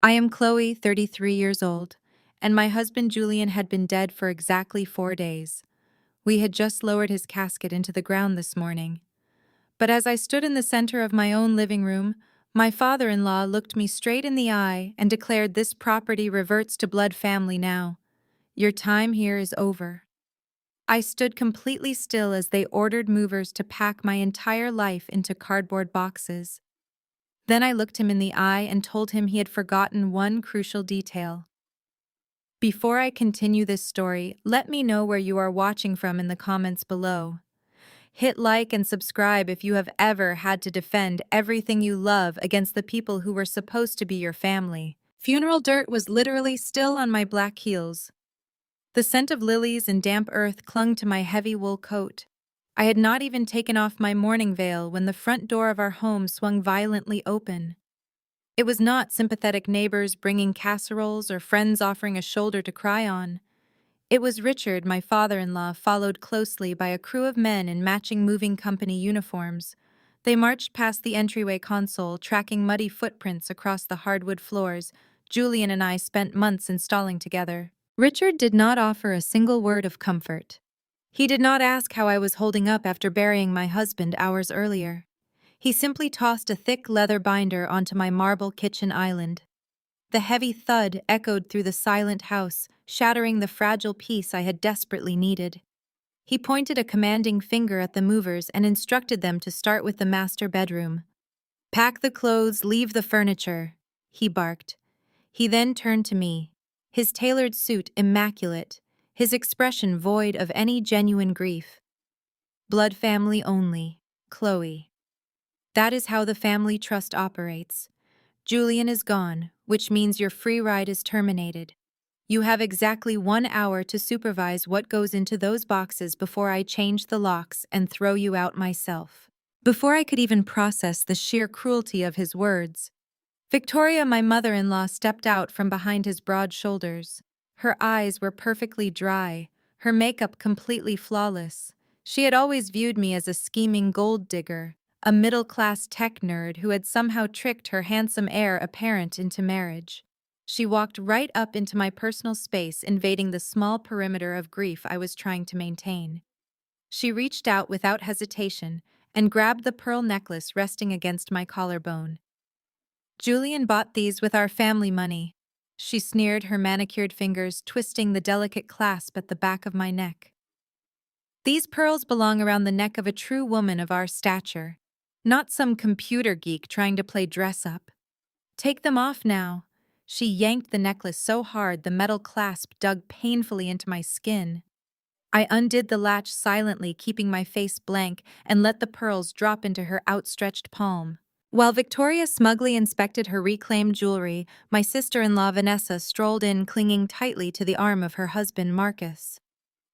I am Chloe, 33 years old, and my husband Julian had been dead for exactly 4 days. We had just lowered his casket into the ground this morning. But as I stood in the center of my own living room, my father-in-law looked me straight in the eye and declared this property reverts to blood family now. Your time here is over. I stood completely still as they ordered movers to pack my entire life into cardboard boxes. Then I looked him in the eye and told him he had forgotten one crucial detail. Before I continue this story, let me know where you are watching from in the comments below. Hit like and subscribe if you have ever had to defend everything you love against the people who were supposed to be your family. Funeral dirt was literally still on my black heels. The scent of lilies and damp earth clung to my heavy wool coat. I had not even taken off my mourning veil when the front door of our home swung violently open. It was not sympathetic neighbors bringing casseroles or friends offering a shoulder to cry on. It was Richard, my father-in-law, followed closely by a crew of men in matching moving company uniforms. They marched past the entryway console, tracking muddy footprints across the hardwood floors Julian and I spent months installing together. Richard did not offer a single word of comfort. He did not ask how I was holding up after burying my husband hours earlier. He simply tossed a thick leather binder onto my marble kitchen island. The heavy thud echoed through the silent house, shattering the fragile piece I had desperately needed. He pointed a commanding finger at the movers and instructed them to start with the master bedroom. "Pack the clothes, leave the furniture," he barked. He then turned to me, his tailored suit immaculate, his expression void of any genuine grief. "Blood family only, Chloe. That is how the family trust operates. Julian is gone, which means your free ride is terminated. You have exactly 1 hour to supervise what goes into those boxes before I change the locks and throw you out myself." Before I could even process the sheer cruelty of his words, Victoria, my mother-in-law, stepped out from behind his broad shoulders. Her eyes were perfectly dry, her makeup completely flawless. She had always viewed me as a scheming gold digger, a middle-class tech nerd who had somehow tricked her handsome heir apparent into marriage. She walked right up into my personal space, invading the small perimeter of grief I was trying to maintain. She reached out without hesitation and grabbed the pearl necklace resting against my collarbone. "Julian bought these with our family money." She sneered, her manicured fingers twisting the delicate clasp at the back of my neck. "These pearls belong around the neck of a true woman of our stature, not some computer geek trying to play dress-up. Take them off now." She yanked the necklace so hard the metal clasp dug painfully into my skin. I undid the latch silently, keeping my face blank, and let the pearls drop into her outstretched palm. While Victoria smugly inspected her reclaimed jewelry, my sister-in-law Vanessa strolled in, clinging tightly to the arm of her husband Marcus.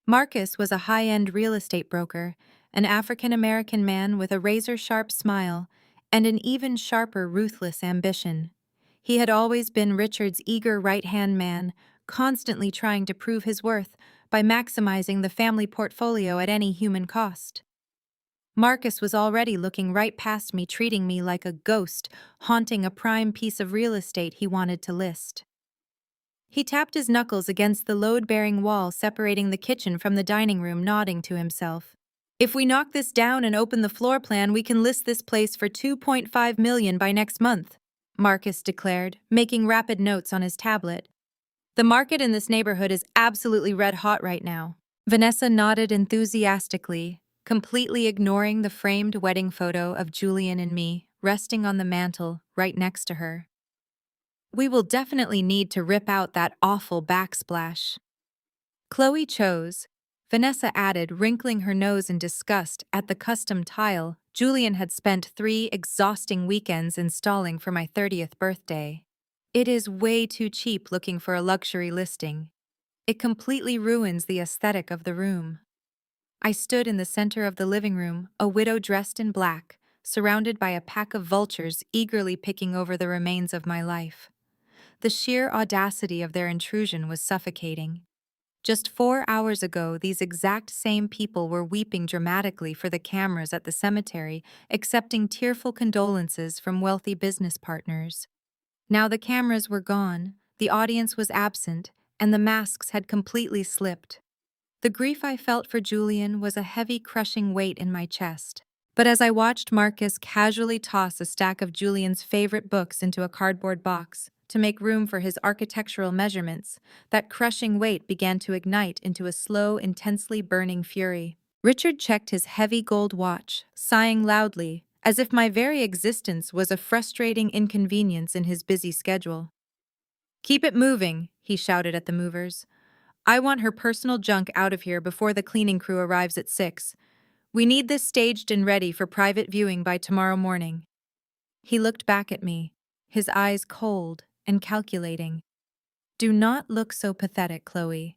Marcus was a high-end real estate broker, an African-American man with a razor-sharp smile and an even sharper, ruthless ambition. He had always been Richard's eager right-hand man, constantly trying to prove his worth by maximizing the family portfolio at any human cost. Marcus was already looking right past me, treating me like a ghost, haunting a prime piece of real estate he wanted to list. He tapped his knuckles against the load-bearing wall separating the kitchen from the dining room, nodding to himself. "If we knock this down and open the floor plan, we can list this place for $2.5 million by next month," Marcus declared, making rapid notes on his tablet. "The market in this neighborhood is absolutely red-hot right now." Vanessa nodded enthusiastically, completely ignoring the framed wedding photo of Julian and me resting on the mantel right next to her. "We will definitely need to rip out that awful backsplash." Chloe chose, Vanessa added, wrinkling her nose in disgust at the custom tile Julian had spent 3 exhausting weekends installing for my 30th birthday. "It is way too cheap looking for a luxury listing. It completely ruins the aesthetic of the room." I stood in the center of the living room, a widow dressed in black, surrounded by a pack of vultures eagerly picking over the remains of my life. The sheer audacity of their intrusion was suffocating. Just 4 hours ago, these exact same people were weeping dramatically for the cameras at the cemetery, accepting tearful condolences from wealthy business partners. Now the cameras were gone, the audience was absent, and the masks had completely slipped. The grief I felt for Julian was a heavy, crushing weight in my chest. But as I watched Marcus casually toss a stack of Julian's favorite books into a cardboard box to make room for his architectural measurements, that crushing weight began to ignite into a slow, intensely burning fury. Richard checked his heavy gold watch, sighing loudly, as if my very existence was a frustrating inconvenience in his busy schedule. "Keep it moving," he shouted at the movers. "I want her personal junk out of here before the cleaning crew arrives at 6. We need this staged and ready for private viewing by tomorrow morning." He looked back at me, his eyes cold and calculating. "Do not look so pathetic, Chloe.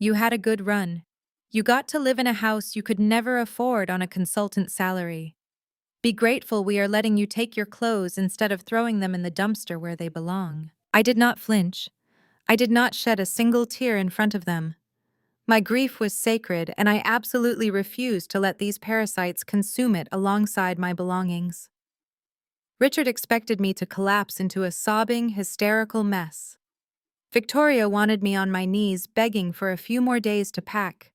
You had a good run. You got to live in a house you could never afford on a consultant salary. Be grateful we are letting you take your clothes instead of throwing them in the dumpster where they belong." I did not flinch. I did not shed a single tear in front of them. My grief was sacred, and I absolutely refused to let these parasites consume it alongside my belongings. Richard expected me to collapse into a sobbing, hysterical mess. Victoria wanted me on my knees begging for a few more days to pack.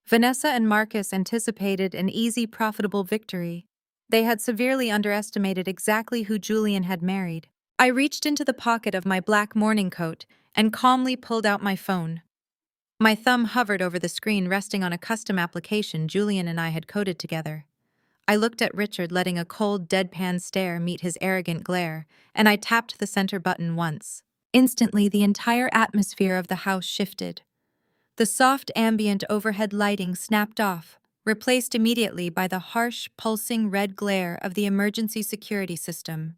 Vanessa and Marcus anticipated an easy, profitable victory. They had severely underestimated exactly who Julian had married. I reached into the pocket of my black morning coat and calmly pulled out my phone. My thumb hovered over the screen, resting on a custom application Julian and I had coded together. I looked at Richard, letting a cold, deadpan stare meet his arrogant glare, and I tapped the center button once. Instantly, the entire atmosphere of the house shifted. The soft ambient overhead lighting snapped off, replaced immediately by the harsh, pulsing red glare of the emergency security system.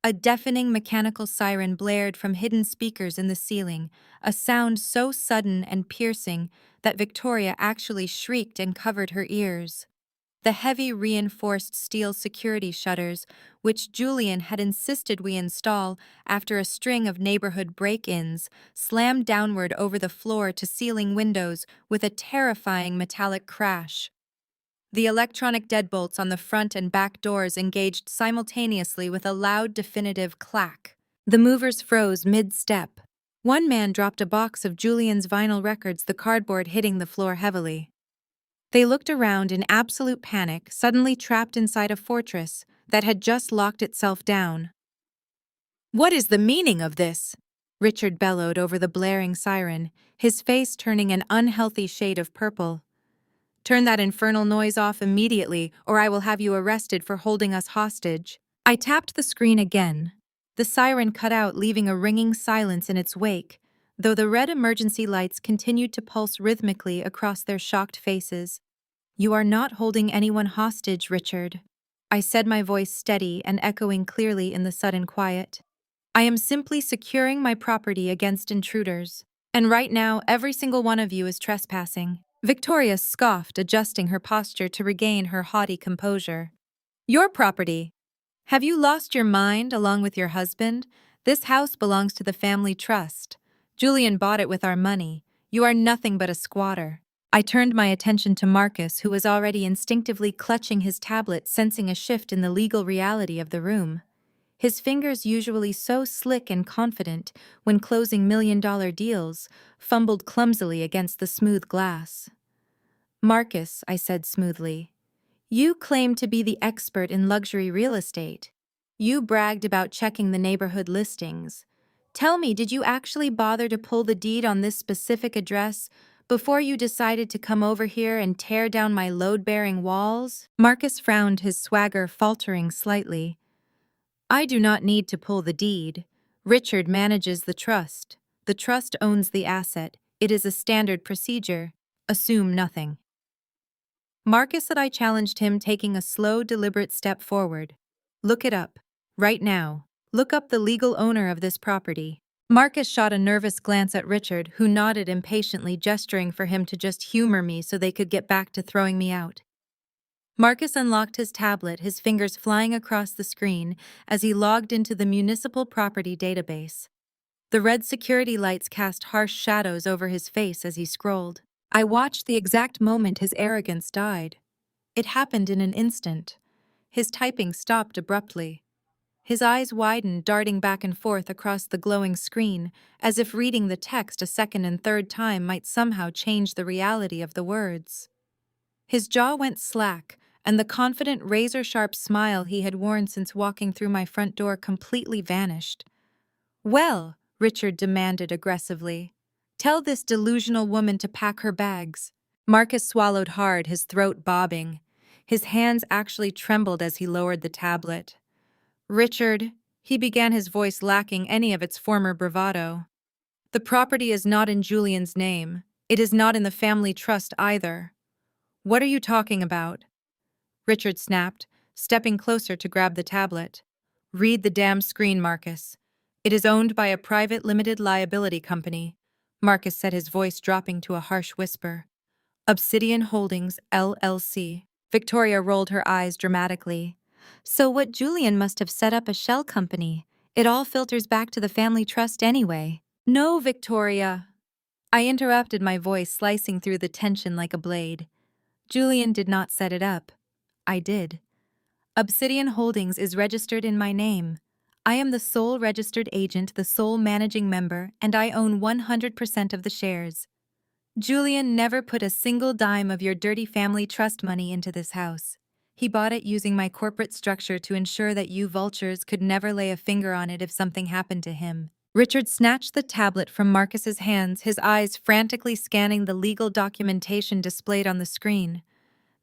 A deafening mechanical siren blared from hidden speakers in the ceiling, a sound so sudden and piercing that Victoria actually shrieked and covered her ears. The heavy reinforced steel security shutters, which Julian had insisted we install after a string of neighborhood break-ins, slammed downward over the floor-to-ceiling windows with a terrifying metallic crash. The electronic deadbolts on the front and back doors engaged simultaneously with a loud, definitive clack. The movers froze mid-step. One man dropped a box of Julian's vinyl records, the cardboard hitting the floor heavily. They looked around in absolute panic, suddenly trapped inside a fortress that had just locked itself down. "What is the meaning of this?" Richard bellowed over the blaring siren, his face turning an unhealthy shade of purple. "Turn that infernal noise off immediately, or I will have you arrested for holding us hostage." I tapped the screen again. The siren cut out, leaving a ringing silence in its wake, though the red emergency lights continued to pulse rhythmically across their shocked faces. "You are not holding anyone hostage, Richard," I said, my voice steady and echoing clearly in the sudden quiet. "I am simply securing my property against intruders. And right now, every single one of you is trespassing." Victoria scoffed, adjusting her posture to regain her haughty composure. "Your property? Have you lost your mind along with your husband? This house belongs to the family trust. Julian bought it with our money. You are nothing but a squatter." I turned my attention to Marcus, who was already instinctively clutching his tablet, sensing a shift in the legal reality of the room. His fingers, usually so slick and confident when closing million-dollar deals, fumbled clumsily against the smooth glass. "Marcus," I said smoothly, "you claim to be the expert in luxury real estate. You bragged about checking the neighborhood listings. Tell me, did you actually bother to pull the deed on this specific address before you decided to come over here and tear down my load-bearing walls?" Marcus frowned, his swagger faltering slightly. "I do not need to pull the deed. Richard manages the trust. The trust owns the asset. It is a standard procedure. Assume nothing." Marcus said. I challenged him, taking a slow, deliberate step forward. "Look it up. Right now. Look up the legal owner of this property." Marcus shot a nervous glance at Richard, who nodded impatiently, gesturing for him to just humor me so they could get back to throwing me out. Marcus unlocked his tablet, his fingers flying across the screen as he logged into the municipal property database. The red security lights cast harsh shadows over his face as he scrolled. I watched the exact moment his arrogance died. It happened in an instant. His typing stopped abruptly. His eyes widened, darting back and forth across the glowing screen, as if reading the text a second and third time might somehow change the reality of the words. His jaw went slack, and the confident razor-sharp smile he had worn since walking through my front door completely vanished. "Well," Richard demanded aggressively, "tell this delusional woman to pack her bags." Marcus swallowed hard, his throat bobbing. His hands actually trembled as he lowered the tablet. "Richard," he began, his voice lacking any of its former bravado. "The property is not in Julian's name. It is not in the family trust either." "What are you talking about?" Richard snapped, stepping closer to grab the tablet. "Read the damn screen, Marcus. It is owned by a private limited liability company," Marcus said, his voice dropping to a harsh whisper. "Obsidian Holdings, LLC. Victoria rolled her eyes dramatically. "So what, Julian must have set up a shell company. It all filters back to the family trust anyway." "No, Victoria." I interrupted, my voice slicing through the tension like a blade. "Julian did not set it up. I did. Obsidian Holdings is registered in my name. I am the sole registered agent, the sole managing member, and I own 100% of the shares. Julian never put a single dime of your dirty family trust money into this house. He bought it using my corporate structure to ensure that you vultures could never lay a finger on it if something happened to him." Richard snatched the tablet from Marcus's hands, his eyes frantically scanning the legal documentation displayed on the screen.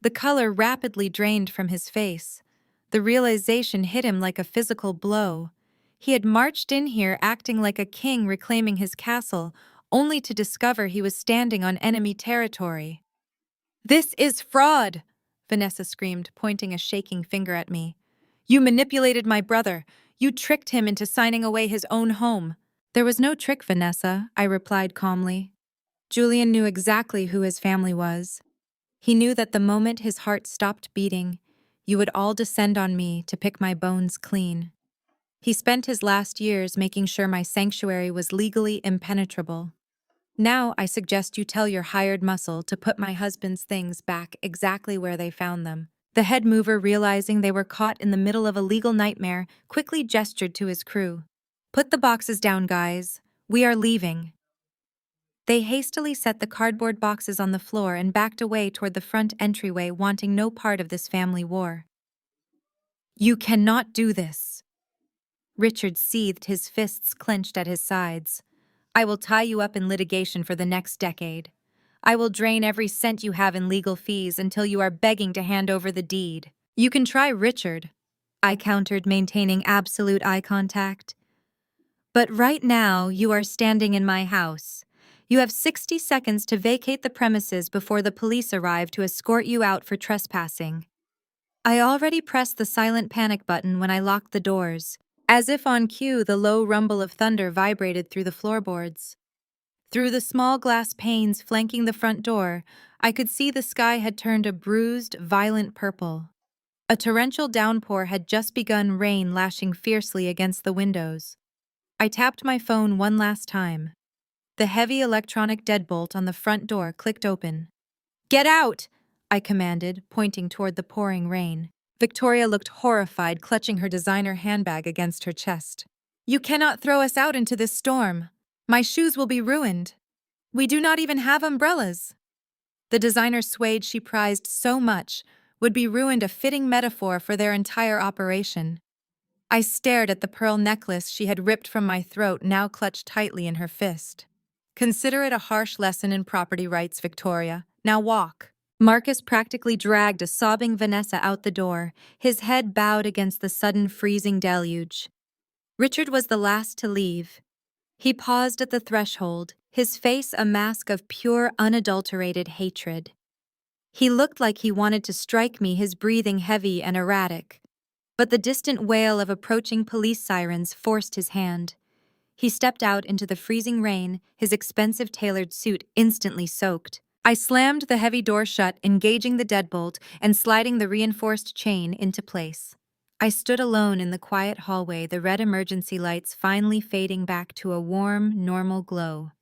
The color rapidly drained from his face. The realization hit him like a physical blow. He had marched in here acting like a king reclaiming his castle, only to discover he was standing on enemy territory. "This is fraud!" Vanessa screamed, pointing a shaking finger at me. "You manipulated my brother. You tricked him into signing away his own home." "There was no trick, Vanessa," I replied calmly. "Julian knew exactly who his family was. He knew that the moment his heart stopped beating, you would all descend on me to pick my bones clean. He spent his last years making sure my sanctuary was legally impenetrable. Now I suggest you tell your hired muscle to put my husband's things back exactly where they found them." The head mover, realizing they were caught in the middle of a legal nightmare, quickly gestured to his crew. "Put the boxes down, guys. We are leaving." They hastily set the cardboard boxes on the floor and backed away toward the front entryway, wanting no part of this family war. "You cannot do this." Richard seethed, his fists clenched at his sides. "I will tie you up in litigation for the next decade. I will drain every cent you have in legal fees until you are begging to hand over the deed." "You can try, Richard," I countered, maintaining absolute eye contact. "But right now, you are standing in my house. You have 60 seconds to vacate the premises before the police arrive to escort you out for trespassing." I already pressed the silent panic button when I locked the doors. As if on cue, the low rumble of thunder vibrated through the floorboards. Through the small glass panes flanking the front door, I could see the sky had turned a bruised, violent purple. A torrential downpour had just begun, rain lashing fiercely against the windows. I tapped my phone one last time. The heavy electronic deadbolt on the front door clicked open. "Get out!" I commanded, pointing toward the pouring rain. Victoria looked horrified, clutching her designer handbag against her chest. "You cannot throw us out into this storm. My shoes will be ruined. We do not even have umbrellas." The designer suede she prized so much would be ruined, a fitting metaphor for their entire operation. I stared at the pearl necklace she had ripped from my throat, now clutched tightly in her fist. "Consider it a harsh lesson in property rights, Victoria. Now walk." Marcus practically dragged a sobbing Vanessa out the door, his head bowed against the sudden freezing deluge. Richard was the last to leave. He paused at the threshold, his face a mask of pure, unadulterated hatred. He looked like he wanted to strike me, his breathing heavy and erratic. But the distant wail of approaching police sirens forced his hand. He stepped out into the freezing rain, his expensive tailored suit instantly soaked. I slammed the heavy door shut, engaging the deadbolt and sliding the reinforced chain into place. I stood alone in the quiet hallway, the red emergency lights finally fading back to a warm, normal glow.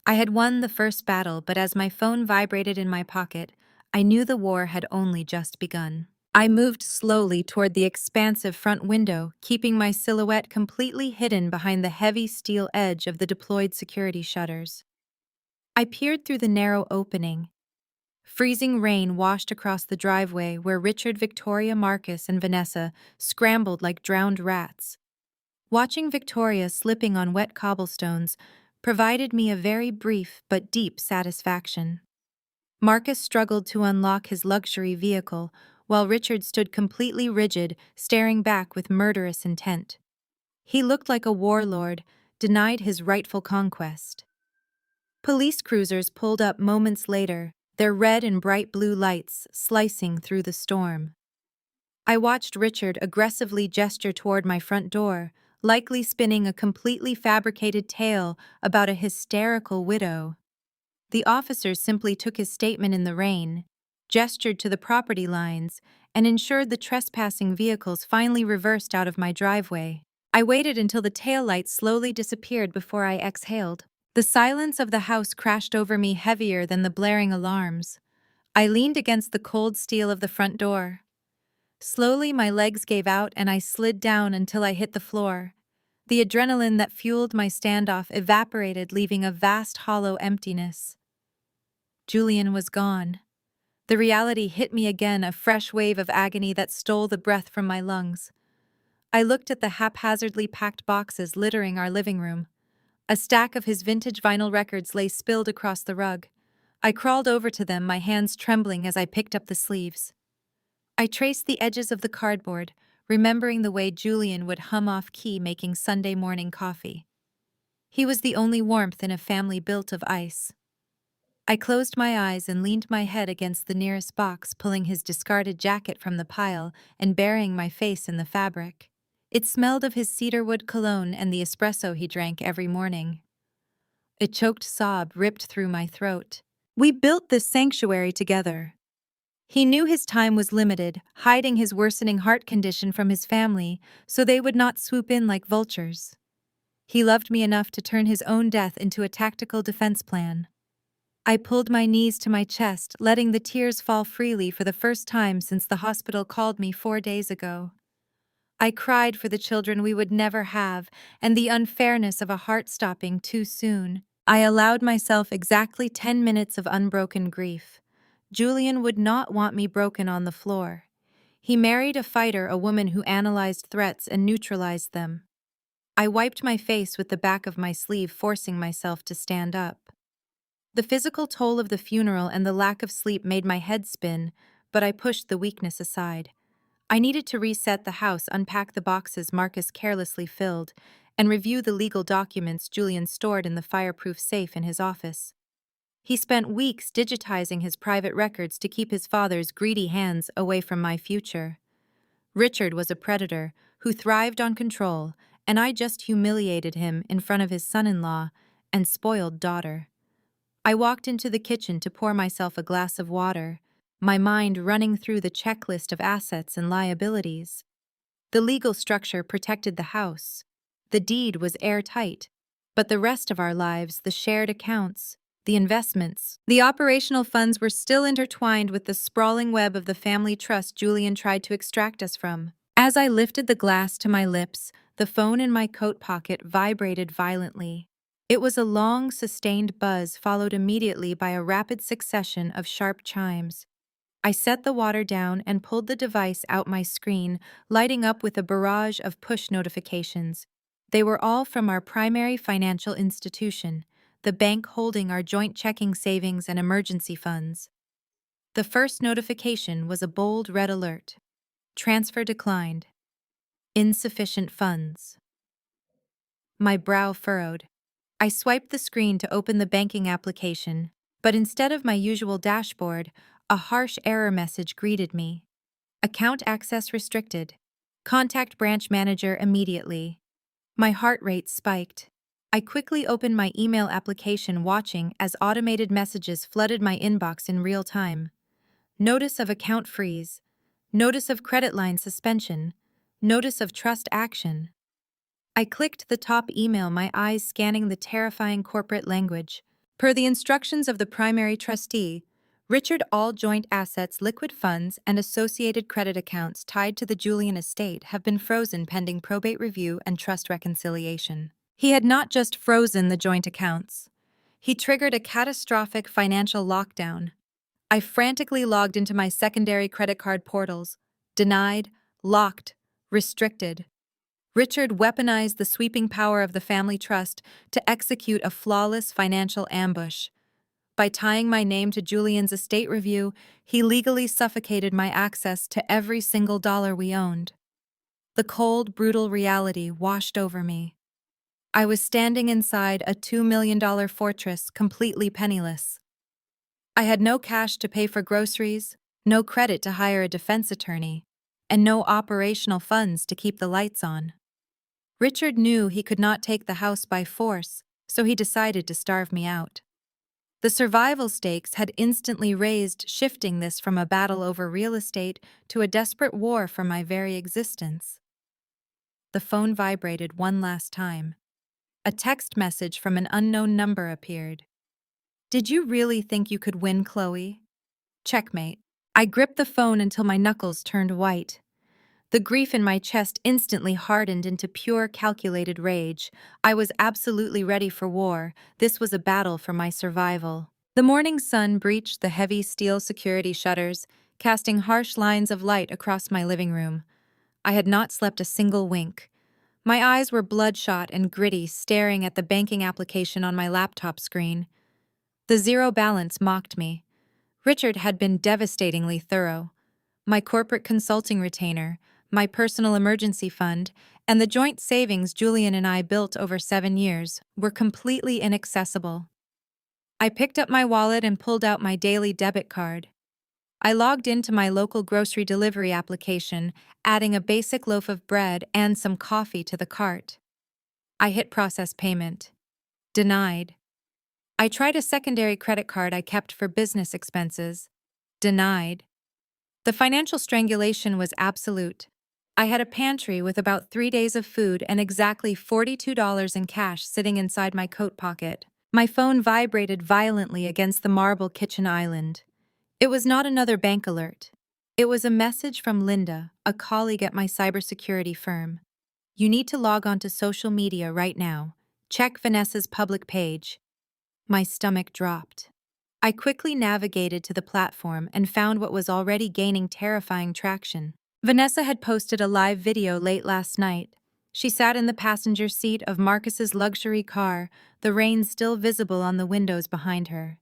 I had won the first battle, but as my phone vibrated in my pocket, I knew the war had only just begun. I moved slowly toward the expansive front window, keeping my silhouette completely hidden behind the heavy steel edge of the deployed security shutters. I peered through the narrow opening. Freezing rain washed across the driveway where Richard, Victoria, Marcus, and Vanessa scrambled like drowned rats. Watching Victoria slipping on wet cobblestones provided me a very brief but deep satisfaction. Marcus struggled to unlock his luxury vehicle, while Richard stood completely rigid, staring back with murderous intent. He looked like a warlord, denied his rightful conquest. Police cruisers pulled up moments later, their red and bright blue lights slicing through the storm. I watched Richard aggressively gesture toward my front door, likely spinning a completely fabricated tale about a hysterical widow. The officers simply took his statement in the rain, gestured to the property lines, and ensured the trespassing vehicles finally reversed out of my driveway. I waited until the taillights slowly disappeared before I exhaled. The silence of the house crashed over me heavier than the blaring alarms. I leaned against the cold steel of the front door. Slowly, my legs gave out and I slid down until I hit the floor. The adrenaline that fueled my standoff evaporated, leaving a vast hollow emptiness. Julian was gone. The reality hit me again, a fresh wave of agony that stole the breath from my lungs. I looked at the haphazardly packed boxes littering our living room. A stack of his vintage vinyl records lay spilled across the rug. I crawled over to them, my hands trembling as I picked up the sleeves. I traced the edges of the cardboard, remembering the way Julian would hum off key making Sunday morning coffee. He was the only warmth in a family built of ice. I closed my eyes and leaned my head against the nearest box, pulling his discarded jacket from the pile and burying my face in the fabric. It smelled of his cedarwood cologne and the espresso he drank every morning. A choked sob ripped through my throat. We built this sanctuary together. He knew his time was limited, hiding his worsening heart condition from his family so they would not swoop in like vultures. He loved me enough to turn his own death into a tactical defense plan. I pulled my knees to my chest, letting the tears fall freely for the first time since the hospital called me 4 days ago. I cried for the children we would never have and the unfairness of a heart stopping too soon. I allowed myself exactly 10 minutes of unbroken grief. Julian would not want me broken on the floor. He married a fighter, a woman who analyzed threats and neutralized them. I wiped my face with the back of my sleeve, forcing myself to stand up. The physical toll of the funeral and the lack of sleep made my head spin, but I pushed the weakness aside. I needed to reset the house, unpack the boxes Marcus carelessly filled, and review the legal documents Julian stored in the fireproof safe in his office. He spent weeks digitizing his private records to keep his father's greedy hands away from my future. Richard was a predator who thrived on control, and I just humiliated him in front of his son-in-law and spoiled daughter. I walked into the kitchen to pour myself a glass of water, my mind running through the checklist of assets and liabilities. The legal structure protected the house. The deed was airtight. But the rest of our lives, the shared accounts, the investments, the operational funds were still intertwined with the sprawling web of the family trust Julian tried to extract us from. As I lifted the glass to my lips, the phone in my coat pocket vibrated violently. It was a long, sustained buzz followed immediately by a rapid succession of sharp chimes. I set the water down and pulled the device out my screen, lighting up with a barrage of push notifications. They were all from our primary financial institution, the bank holding our joint checking savings and emergency funds. The first notification was a bold red alert. Transfer declined. Insufficient funds. My brow furrowed. I swiped the screen to open the banking application, but instead of my usual dashboard, a harsh error message greeted me. Account access restricted. Contact branch manager immediately. My heart rate spiked. I quickly opened my email application, watching as automated messages flooded my inbox in real time. Notice of account freeze. Notice of credit line suspension. Notice of trust action. I clicked the top email, my eyes scanning the terrifying corporate language. Per the instructions of the primary trustee, Richard, all joint assets, liquid funds, and associated credit accounts tied to the Julian estate have been frozen pending probate review and trust reconciliation. He had not just frozen the joint accounts. He triggered a catastrophic financial lockdown. I frantically logged into my secondary credit card portals. Denied, locked, restricted. Richard weaponized the sweeping power of the family trust to execute a flawless financial ambush. By tying my name to Julian's estate review, he legally suffocated my access to every single dollar we owned. The cold, brutal reality washed over me. I was standing inside a $2 million fortress, completely penniless. I had no cash to pay for groceries, no credit to hire a defense attorney, and no operational funds to keep the lights on. Richard knew he could not take the house by force, so he decided to starve me out. The survival stakes had instantly raised, shifting this from a battle over real estate to a desperate war for my very existence. The phone vibrated one last time. A text message from an unknown number appeared. "Did you really think you could win, Chloe?" Checkmate. I gripped the phone until my knuckles turned white. The grief in my chest instantly hardened into pure, calculated rage. I was absolutely ready for war. This was a battle for my survival. The morning sun breached the heavy steel security shutters, casting harsh lines of light across my living room. I had not slept a single wink. My eyes were bloodshot and gritty, staring at the banking application on my laptop screen. The zero balance mocked me. Richard had been devastatingly thorough. My corporate consulting retainer, my personal emergency fund, and the joint savings Julian and I built over 7 years were completely inaccessible. I picked up my wallet and pulled out my daily debit card. I logged into my local grocery delivery application, adding a basic loaf of bread and some coffee to the cart. I hit process payment. Denied. I tried a secondary credit card I kept for business expenses. Denied. The financial strangulation was absolute. I had a pantry with about 3 days of food and exactly $42 in cash sitting inside my coat pocket. My phone vibrated violently against the marble kitchen island. It was not another bank alert. It was a message from Linda, a colleague at my cybersecurity firm. "You need to log on to social media right now. Check Vanessa's public page." My stomach dropped. I quickly navigated to the platform and found what was already gaining terrifying traction. Vanessa had posted a live video late last night. She sat in the passenger seat of Marcus's luxury car, the rain still visible on the windows behind her.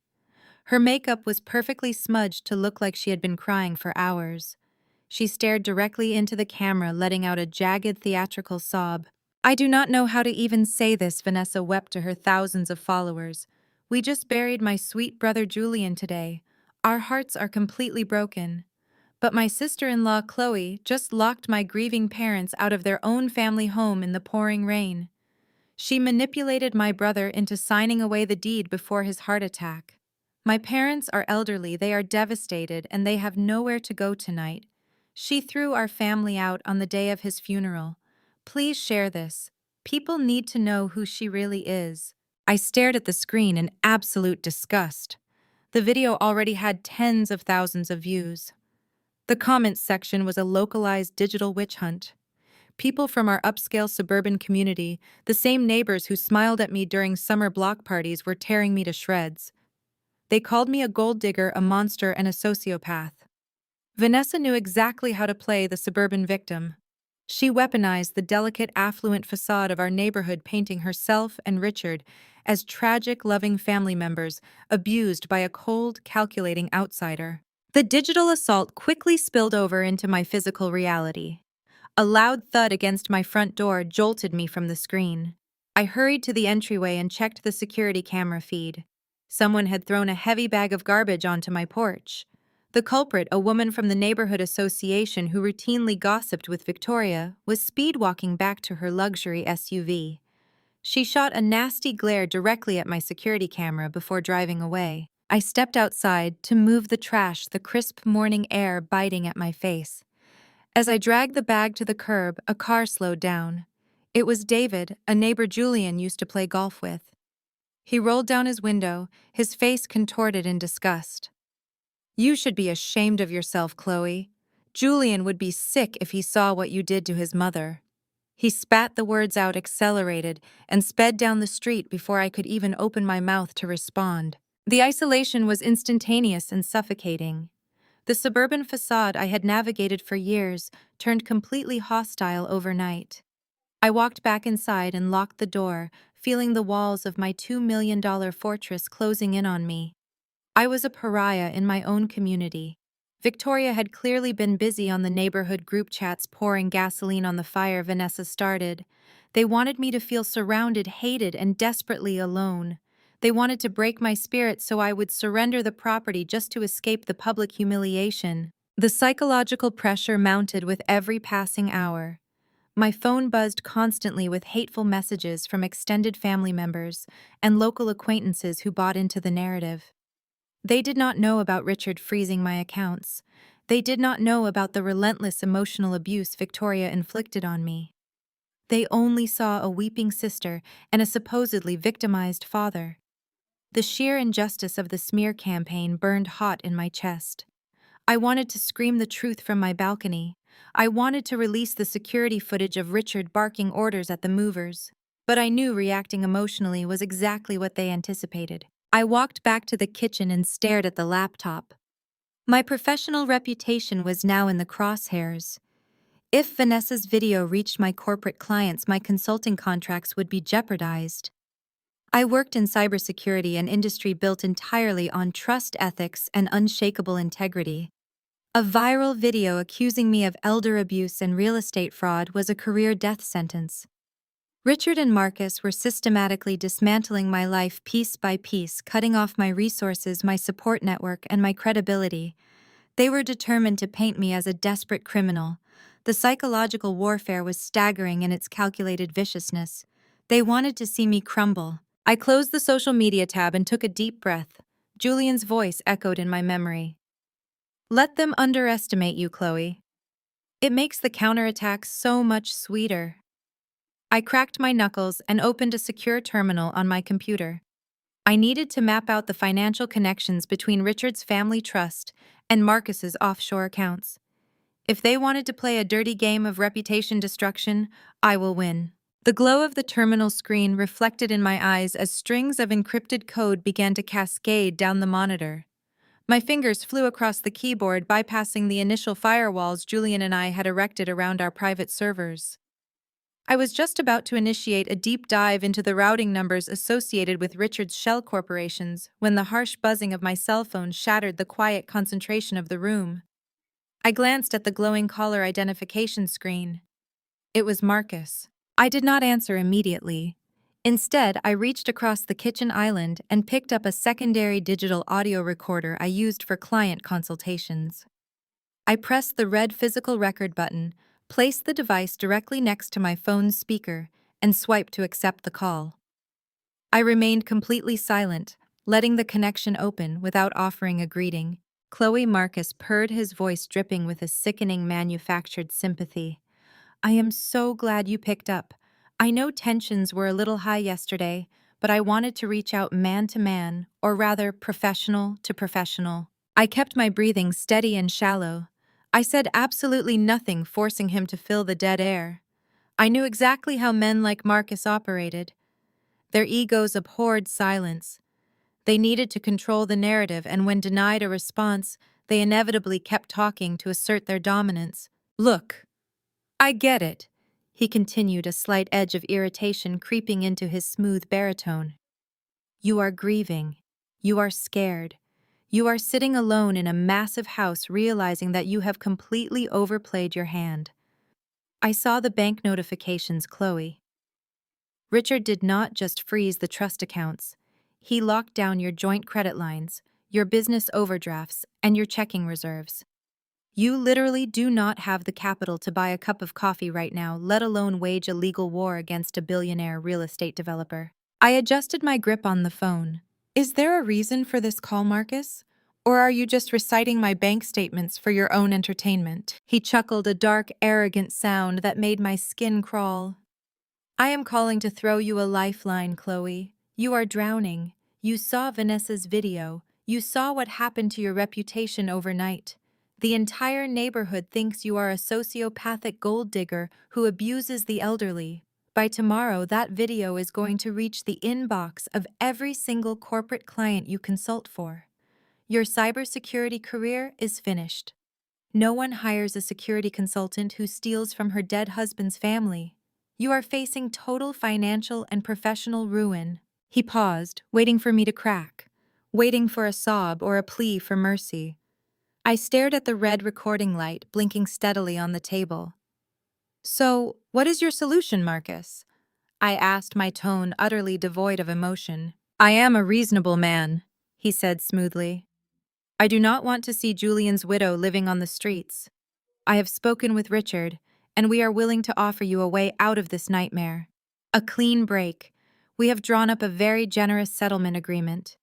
Her makeup was perfectly smudged to look like she had been crying for hours. She stared directly into the camera, letting out a jagged theatrical sob. "I do not know how to even say this," Vanessa wept to her thousands of followers. "We just buried my sweet brother Julian today. Our hearts are completely broken. But my sister-in-law Chloe just locked my grieving parents out of their own family home in the pouring rain. She manipulated my brother into signing away the deed before his heart attack. My parents are elderly, they are devastated, and they have nowhere to go tonight. She threw our family out on the day of his funeral. Please share this. People need to know who she really is." I stared at the screen in absolute disgust. The video already had tens of thousands of views. The comments section was a localized digital witch hunt. People from our upscale suburban community, the same neighbors who smiled at me during summer block parties, were tearing me to shreds. They called me a gold digger, a monster, and a sociopath. Vanessa knew exactly how to play the suburban victim. She weaponized the delicate, affluent facade of our neighborhood, painting herself and Richard as tragic, loving family members abused by a cold, calculating outsider. The digital assault quickly spilled over into my physical reality. A loud thud against my front door jolted me from the screen. I hurried to the entryway and checked the security camera feed. Someone had thrown a heavy bag of garbage onto my porch. The culprit, a woman from the neighborhood association who routinely gossiped with Victoria, was speed-walking back to her luxury SUV. She shot a nasty glare directly at my security camera before driving away. I stepped outside to move the trash, the crisp morning air biting at my face. As I dragged the bag to the curb, a car slowed down. It was David, a neighbor Julian used to play golf with. He rolled down his window, his face contorted in disgust. You should be ashamed of yourself, Chloe. Julian would be sick if he saw what you did to his mother. He spat the words out accelerated and sped down the street before I could even open my mouth to respond. The isolation was instantaneous and suffocating. The suburban facade I had navigated for years turned completely hostile overnight. I walked back inside and locked the door, feeling the walls of my $2 million fortress closing in on me. I was a pariah in my own community. Victoria had clearly been busy on the neighborhood group chats pouring gasoline on the fire Vanessa started. They wanted me to feel surrounded, hated, and desperately alone. They wanted to break my spirit so I would surrender the property just to escape the public humiliation. The psychological pressure mounted with every passing hour. My phone buzzed constantly with hateful messages from extended family members and local acquaintances who bought into the narrative. They did not know about Richard freezing my accounts. They did not know about the relentless emotional abuse Victoria inflicted on me. They only saw a weeping sister and a supposedly victimized father. The sheer injustice of the smear campaign burned hot in my chest. I wanted to scream the truth from my balcony. I wanted to release the security footage of Richard barking orders at the movers. But I knew reacting emotionally was exactly what they anticipated. I walked back to the kitchen and stared at the laptop. My professional reputation was now in the crosshairs. If Vanessa's video reached my corporate clients, my consulting contracts would be jeopardized. I worked in cybersecurity, an industry built entirely on trust ethics and unshakable integrity. A viral video accusing me of elder abuse and real estate fraud was a career death sentence. Richard and Marcus were systematically dismantling my life piece by piece, cutting off my resources, my support network, and my credibility. They were determined to paint me as a desperate criminal. The psychological warfare was staggering in its calculated viciousness. They wanted to see me crumble. I closed the social media tab and took a deep breath. Julian's voice echoed in my memory. Let them underestimate you, Chloe. It makes the counterattack so much sweeter. I cracked my knuckles and opened a secure terminal on my computer. I needed to map out the financial connections between Richard's family trust and Marcus's offshore accounts. If they wanted to play a dirty game of reputation destruction, I will win. The glow of the terminal screen reflected in my eyes as strings of encrypted code began to cascade down the monitor. My fingers flew across the keyboard, bypassing the initial firewalls Julian and I had erected around our private servers. I was just about to initiate a deep dive into the routing numbers associated with Richard's shell corporations when the harsh buzzing of my cell phone shattered the quiet concentration of the room. I glanced at the glowing caller identification screen. It was Marcus. I did not answer immediately. Instead, I reached across the kitchen island and picked up a secondary digital audio recorder I used for client consultations. I pressed the red physical record button, placed the device directly next to my phone's speaker, and swiped to accept the call. I remained completely silent, letting the connection open without offering a greeting. Chloe. Marcus purred, his voice dripping with a sickening manufactured sympathy. I am so glad you picked up. I know tensions were a little high yesterday, but I wanted to reach out man to man, or rather professional to professional. I kept my breathing steady and shallow. I said absolutely nothing, forcing him to fill the dead air. I knew exactly how men like Marcus operated. Their egos abhorred silence. They needed to control the narrative, and when denied a response, they inevitably kept talking to assert their dominance. Look, I get it, he continued, a slight edge of irritation creeping into his smooth baritone. You are grieving. You are scared. You are sitting alone in a massive house realizing that you have completely overplayed your hand. I saw the bank notifications, Chloe. Richard did not just freeze the trust accounts. He locked down your joint credit lines, your business overdrafts, and your checking reserves. You literally do not have the capital to buy a cup of coffee right now, let alone wage a legal war against a billionaire real estate developer. I adjusted my grip on the phone. Is there a reason for this call, Marcus? Or are you just reciting my bank statements for your own entertainment? He chuckled, a dark, arrogant sound that made my skin crawl. I am calling to throw you a lifeline, Chloe. You are drowning. You saw Vanessa's video. You saw what happened to your reputation overnight. The entire neighborhood thinks you are a sociopathic gold digger who abuses the elderly. By tomorrow, that video is going to reach the inbox of every single corporate client you consult for. Your cybersecurity career is finished. No one hires a security consultant who steals from her dead husband's family. You are facing total financial and professional ruin. He paused, waiting for me to crack, waiting for a sob or a plea for mercy. I stared at the red recording light blinking steadily on the table. So, what is your solution, Marcus? I asked, my tone utterly devoid of emotion. I am a reasonable man, he said smoothly. I do not want to see Julian's widow living on the streets. I have spoken with Richard, and we are willing to offer you a way out of this nightmare. A clean break. We have drawn up a very generous settlement agreement.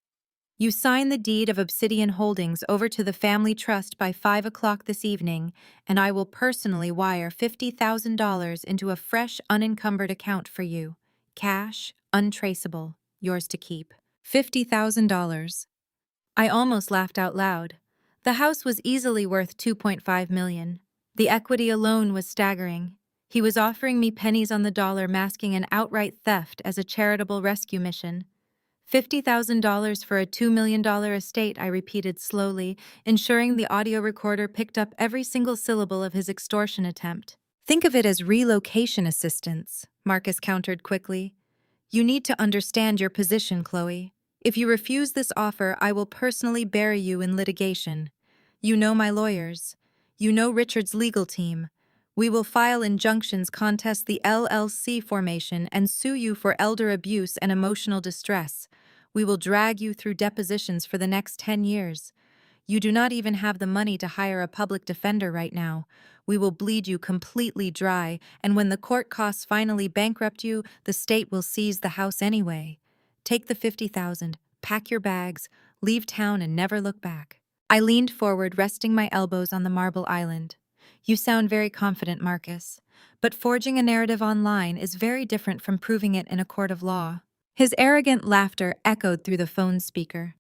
You sign the deed of Obsidian Holdings over to the family trust by 5 o'clock this evening, and I will personally wire $50,000 into a fresh, unencumbered account for you. Cash, untraceable, yours to keep. $50,000. I almost laughed out loud. The house was easily worth $2.5 million. The equity alone was staggering. He was offering me pennies on the dollar, masking an outright theft as a charitable rescue mission. $50,000 for a $2 million estate, I repeated slowly, ensuring the audio recorder picked up every single syllable of his extortion attempt. Think of it as relocation assistance, Marcus countered quickly. You need to understand your position, Chloe. If you refuse this offer, I will personally bury you in litigation. You know my lawyers. You know Richard's legal team. We will file injunctions, contest the LLC formation, and sue you for elder abuse and emotional distress. We will drag you through depositions for the next 10 years. You do not even have the money to hire a public defender right now. We will bleed you completely dry, and when the court costs finally bankrupt you, the state will seize the house anyway. Take the $50,000, pack your bags, leave town, and never look back. I leaned forward, resting my elbows on the marble island. You sound very confident, Marcus, but forging a narrative online is very different from proving it in a court of law. His arrogant laughter echoed through the phone speaker.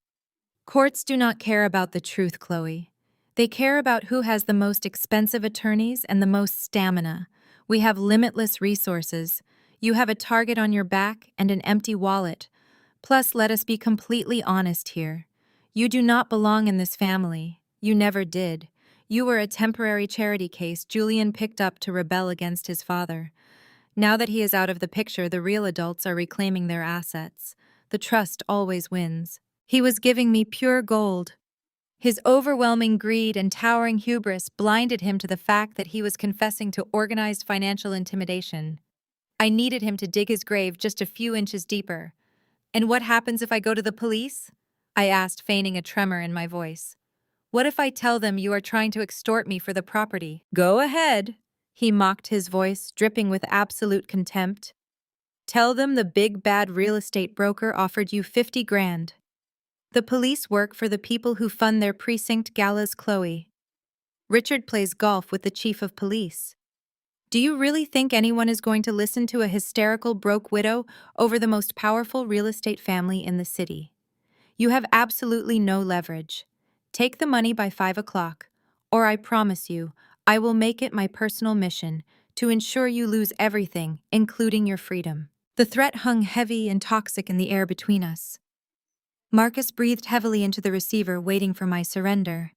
Courts do not care about the truth, Chloe. They care about who has the most expensive attorneys and the most stamina. We have limitless resources. You have a target on your back and an empty wallet. Plus, let us be completely honest here. You do not belong in this family. You never did. You were a temporary charity case Julian picked up to rebel against his father. Now that he is out of the picture, the real adults are reclaiming their assets. The trust always wins. He was giving me pure gold. His overwhelming greed and towering hubris blinded him to the fact that he was confessing to organized financial intimidation. I needed him to dig his grave just a few inches deeper. And what happens if I go to the police? I asked, feigning a tremor in my voice. What if I tell them you are trying to extort me for the property? Go ahead, he mocked, his voice dripping with absolute contempt. Tell them the big bad real estate broker offered you 50 grand. The police work for the people who fund their precinct galas, Chloe. Richard plays golf with the chief of police. Do you really think anyone is going to listen to a hysterical broke widow over the most powerful real estate family in the city? You have absolutely no leverage. Take the money by 5 o'clock, or I promise you, I will make it my personal mission to ensure you lose everything, including your freedom. The threat hung heavy and toxic in the air between us. Marcus breathed heavily into the receiver, waiting for my surrender.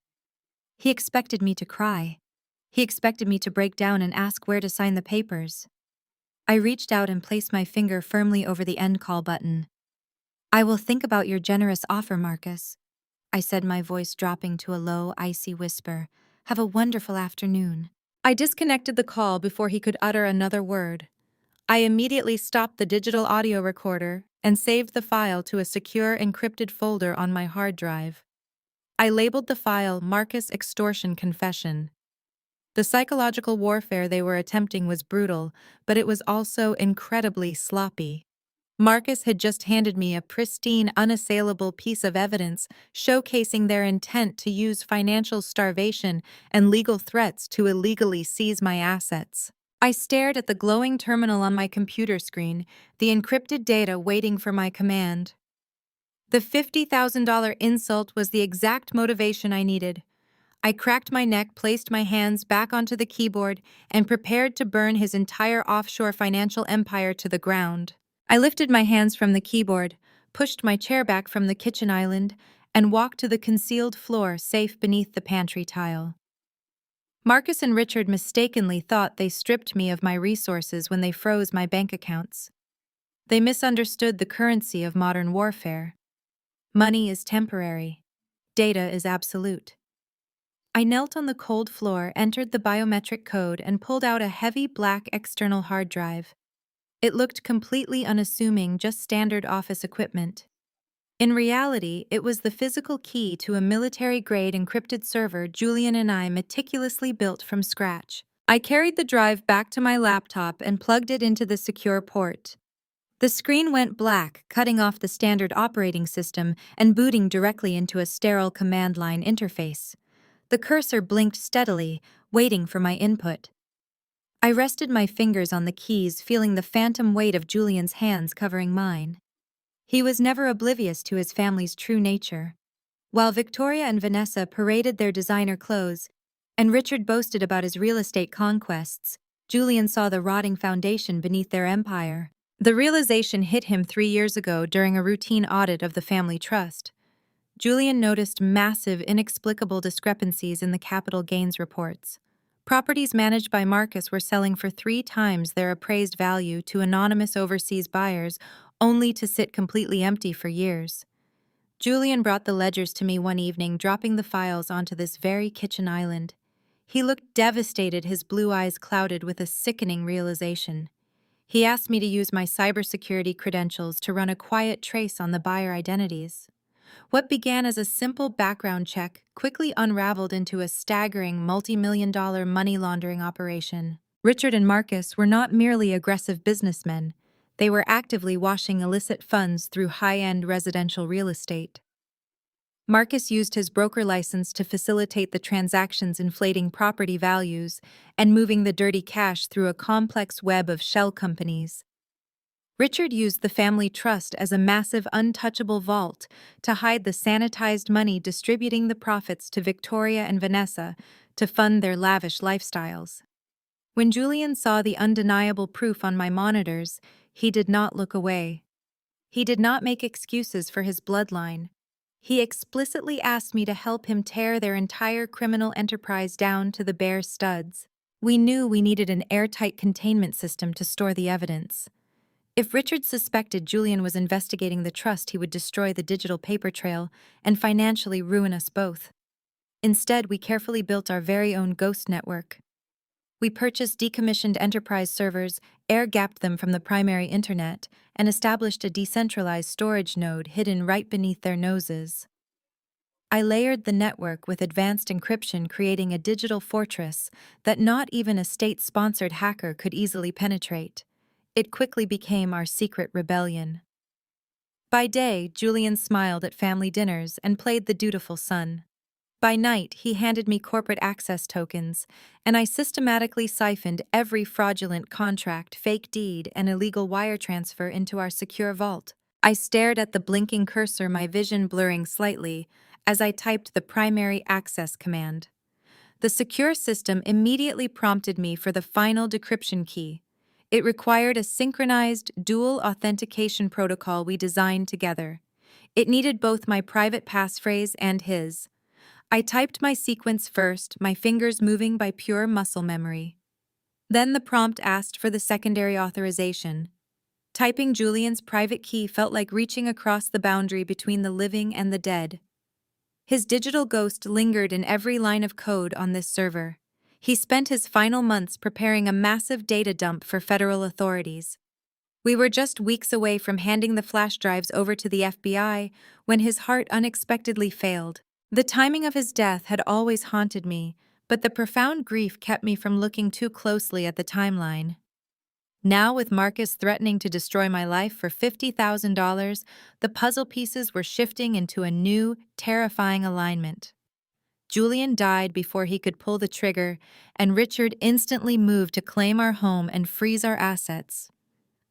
He expected me to cry. He expected me to break down and ask where to sign the papers. I reached out and placed my finger firmly over the end call button. I will think about your generous offer, Marcus, I said, my voice dropping to a low, icy whisper. Have a wonderful afternoon. I disconnected the call before he could utter another word. I immediately stopped the digital audio recorder and saved the file to a secure, encrypted folder on my hard drive. I labeled the file Marcus Extortion Confession. The psychological warfare they were attempting was brutal, but it was also incredibly sloppy. Marcus had just handed me a pristine, unassailable piece of evidence showcasing their intent to use financial starvation and legal threats to illegally seize my assets. I stared at the glowing terminal on my computer screen, the encrypted data waiting for my command. The $50,000 insult was the exact motivation I needed. I cracked my neck, placed my hands back onto the keyboard, and prepared to burn his entire offshore financial empire to the ground. I lifted my hands from the keyboard, pushed my chair back from the kitchen island, and walked to the concealed floor safe beneath the pantry tile. Marcus and Richard mistakenly thought they stripped me of my resources when they froze my bank accounts. They misunderstood the currency of modern warfare. Money is temporary. Data is absolute. I knelt on the cold floor, entered the biometric code, and pulled out a heavy black external hard drive. It looked completely unassuming, just standard office equipment. In reality, it was the physical key to a military-grade encrypted server Julian and I meticulously built from scratch. I carried the drive back to my laptop and plugged it into the secure port. The screen went black, cutting off the standard operating system and booting directly into a sterile command line interface. The cursor blinked steadily, waiting for my input. I rested my fingers on the keys, feeling the phantom weight of Julian's hands covering mine. He was never oblivious to his family's true nature. While Victoria and Vanessa paraded their designer clothes, and Richard boasted about his real estate conquests, Julian saw the rotting foundation beneath their empire. The realization hit him 3 years ago during a routine audit of the family trust. Julian noticed massive, inexplicable discrepancies in the capital gains reports. Properties managed by Marcus were selling for 3 times their appraised value to anonymous overseas buyers, only to sit completely empty for years. Julian brought the ledgers to me one evening, dropping the files onto this very kitchen island. He looked devastated, his blue eyes clouded with a sickening realization. He asked me to use my cybersecurity credentials to run a quiet trace on the buyer identities. What began as a simple background check quickly unraveled into a staggering multi-million-dollar money laundering operation. Richard and Marcus were not merely aggressive businessmen. They were actively washing illicit funds through high-end residential real estate. Marcus used his broker license to facilitate the transactions, inflating property values and moving the dirty cash through a complex web of shell companies. Richard used the family trust as a massive, untouchable vault to hide the sanitized money, distributing the profits to Victoria and Vanessa to fund their lavish lifestyles. When Julian saw the undeniable proof on my monitors, he did not look away. He did not make excuses for his bloodline. He explicitly asked me to help him tear their entire criminal enterprise down to the bare studs. We knew we needed an airtight containment system to store the evidence. If Richard suspected Julian was investigating the trust, he would destroy the digital paper trail and financially ruin us both. Instead, we carefully built our very own ghost network. We purchased decommissioned enterprise servers, air-gapped them from the primary internet, and established a decentralized storage node hidden right beneath their noses. I layered the network with advanced encryption, creating a digital fortress that not even a state-sponsored hacker could easily penetrate. It quickly became our secret rebellion. By day, Julian smiled at family dinners and played the dutiful son. By night, he handed me corporate access tokens, and I systematically siphoned every fraudulent contract, fake deed, and illegal wire transfer into our secure vault. I stared at the blinking cursor, my vision blurring slightly, as I typed the primary access command. The secure system immediately prompted me for the final decryption key. It required a synchronized, dual authentication protocol we designed together. It needed both my private passphrase and his. I typed my sequence first, my fingers moving by pure muscle memory. Then the prompt asked for the secondary authorization. Typing Julian's private key felt like reaching across the boundary between the living and the dead. His digital ghost lingered in every line of code on this server. He spent his final months preparing a massive data dump for federal authorities. We were just weeks away from handing the flash drives over to the FBI when his heart unexpectedly failed. The timing of his death had always haunted me, but the profound grief kept me from looking too closely at the timeline. Now, with Marcus threatening to destroy my life for $50,000, the puzzle pieces were shifting into a new, terrifying alignment. Julian died before he could pull the trigger, and Richard instantly moved to claim our home and freeze our assets.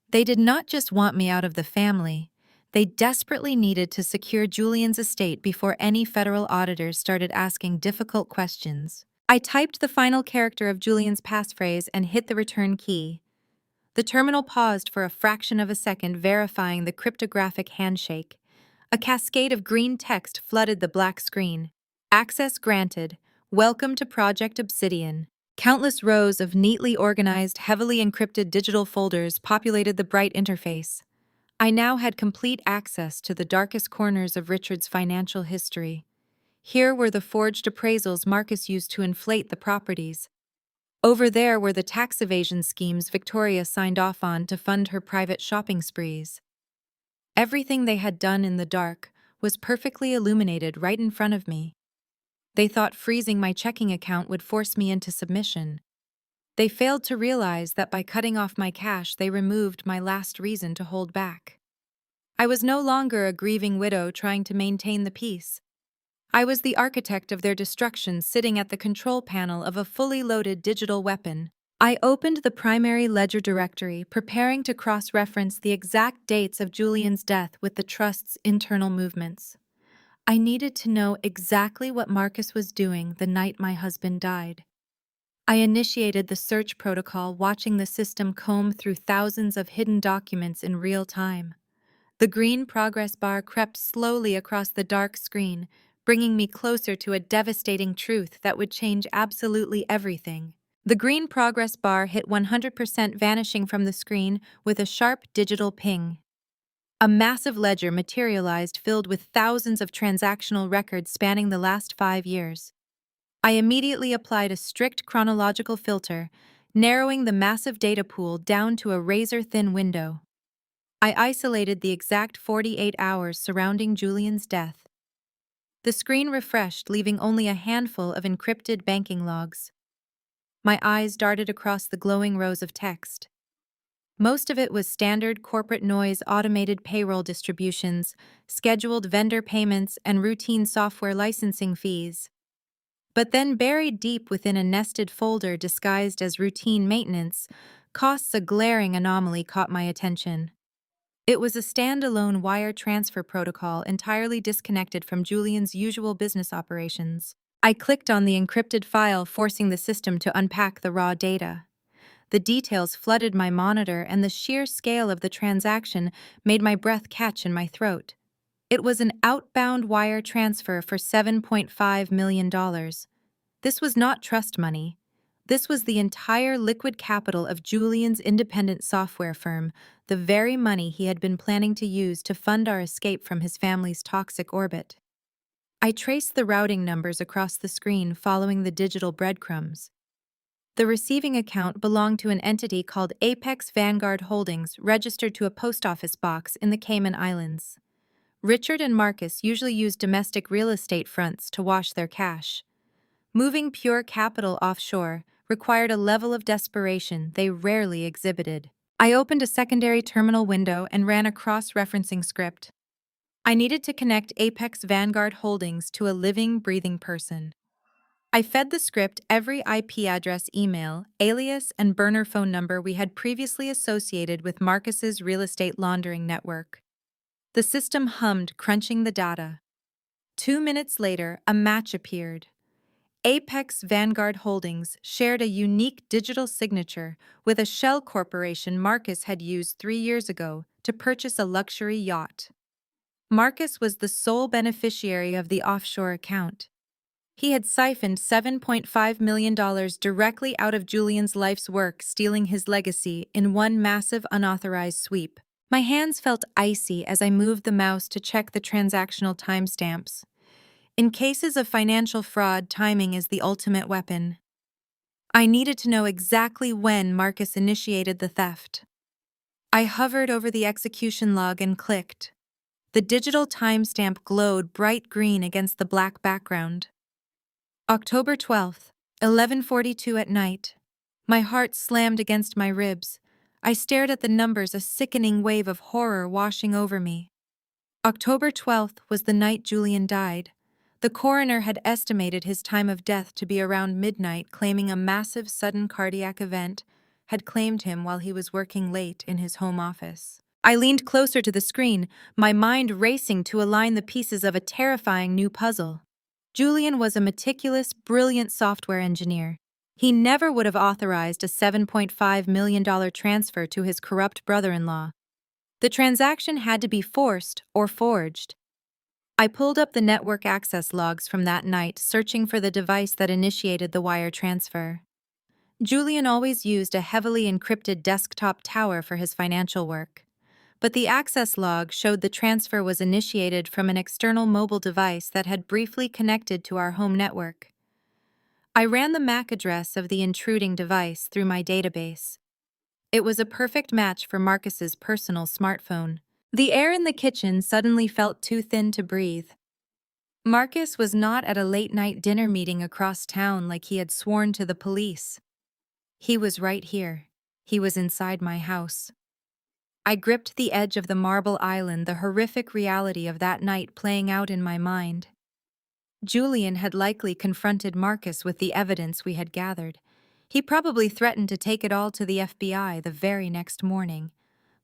They did not just want me out of the family, They desperately needed to secure Julian's estate before any federal auditors started asking difficult questions. I typed the final character of Julian's passphrase and hit the return key. The terminal paused for a fraction of a second, verifying the cryptographic handshake. A cascade of green text flooded the black screen. Access granted. Welcome to Project Obsidian. Countless rows of neatly organized, heavily encrypted digital folders populated the bright interface. I now had complete access to the darkest corners of Richard's financial history. Here were the forged appraisals Marcus used to inflate the properties. Over there were the tax evasion schemes Victoria signed off on to fund her private shopping sprees. Everything they had done in the dark was perfectly illuminated right in front of me. They thought freezing my checking account would force me into submission. They failed to realize that by cutting off my cash, they removed my last reason to hold back. I was no longer a grieving widow trying to maintain the peace. I was the architect of their destruction, sitting at the control panel of a fully loaded digital weapon. I opened the primary ledger directory, preparing to cross-reference the exact dates of Julian's death with the trust's internal movements. I needed to know exactly what Marcus was doing the night my husband died. I initiated the search protocol, watching the system comb through thousands of hidden documents in real time. The green progress bar crept slowly across the dark screen, bringing me closer to a devastating truth that would change absolutely everything. The green progress bar hit 100%, vanishing from the screen with a sharp digital ping. A massive ledger materialized, filled with thousands of transactional records spanning the last 5 years. I immediately applied a strict chronological filter, narrowing the massive data pool down to a razor-thin window. I isolated the exact 48 hours surrounding Julian's death. The screen refreshed, leaving only a handful of encrypted banking logs. My eyes darted across the glowing rows of text. Most of it was standard corporate noise: automated payroll distributions, scheduled vendor payments, and routine software licensing fees. But then, buried deep within a nested folder disguised as routine maintenance costs, a glaring anomaly caught my attention. It was a standalone wire transfer protocol entirely disconnected from Julian's usual business operations. I clicked on the encrypted file, forcing the system to unpack the raw data. The details flooded my monitor, and the sheer scale of the transaction made my breath catch in my throat. It was an outbound wire transfer for $7.5 million. This was not trust money. This was the entire liquid capital of Julian's independent software firm, the very money he had been planning to use to fund our escape from his family's toxic orbit. I traced the routing numbers across the screen, following the digital breadcrumbs. The receiving account belonged to an entity called Apex Vanguard Holdings, registered to a post office box in the Cayman Islands. Richard and Marcus usually used domestic real estate fronts to wash their cash. Moving pure capital offshore required a level of desperation they rarely exhibited. I opened a secondary terminal window and ran a cross-referencing script. I needed to connect Apex Vanguard Holdings to a living, breathing person. I fed the script every IP address, email, alias, and burner phone number we had previously associated with Marcus's real estate laundering network. The system hummed, crunching the data. 2 minutes later, a match appeared. Apex Vanguard Holdings shared a unique digital signature with a shell corporation Marcus had used 3 years ago to purchase a luxury yacht. Marcus was the sole beneficiary of the offshore account. He had siphoned $7.5 million directly out of Julian's life's work, stealing his legacy in one massive unauthorized sweep. My hands felt icy as I moved the mouse to check the transactional timestamps. In cases of financial fraud, timing is the ultimate weapon. I needed to know exactly when Marcus initiated the theft. I hovered over the execution log and clicked. The digital timestamp glowed bright green against the black background. October 12th, 11:42 at night. My heart slammed against my ribs. I stared at the numbers, a sickening wave of horror washing over me. October 12th was the night Julian died. The coroner had estimated his time of death to be around midnight, claiming a massive sudden cardiac event had claimed him while he was working late in his home office. I leaned closer to the screen, my mind racing to align the pieces of a terrifying new puzzle. Julian was a meticulous, brilliant software engineer. He never would have authorized a $7.5 million transfer to his corrupt brother-in-law. The transaction had to be forced or forged. I pulled up the network access logs from that night, searching for the device that initiated the wire transfer. Julian always used a heavily encrypted desktop tower for his financial work, but the access log showed the transfer was initiated from an external mobile device that had briefly connected to our home network. I ran the MAC address of the intruding device through my database. It was a perfect match for Marcus's personal smartphone. The air in the kitchen suddenly felt too thin to breathe. Marcus was not at a late-night dinner meeting across town like he had sworn to the police. He was right here. He was inside my house. I gripped the edge of the marble island, the horrific reality of that night playing out in my mind. Julian had likely confronted Marcus with the evidence we had gathered. He probably threatened to take it all to the FBI the very next morning.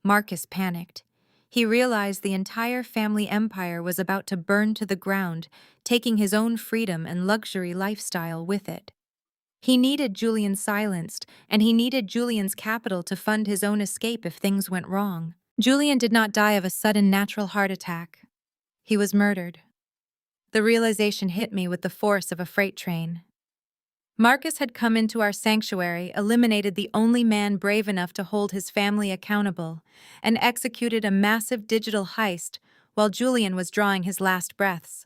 Marcus panicked. He realized the entire family empire was about to burn to the ground, taking his own freedom and luxury lifestyle with it. He needed Julian silenced, and he needed Julian's capital to fund his own escape if things went wrong. Julian did not die of a sudden natural heart attack. He was murdered. The realization hit me with the force of a freight train. Marcus had come into our sanctuary, eliminated the only man brave enough to hold his family accountable, and executed a massive digital heist while Julian was drawing his last breaths.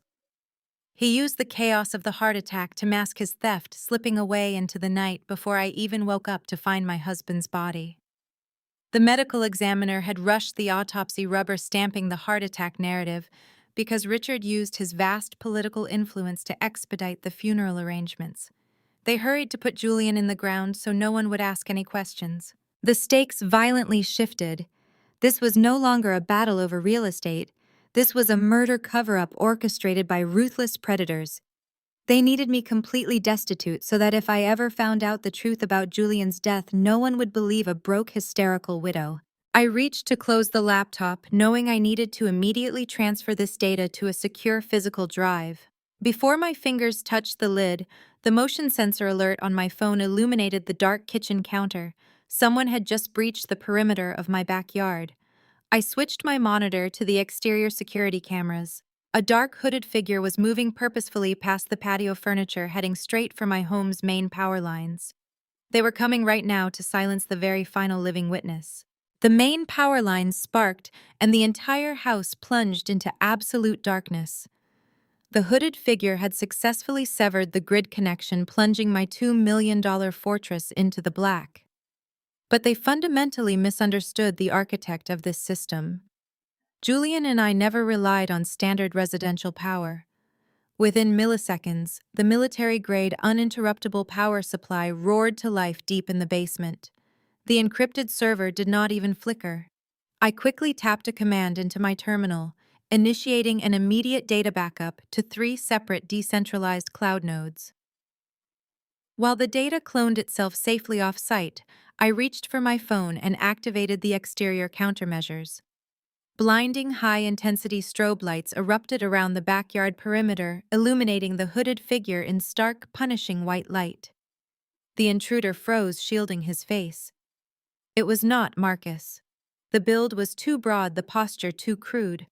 He used the chaos of the heart attack to mask his theft, slipping away into the night before I even woke up to find my husband's body. The medical examiner had rushed the autopsy, rubber stamping the heart attack narrative, because Richard used his vast political influence to expedite the funeral arrangements. They hurried to put Julian in the ground so no one would ask any questions. The stakes violently shifted. This was no longer a battle over real estate. This was a murder cover-up orchestrated by ruthless predators. They needed me completely destitute so that if I ever found out the truth about Julian's death, no one would believe a broke, hysterical widow. I reached to close the laptop, knowing I needed to immediately transfer this data to a secure physical drive. Before my fingers touched the lid, the motion sensor alert on my phone illuminated the dark kitchen counter. Someone had just breached the perimeter of my backyard. I switched my monitor to the exterior security cameras. A dark hooded figure was moving purposefully past the patio furniture, heading straight for my home's main power lines. They were coming right now to silence the very final living witness. The main power lines sparked, and the entire house plunged into absolute darkness. The hooded figure had successfully severed the grid connection, plunging my $2 million fortress into the black. But they fundamentally misunderstood the architect of this system. Julian and I never relied on standard residential power. Within milliseconds, the military-grade uninterruptible power supply roared to life deep in the basement. The encrypted server did not even flicker. I quickly tapped a command into my terminal, initiating an immediate data backup to 3 separate decentralized cloud nodes. While the data cloned itself safely off-site, I reached for my phone and activated the exterior countermeasures. Blinding high-intensity strobe lights erupted around the backyard perimeter, illuminating the hooded figure in stark, punishing white light. The intruder froze, shielding his face. It was not Marcus. The build was too broad, the posture too crude.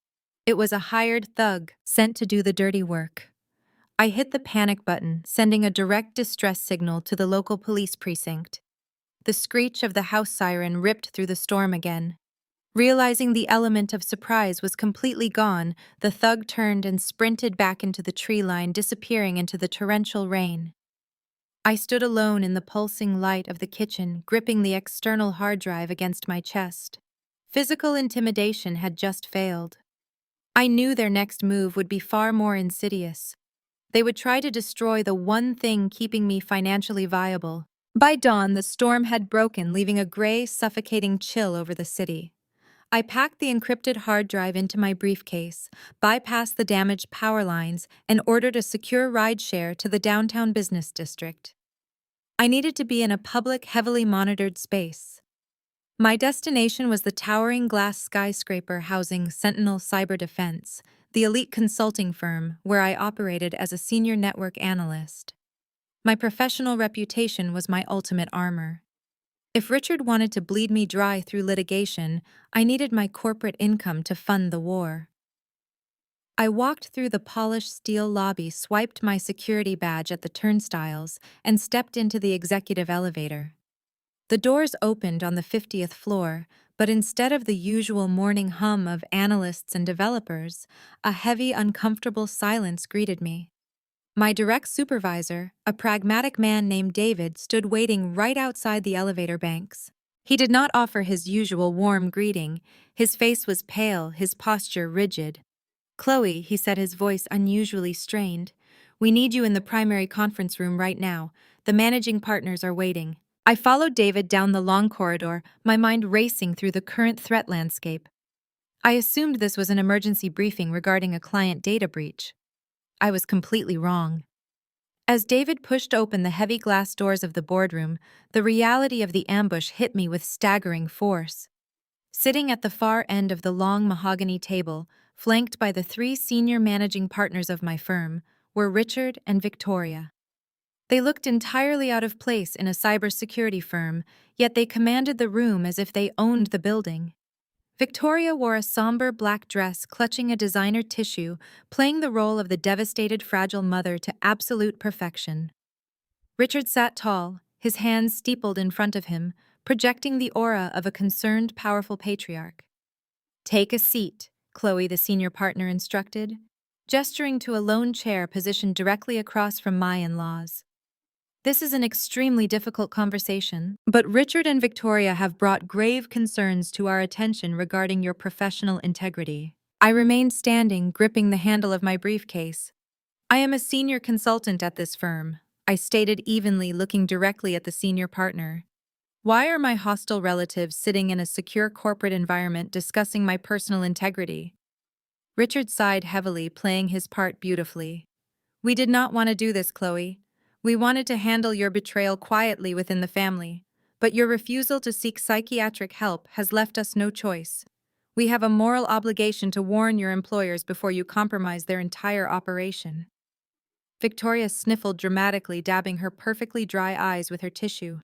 It was a hired thug, sent to do the dirty work. I hit the panic button, sending a direct distress signal to the local police precinct. The screech of the house siren ripped through the storm again. Realizing the element of surprise was completely gone, the thug turned and sprinted back into the tree line, disappearing into the torrential rain. I stood alone in the pulsing light of the kitchen, gripping the external hard drive against my chest. Physical intimidation had just failed. I knew their next move would be far more insidious. They would try to destroy the one thing keeping me financially viable. By dawn, the storm had broken, leaving a gray, suffocating chill over the city. I packed the encrypted hard drive into my briefcase, bypassed the damaged power lines, and ordered a secure rideshare to the downtown business district. I needed to be in a public, heavily monitored space. My destination was the towering glass skyscraper housing Sentinel Cyber Defense, the elite consulting firm where I operated as a senior network analyst. My professional reputation was my ultimate armor. If Richard wanted to bleed me dry through litigation, I needed my corporate income to fund the war. I walked through the polished steel lobby, swiped my security badge at the turnstiles, and stepped into the executive elevator. The doors opened on the 50th floor, but instead of the usual morning hum of analysts and developers, a heavy, uncomfortable silence greeted me. My direct supervisor, a pragmatic man named David, stood waiting right outside the elevator banks. He did not offer his usual warm greeting. His face was pale, his posture rigid. "Chloe," he said, his voice unusually strained, "we need you in the primary conference room right now. The managing partners are waiting." I followed David down the long corridor, my mind racing through the current threat landscape. I assumed this was an emergency briefing regarding a client data breach. I was completely wrong. As David pushed open the heavy glass doors of the boardroom, the reality of the ambush hit me with staggering force. Sitting at the far end of the long mahogany table, flanked by the three senior managing partners of my firm, were Richard and Victoria. They looked entirely out of place in a cybersecurity firm, yet they commanded the room as if they owned the building. Victoria wore a somber black dress clutching a designer tissue, playing the role of the devastated fragile mother to absolute perfection. Richard sat tall, his hands steepled in front of him, projecting the aura of a concerned, powerful patriarch. "Take a seat," Chloe, the senior partner, instructed, gesturing to a lone chair positioned directly across from my in-laws. "This is an extremely difficult conversation, but Richard and Victoria have brought grave concerns to our attention regarding your professional integrity." I remained standing, gripping the handle of my briefcase. "I am a senior consultant at this firm," I stated evenly, looking directly at the senior partner. "Why are my hostile relatives sitting in a secure corporate environment discussing my personal integrity?" Richard sighed heavily, playing his part beautifully. "We did not want to do this, Chloe. We wanted to handle your betrayal quietly within the family, but your refusal to seek psychiatric help has left us no choice. We have a moral obligation to warn your employers before you compromise their entire operation." Victoria sniffled dramatically, dabbing her perfectly dry eyes with her tissue.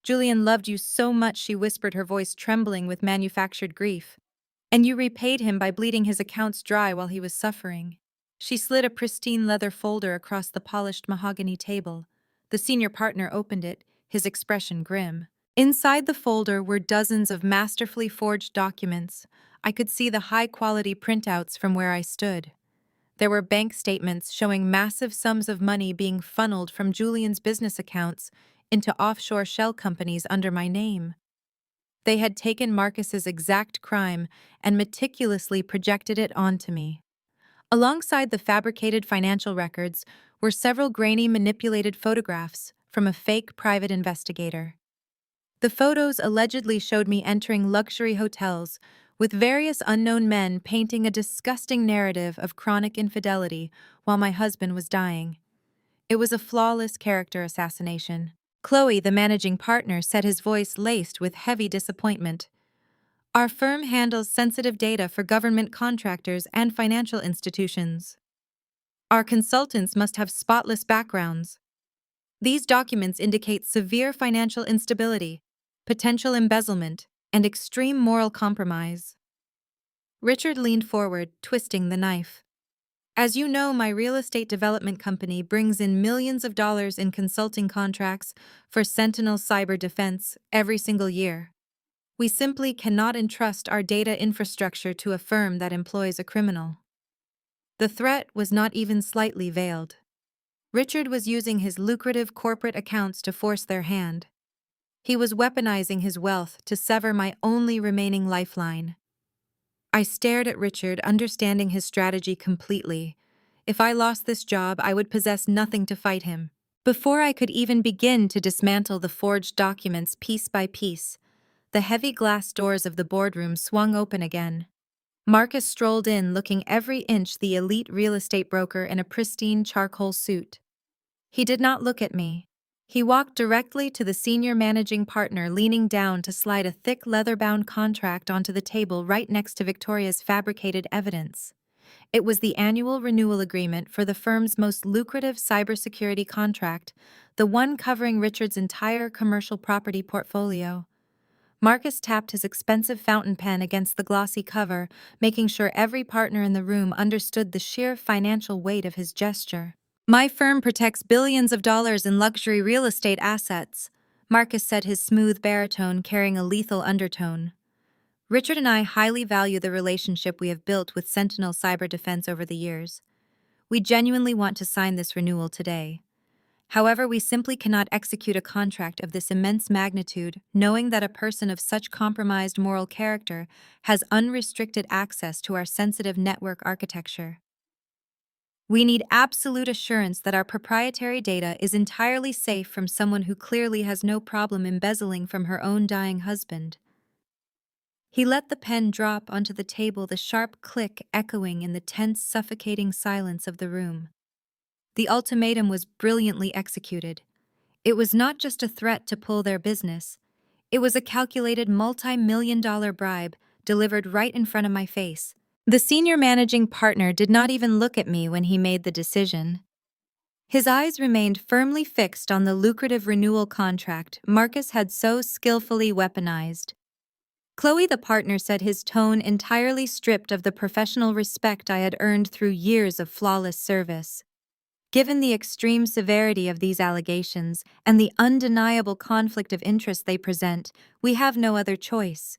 "Julian loved you so much," she whispered, her voice trembling with manufactured grief. "And you repaid him by bleeding his accounts dry while he was suffering." She slid a pristine leather folder across the polished mahogany table. The senior partner opened it, his expression grim. Inside the folder were dozens of masterfully forged documents. I could see the high-quality printouts from where I stood. There were bank statements showing massive sums of money being funneled from Julian's business accounts into offshore shell companies under my name. They had taken Marcus's exact crime and meticulously projected it onto me. Alongside the fabricated financial records were several grainy, manipulated photographs from a fake private investigator. The photos allegedly showed me entering luxury hotels with various unknown men painting a disgusting narrative of chronic infidelity while my husband was dying. It was a flawless character assassination. Chloe, the managing partner, said, his voice laced with heavy disappointment. "Our firm handles sensitive data for government contractors and financial institutions. Our consultants must have spotless backgrounds. These documents indicate severe financial instability, potential embezzlement, and extreme moral compromise." Richard leaned forward, twisting the knife. "As you know, my real estate development company brings in millions of dollars in consulting contracts for Sentinel cyber defense every single year. We simply cannot entrust our data infrastructure to a firm that employs a criminal." The threat was not even slightly veiled. Richard was using his lucrative corporate accounts to force their hand. He was weaponizing his wealth to sever my only remaining lifeline. I stared at Richard, understanding his strategy completely. If I lost this job, I would possess nothing to fight him. Before I could even begin to dismantle the forged documents piece by piece, the heavy glass doors of the boardroom swung open again. Marcus strolled in, looking every inch the elite real estate broker in a pristine charcoal suit. He did not look at me. He walked directly to the senior managing partner, leaning down to slide a thick leather-bound contract onto the table right next to Victoria's fabricated evidence. It was the annual renewal agreement for the firm's most lucrative cybersecurity contract, the one covering Richard's entire commercial property portfolio. Marcus tapped his expensive fountain pen against the glossy cover, making sure every partner in the room understood the sheer financial weight of his gesture. My firm protects billions of dollars in luxury real estate assets, Marcus said, his smooth baritone carrying a lethal undertone. Richard and I highly value the relationship we have built with Sentinel Cyber Defense over the years. We genuinely want to sign this renewal today. However, we simply cannot execute a contract of this immense magnitude, knowing that a person of such compromised moral character has unrestricted access to our sensitive network architecture. We need absolute assurance that our proprietary data is entirely safe from someone who clearly has no problem embezzling from her own dying husband. He let the pen drop onto the table, the sharp click echoing in the tense, suffocating silence of the room. The ultimatum was brilliantly executed. It was not just a threat to pull their business. It was a calculated multi-million-dollar bribe delivered right in front of my face. The senior managing partner did not even look at me when he made the decision. His eyes remained firmly fixed on the lucrative renewal contract Marcus had so skillfully weaponized. Chloe, the partner, said, his tone entirely stripped of the professional respect I had earned through years of flawless service. Given the extreme severity of these allegations and the undeniable conflict of interest they present, we have no other choice.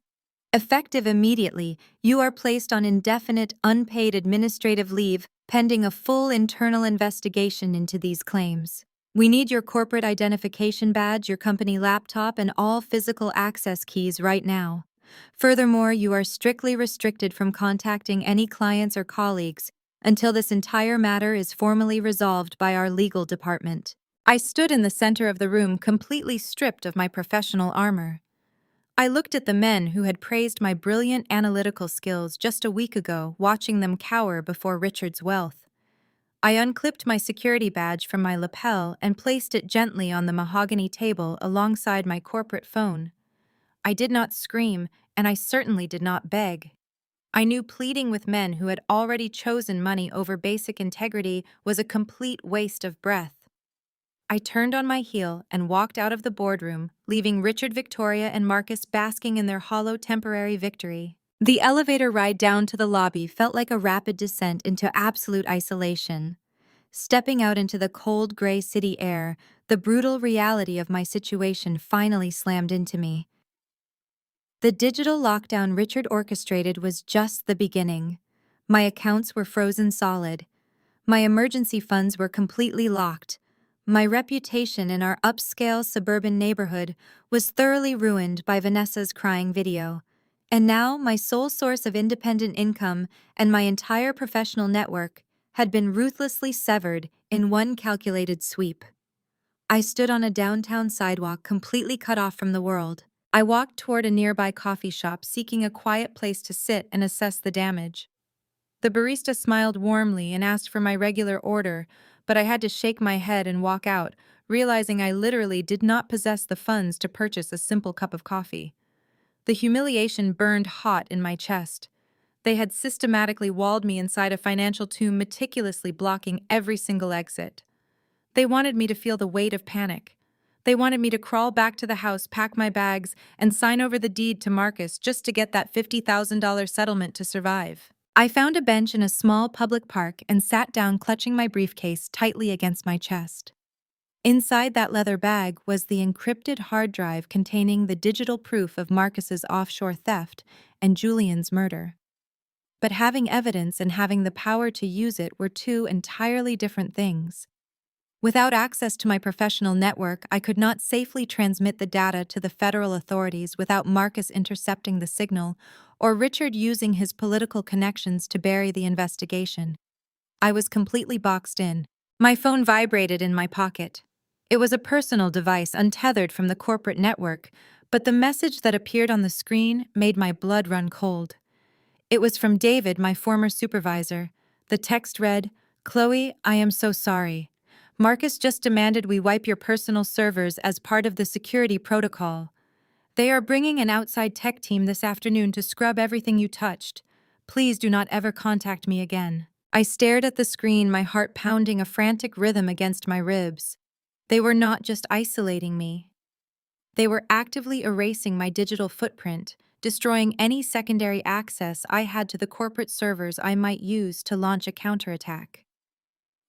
Effective immediately, you are placed on indefinite, unpaid administrative leave pending a full internal investigation into these claims. We need your corporate identification badge, your company laptop, and all physical access keys right now. Furthermore, you are strictly restricted from contacting any clients or colleagues until this entire matter is formally resolved by our legal department. I stood in the center of the room, completely stripped of my professional armor. I looked at the men who had praised my brilliant analytical skills just a week ago, watching them cower before Richard's wealth. I unclipped my security badge from my lapel and placed it gently on the mahogany table alongside my corporate phone. I did not scream, and I certainly did not beg. I knew pleading with men who had already chosen money over basic integrity was a complete waste of breath. I turned on my heel and walked out of the boardroom, leaving Richard, Victoria, and Marcus basking in their hollow temporary victory. The elevator ride down to the lobby felt like a rapid descent into absolute isolation. Stepping out into the cold, gray city air, the brutal reality of my situation finally slammed into me. The digital lockdown Richard orchestrated was just the beginning. My accounts were frozen solid. My emergency funds were completely locked. My reputation in our upscale suburban neighborhood was thoroughly ruined by Vanessa's crying video. And now my sole source of independent income and my entire professional network had been ruthlessly severed in one calculated sweep. I stood on a downtown sidewalk, completely cut off from the world. I walked toward a nearby coffee shop, seeking a quiet place to sit and assess the damage. The barista smiled warmly and asked for my regular order, but I had to shake my head and walk out, realizing I literally did not possess the funds to purchase a simple cup of coffee. The humiliation burned hot in my chest. They had systematically walled me inside a financial tomb, meticulously blocking every single exit. They wanted me to feel the weight of panic. They wanted me to crawl back to the house, pack my bags, and sign over the deed to Marcus just to get that $50,000 settlement to survive. I found a bench in a small public park and sat down, clutching my briefcase tightly against my chest. Inside that leather bag was the encrypted hard drive containing the digital proof of Marcus's offshore theft and Julian's murder. But having evidence and having the power to use it were two entirely different things. Without access to my professional network, I could not safely transmit the data to the federal authorities without Marcus intercepting the signal or Richard using his political connections to bury the investigation. I was completely boxed in. My phone vibrated in my pocket. It was a personal device untethered from the corporate network, but the message that appeared on the screen made my blood run cold. It was from David, my former supervisor. The text read, "Chloe, I am so sorry. Marcus just demanded we wipe your personal servers as part of the security protocol. They are bringing an outside tech team this afternoon to scrub everything you touched. Please do not ever contact me again. I stared at the screen, my heart pounding a frantic rhythm against my ribs. They were not just isolating me. They were actively erasing my digital footprint, destroying any secondary access I had to the corporate servers I might use to launch a counterattack.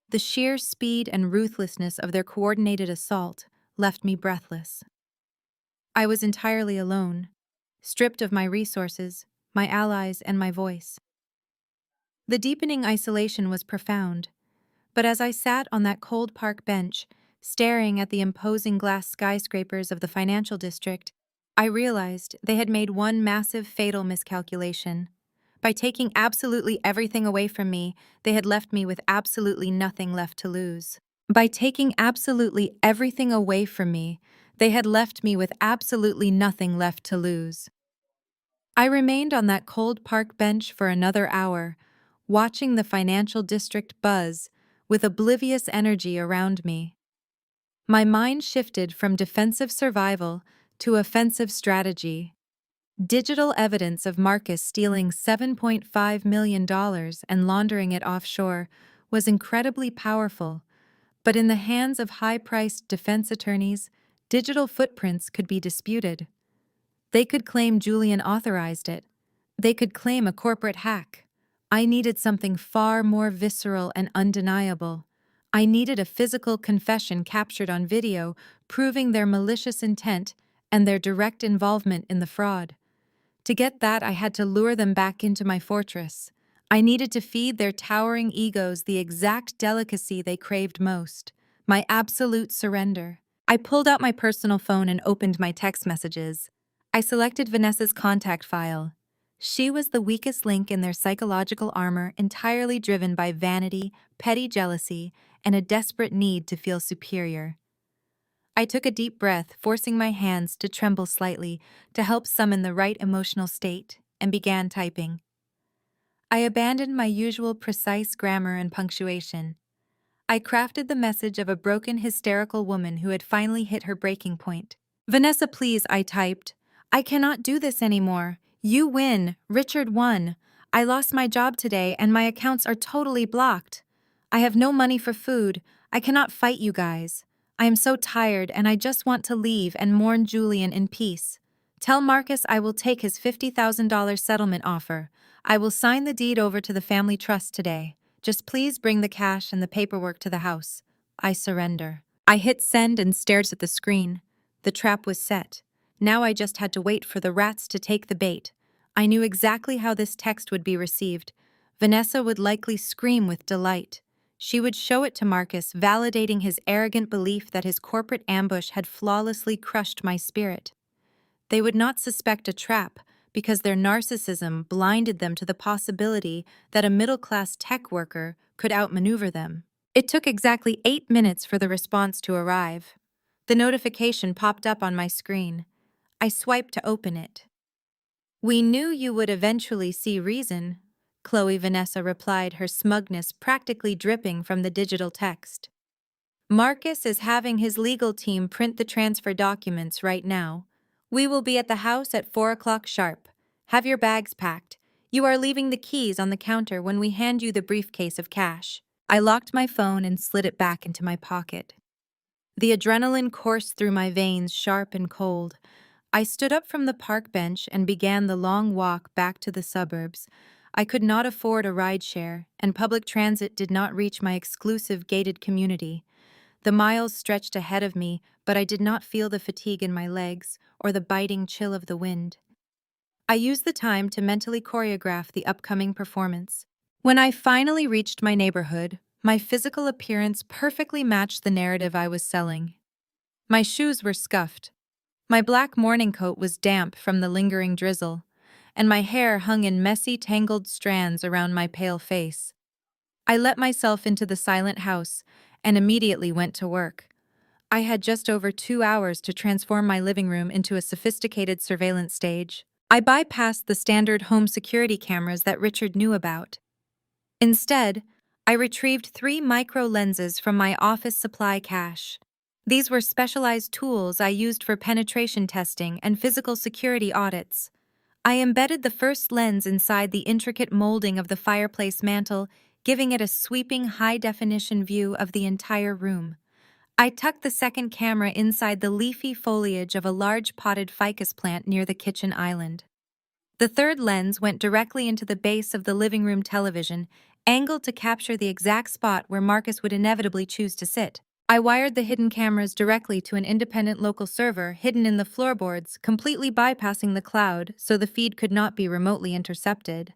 The sheer speed and ruthlessness of their coordinated assault left me breathless. I was entirely alone, stripped of my resources, my allies, and my voice. The deepening isolation was profound, but as I sat on that cold park bench, staring at the imposing glass skyscrapers of the financial district, I realized they had made one massive fatal miscalculation. By taking absolutely everything away from me, they had left me with absolutely nothing left to lose. By taking absolutely everything away from me, they had left me with absolutely nothing left to lose. I remained on that cold park bench for another hour, watching the financial district buzz with oblivious energy around me. My mind shifted from defensive survival to offensive strategy. Digital evidence of Marcus stealing $7.5 million and laundering it offshore was incredibly powerful, but in the hands of high-priced defense attorneys, digital footprints could be disputed. They could claim Julian authorized it. They could claim a corporate hack. I needed something far more visceral and undeniable. I needed a physical confession captured on video, proving their malicious intent and their direct involvement in the fraud. To get that, I had to lure them back into my fortress. I needed to feed their towering egos the exact delicacy they craved most, my absolute surrender. I pulled out my personal phone and opened my text messages. I selected Vanessa's contact file. She was the weakest link in their psychological armor, entirely driven by vanity, petty jealousy, and a desperate need to feel superior. I took a deep breath, forcing my hands to tremble slightly to help summon the right emotional state, and began typing. I abandoned my usual precise grammar and punctuation. I crafted the message of a broken, hysterical woman who had finally hit her breaking point. Vanessa, please, I typed. I cannot do this anymore. You win. Richard won. I lost my job today and my accounts are totally blocked. I have no money for food. I cannot fight you guys. I am so tired and I just want to leave and mourn Julian in peace. Tell Marcus I will take his $50,000 settlement offer. I will sign the deed over to the family trust today. Just please bring the cash and the paperwork to the house. I surrender. I hit send and stared at the screen. The trap was set. Now I just had to wait for the rats to take the bait. I knew exactly how this text would be received. Vanessa would likely scream with delight. She would show it to Marcus, validating his arrogant belief that his corporate ambush had flawlessly crushed my spirit. They would not suspect a trap because their narcissism blinded them to the possibility that a middle-class tech worker could outmaneuver them. It took exactly 8 minutes for the response to arrive. The notification popped up on my screen. I swiped to open it. We knew you would eventually see reason, Chloe Vanessa replied, her smugness practically dripping from the digital text. Marcus is having his legal team print the transfer documents right now. We will be at the house at 4 o'clock sharp. Have your bags packed. You are leaving the keys on the counter when we hand you the briefcase of cash. I locked my phone and slid it back into my pocket. The adrenaline coursed through my veins, sharp and cold. I stood up from the park bench and began the long walk back to the suburbs. I could not afford a rideshare, and public transit did not reach my exclusive gated community. The miles stretched ahead of me, but I did not feel the fatigue in my legs or the biting chill of the wind. I used the time to mentally choreograph the upcoming performance. When I finally reached my neighborhood, my physical appearance perfectly matched the narrative I was selling. My shoes were scuffed. My black morning coat was damp from the lingering drizzle, and my hair hung in messy, tangled strands around my pale face. I let myself into the silent house and immediately went to work. I had just over 2 hours to transform my living room into a sophisticated surveillance stage. I bypassed the standard home security cameras that Richard knew about. Instead, I retrieved 3 micro lenses from my office supply cache. These were specialized tools I used for penetration testing and physical security audits. I embedded the first lens inside the intricate molding of the fireplace mantel, giving it a sweeping high-definition view of the entire room. I tucked the second camera inside the leafy foliage of a large potted ficus plant near the kitchen island. The third lens went directly into the base of the living room television, angled to capture the exact spot where Marcus would inevitably choose to sit. I wired the hidden cameras directly to an independent local server hidden in the floorboards, completely bypassing the cloud so the feed could not be remotely intercepted.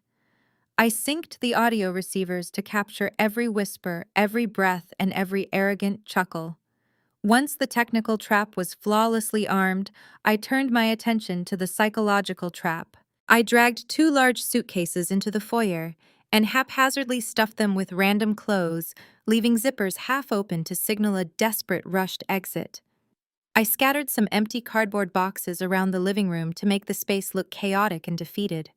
I synced the audio receivers to capture every whisper, every breath, and every arrogant chuckle. Once the technical trap was flawlessly armed, I turned my attention to the psychological trap. I dragged 2 large suitcases into the foyer and haphazardly stuffed them with random clothes, leaving zippers half open to signal a desperate rushed exit. I scattered some empty cardboard boxes around the living room to make the space look chaotic and defeated.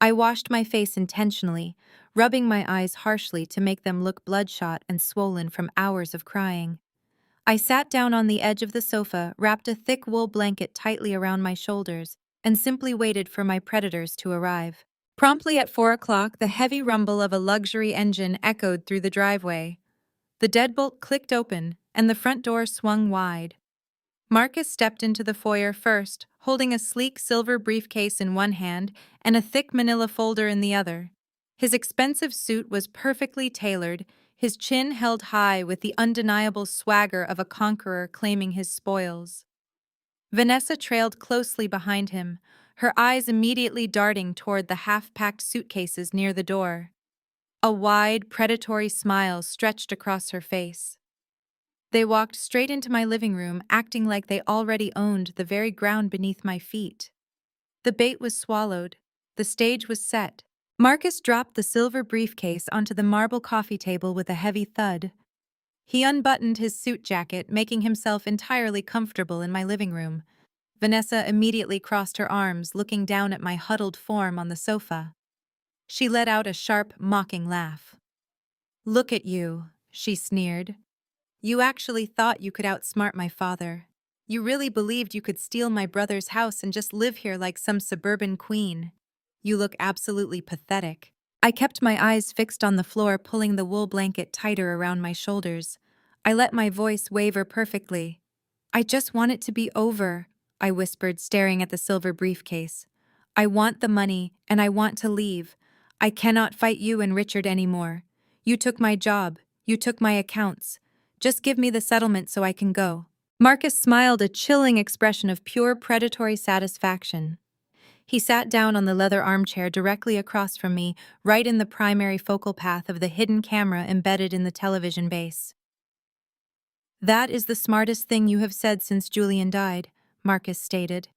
I washed my face intentionally, rubbing my eyes harshly to make them look bloodshot and swollen from hours of crying. I sat down on the edge of the sofa, wrapped a thick wool blanket tightly around my shoulders, and simply waited for my predators to arrive. Promptly at 4 o'clock, the heavy rumble of a luxury engine echoed through the driveway. The deadbolt clicked open, and the front door swung wide. Marcus stepped into the foyer first, holding a sleek silver briefcase in one hand and a thick manila folder in the other. His expensive suit was perfectly tailored, his chin held high with the undeniable swagger of a conqueror claiming his spoils. Vanessa trailed closely behind him, her eyes immediately darting toward the half-packed suitcases near the door. A wide, predatory smile stretched across her face. They walked straight into my living room, acting like they already owned the very ground beneath my feet. The bait was swallowed. The stage was set. Marcus dropped the silver briefcase onto the marble coffee table with a heavy thud. He unbuttoned his suit jacket, making himself entirely comfortable in my living room. Vanessa immediately crossed her arms, looking down at my huddled form on the sofa. She let out a sharp, mocking laugh. "Look at you," she sneered. "You actually thought you could outsmart my father. You really believed you could steal my brother's house and just live here like some suburban queen. You look absolutely pathetic." I kept my eyes fixed on the floor, pulling the wool blanket tighter around my shoulders. I let my voice waver perfectly. "I just want it to be over," I whispered, staring at the silver briefcase. "I want the money, and I want to leave. I cannot fight you and Richard anymore. You took my job. You took my accounts. Just give me the settlement so I can go." Marcus smiled, a chilling expression of pure predatory satisfaction. He sat down on the leather armchair directly across from me, right in the primary focal path of the hidden camera embedded in the television base. "That is the smartest thing you have said since Julian died," Marcus stated.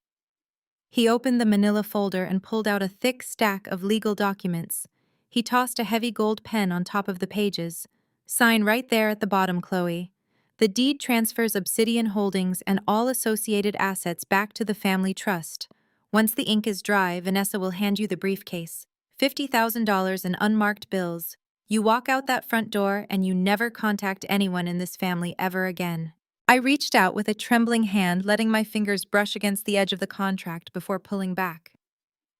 He opened the manila folder and pulled out a thick stack of legal documents. He tossed a heavy gold pen on top of the pages. "Sign right there at the bottom, Chloe. The deed transfers Obsidian Holdings and all associated assets back to the family trust. Once the ink is dry, Vanessa will hand you the briefcase. $50,000 in unmarked bills. You walk out that front door and you never contact anyone in this family ever again." I reached out with a trembling hand, letting my fingers brush against the edge of the contract before pulling back.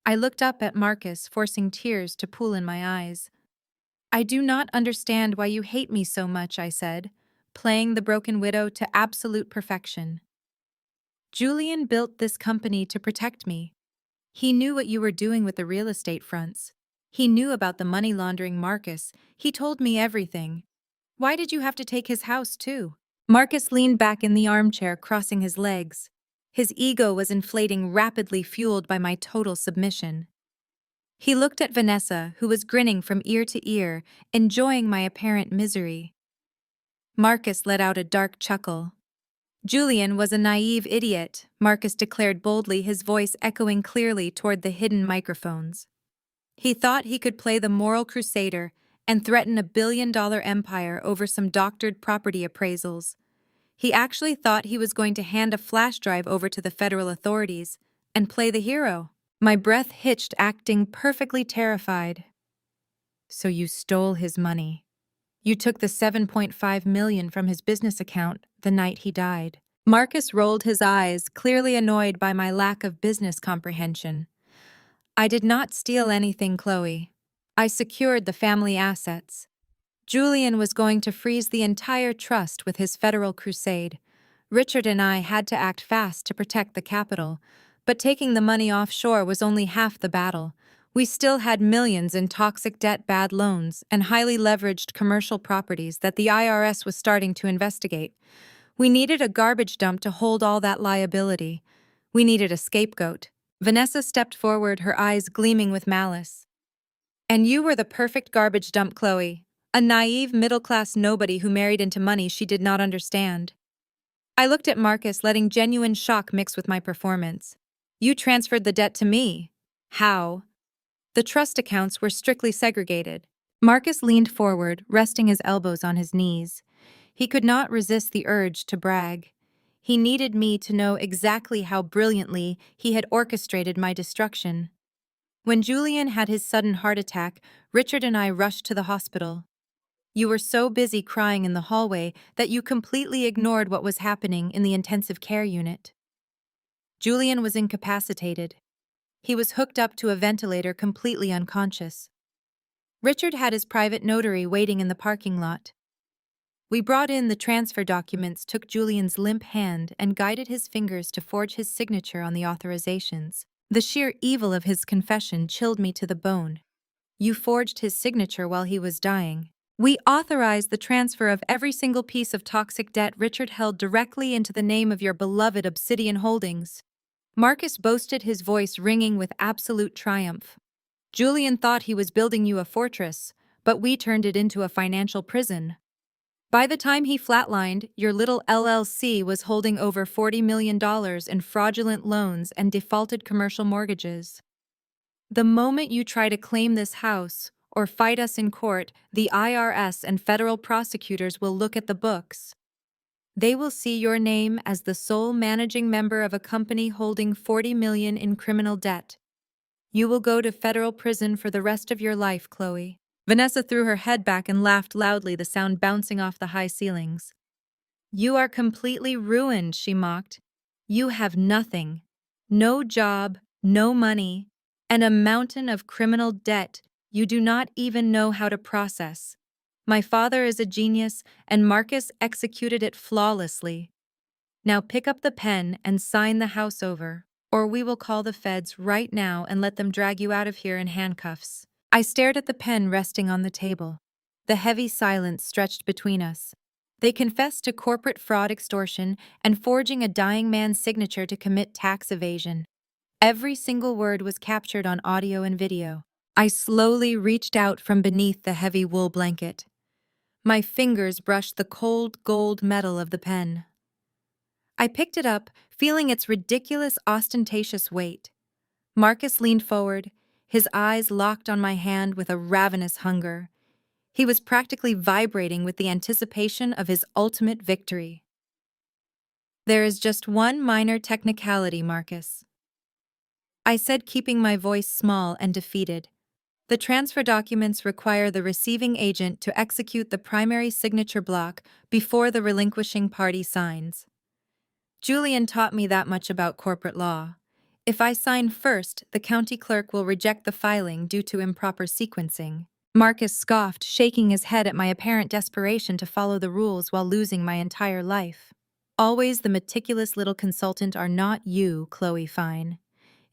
I looked up at Marcus, forcing tears to pool in my eyes. "I do not understand why you hate me so much," I said, playing the broken widow to absolute perfection. "Julian built this company to protect me. He knew what you were doing with the real estate fronts. He knew about the money laundering Marcus. He told me everything. Why did you have to take his house, too?" Marcus leaned back in the armchair, crossing his legs. His ego was inflating rapidly, fueled by my total submission. He looked at Vanessa, who was grinning from ear to ear, enjoying my apparent misery. Marcus let out a dark chuckle. "Julian was a naive idiot," Marcus declared boldly, his voice echoing clearly toward the hidden microphones. "He thought he could play the moral crusader and threaten $1 billion empire over some doctored property appraisals. He actually thought he was going to hand a flash drive over to the federal authorities and play the hero." My breath hitched, acting perfectly terrified. "So you stole his money?" You took the 7.5 million from his business account the night he died. Marcus rolled his eyes, clearly annoyed by my lack of business comprehension. I did not steal anything, Chloe. I secured the family assets. Julian was going to freeze the entire trust with his federal crusade. Richard and I had to act fast to protect the capital, but taking the money offshore was only half the battle. We still had millions in toxic debt, bad loans, and highly leveraged commercial properties that the IRS was starting to investigate. We needed a garbage dump to hold all that liability. We needed a scapegoat. Vanessa stepped forward, her eyes gleaming with malice. And you were the perfect garbage dump, Chloe. A naive middle-class nobody who married into money she did not understand. I looked at Marcus, letting genuine shock mix with my performance. You transferred the debt to me. How? The trust accounts were strictly segregated. Marcus leaned forward, resting his elbows on his knees. He could not resist the urge to brag. He needed me to know exactly how brilliantly he had orchestrated my destruction. When Julian had his sudden heart attack, Richard and I rushed to the hospital. You were so busy crying in the hallway that you completely ignored what was happening in the intensive care unit. Julian was incapacitated. He was hooked up to a ventilator, completely unconscious. Richard had his private notary waiting in the parking lot. We brought in the transfer documents, took Julian's limp hand, and guided his fingers to forge his signature on the authorizations. The sheer evil of his confession chilled me to the bone. You forged his signature while he was dying. We authorized the transfer of every single piece of toxic debt Richard held directly into the name of your beloved Obsidian Holdings. Marcus boasted, his voice ringing with absolute triumph. Julian thought he was building you a fortress, but we turned it into a financial prison. By the time he flatlined, your little LLC was holding over $40 million in fraudulent loans and defaulted commercial mortgages. The moment you try to claim this house or fight us in court, the IRS and federal prosecutors will look at the books. They will see your name as the sole managing member of a company holding $40 million in criminal debt. You will go to federal prison for the rest of your life, Chloe. Vanessa threw her head back and laughed loudly, the sound bouncing off the high ceilings. You are completely ruined, she mocked. You have nothing. No job, no money, and a mountain of criminal debt you do not even know how to process. My father is a genius, and Marcus executed it flawlessly. Now pick up the pen and sign the house over, or we will call the feds right now and let them drag you out of here in handcuffs. I stared at the pen resting on the table. The heavy silence stretched between us. They confessed to corporate fraud, extortion, and forging a dying man's signature to commit tax evasion. Every single word was captured on audio and video. I slowly reached out from beneath the heavy wool blanket. My fingers brushed the cold gold metal of the pen. I picked it up, feeling its ridiculous, ostentatious weight. Marcus leaned forward, his eyes locked on my hand with a ravenous hunger. He was practically vibrating with the anticipation of his ultimate victory. There is just one minor technicality, Marcus, I said, keeping my voice small and defeated. The transfer documents require the receiving agent to execute the primary signature block before the relinquishing party signs. Julian taught me that much about corporate law. If I sign first, the county clerk will reject the filing due to improper sequencing. Marcus scoffed, shaking his head at my apparent desperation to follow the rules while losing my entire life. Always the meticulous little consultant are not you, Chloe Fine.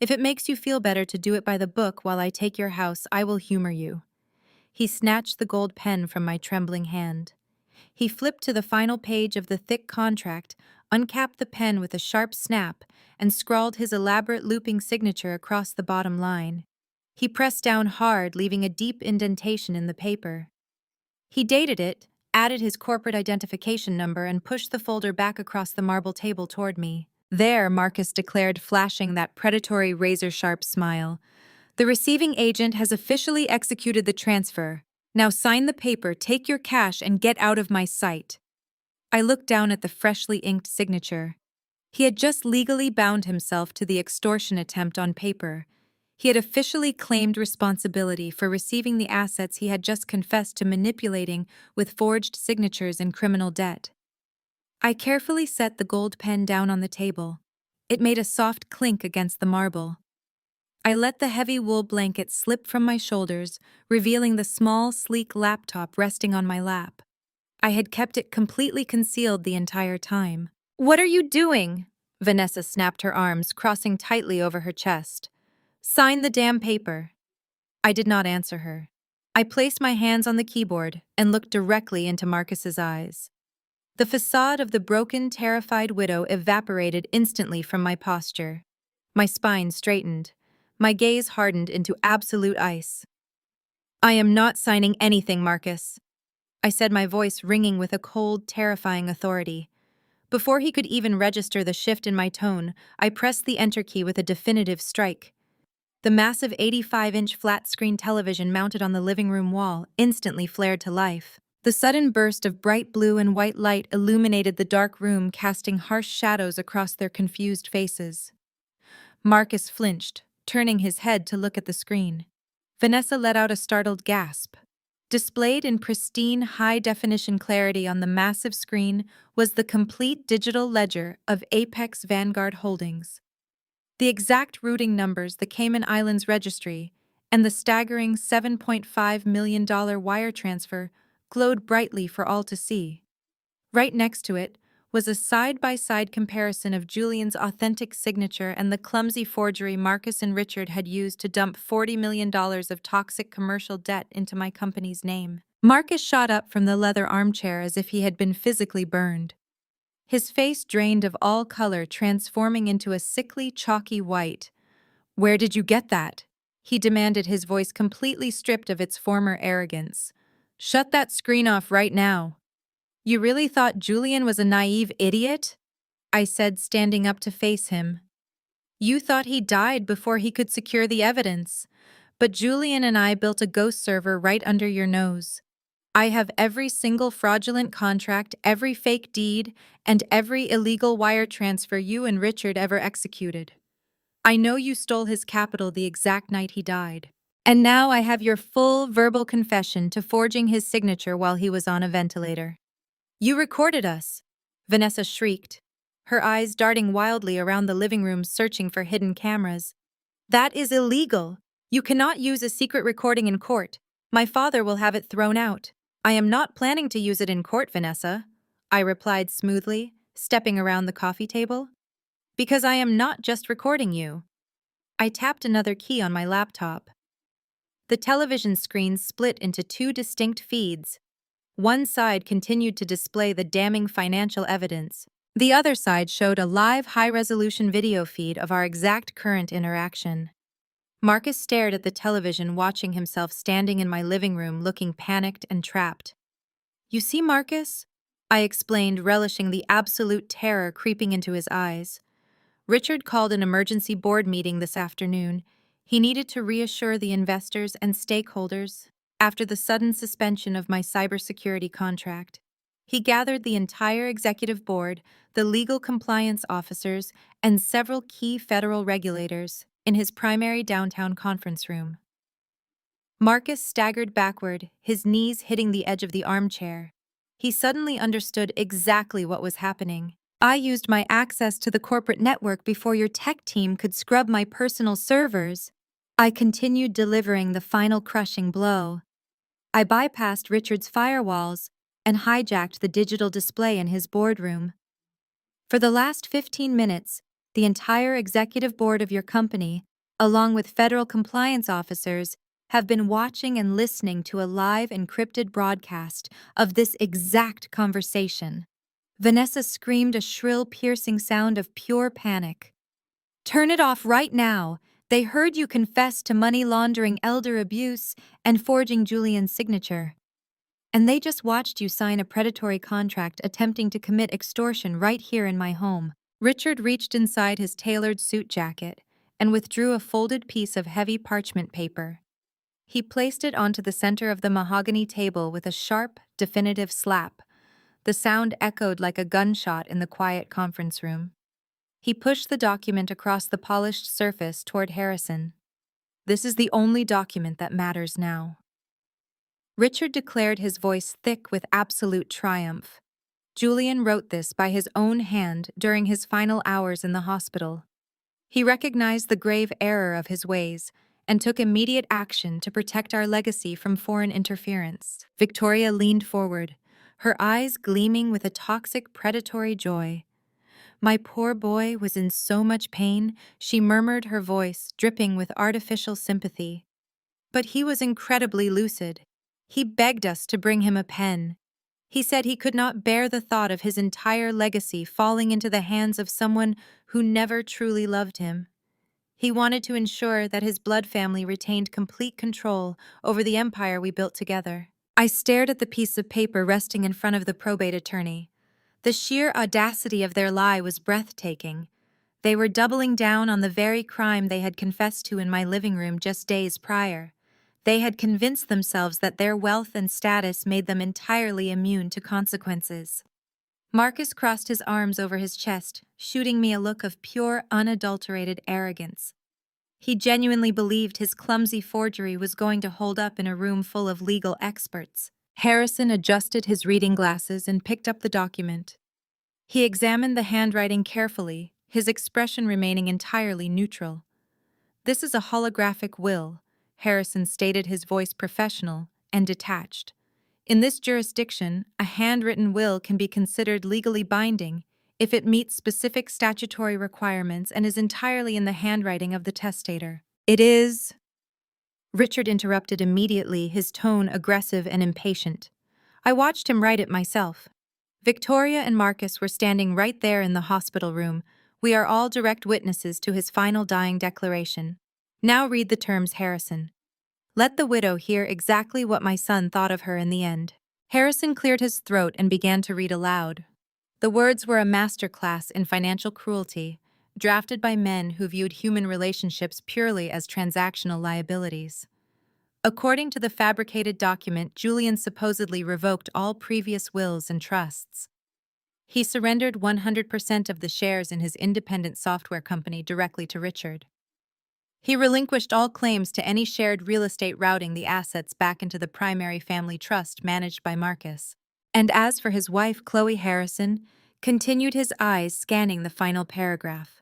If it makes you feel better to do it by the book while I take your house, I will humor you. He snatched the gold pen from my trembling hand. He flipped to the final page of the thick contract, uncapped the pen with a sharp snap, and scrawled his elaborate looping signature across the bottom line. He pressed down hard, leaving a deep indentation in the paper. He dated it, added his corporate identification number, and pushed the folder back across the marble table toward me. There, Marcus declared, flashing that predatory razor-sharp smile. The receiving agent has officially executed the transfer. Now sign the paper, take your cash, and get out of my sight. I looked down at the freshly inked signature. He had just legally bound himself to the extortion attempt on paper. He had officially claimed responsibility for receiving the assets he had just confessed to manipulating with forged signatures and criminal debt. I carefully set the gold pen down on the table. It made a soft clink against the marble. I let the heavy wool blanket slip from my shoulders, revealing the small, sleek laptop resting on my lap. I had kept it completely concealed the entire time. "What are you doing?" Vanessa snapped her arms, crossing tightly over her chest. "Sign the damn paper." I did not answer her. I placed my hands on the keyboard and looked directly into Marcus's eyes. The facade of the broken, terrified widow evaporated instantly from my posture. My spine straightened. My gaze hardened into absolute ice. "I am not signing anything, Marcus," I said, my voice ringing with a cold, terrifying authority. Before he could even register the shift in my tone, I pressed the enter key with a definitive strike. The massive 85-inch flat-screen television mounted on the living room wall instantly flared to life. The sudden burst of bright blue and white light illuminated the dark room, casting harsh shadows across their confused faces. Marcus flinched, turning his head to look at the screen. Vanessa let out a startled gasp. Displayed in pristine, high-definition clarity on the massive screen was the complete digital ledger of Apex Vanguard Holdings. The exact routing numbers, the Cayman Islands registry, and the staggering $7.5 million wire transfer glowed brightly for all to see. Right next to it was a side-by-side comparison of Julian's authentic signature and the clumsy forgery Marcus and Richard had used to dump $40 million of toxic commercial debt into my company's name. Marcus shot up from the leather armchair as if he had been physically burned. His face drained of all color, transforming into a sickly, chalky white. "Where did you get that?" he demanded, his voice completely stripped of its former arrogance. "Shut that screen off right now." "You really thought Julian was a naive idiot?" I said, standing up to face him. "You thought he died before he could secure the evidence. But Julian and I built a ghost server right under your nose. I have every single fraudulent contract, every fake deed, and every illegal wire transfer you and Richard ever executed. I know you stole his capital the exact night he died. And now I have your full verbal confession to forging his signature while he was on a ventilator." "You recorded us!" Vanessa shrieked, her eyes darting wildly around the living room searching for hidden cameras. "That is illegal. You cannot use a secret recording in court. My father will have it thrown out." "I am not planning to use it in court, Vanessa," I replied smoothly, stepping around the coffee table. "Because I am not just recording you." I tapped another key on my laptop. The television screen split into two distinct feeds. One side continued to display the damning financial evidence. The other side showed a live, high-resolution video feed of our exact current interaction. Marcus stared at the television, watching himself standing in my living room, looking panicked and trapped. "You see, Marcus?" I explained, relishing the absolute terror creeping into his eyes. "Richard called an emergency board meeting this afternoon. He needed to reassure the investors and stakeholders after the sudden suspension of my cybersecurity contract. He gathered the entire executive board, the legal compliance officers, and several key federal regulators in his primary downtown conference room." Marcus staggered backward, his knees hitting the edge of the armchair. He suddenly understood exactly what was happening. "I used my access to the corporate network before your tech team could scrub my personal servers." I continued, delivering the final crushing blow. "I bypassed Richard's firewalls and hijacked the digital display in his boardroom. For the last 15 minutes, the entire executive board of your company, along with federal compliance officers, have been watching and listening to a live encrypted broadcast of this exact conversation." Vanessa screamed, a shrill, piercing sound of pure panic. "Turn it off right now. They heard you confess to money laundering, elder abuse, and forging Julian's signature. And they just watched you sign a predatory contract attempting to commit extortion right here in my home." Richard reached inside his tailored suit jacket and withdrew a folded piece of heavy parchment paper. He placed it onto the center of the mahogany table with a sharp, definitive slap. The sound echoed like a gunshot in the quiet conference room. He pushed the document across the polished surface toward Harrison. This is the only document that matters now." Richard declared, his voice thick with absolute triumph. Julian wrote this by his own hand during his final hours in the hospital. He recognized the grave error of his ways and took immediate action to protect our legacy from foreign interference. Victoria leaned forward, her eyes gleaming with a toxic, predatory joy. "My poor boy was in so much pain," she murmured, her voice dripping with artificial sympathy. "But he was incredibly lucid. He begged us to bring him a pen. He said he could not bear the thought of his entire legacy falling into the hands of someone who never truly loved him. He wanted to ensure that his blood family retained complete control over the empire we built together." I stared at the piece of paper resting in front of the probate attorney. The sheer audacity of their lie was breathtaking. They were doubling down on the very crime they had confessed to in my living room just days prior. They had convinced themselves that their wealth and status made them entirely immune to consequences. Marcus crossed his arms over his chest, shooting me a look of pure, unadulterated arrogance. He genuinely believed his clumsy forgery was going to hold up in a room full of legal experts. Harrison adjusted his reading glasses and picked up the document. He examined the handwriting carefully, his expression remaining entirely neutral. "This is a holographic will," Harrison stated, his voice professional and detached. "In this jurisdiction, a handwritten will can be considered legally binding if it meets specific statutory requirements and is entirely in the handwriting of the testator." "It is—" Richard interrupted immediately, his tone aggressive and impatient. I watched him write it myself. Victoria and Marcus were standing right there in the hospital room. We are all direct witnesses to his final dying declaration. "Now read the terms, Harrison. Let the widow hear exactly what my son thought of her in the end." Harrison cleared his throat and began to read aloud. The words were a masterclass in financial cruelty, drafted by men who viewed human relationships purely as transactional liabilities. According to the fabricated document, Julian supposedly revoked all previous wills and trusts. He surrendered 100% of the shares in his independent software company directly to Richard. He relinquished all claims to any shared real estate, routing the assets back into the primary family trust managed by Marcus. And as for his wife, Chloe Harrison, continued, his eyes scanning the final paragraph.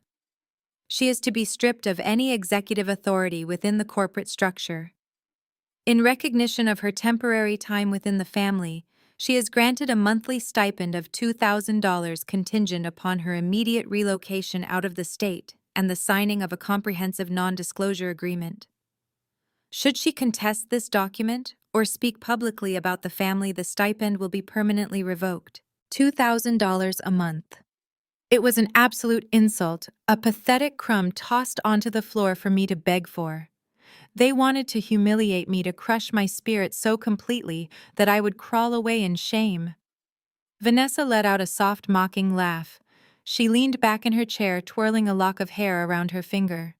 "She is to be stripped of any executive authority within the corporate structure. In recognition of her temporary time within the family, she is granted a monthly stipend of $2,000 contingent upon her immediate relocation out of the state and the signing of a comprehensive non-disclosure agreement. Should she contest this document or speak publicly about the family, the stipend will be permanently revoked. $2,000 a month." It was an absolute insult, a pathetic crumb tossed onto the floor for me to beg for. They wanted to humiliate me, to crush my spirit so completely that I would crawl away in shame. Vanessa let out a soft, mocking laugh. She leaned back in her chair, twirling a lock of hair around her finger.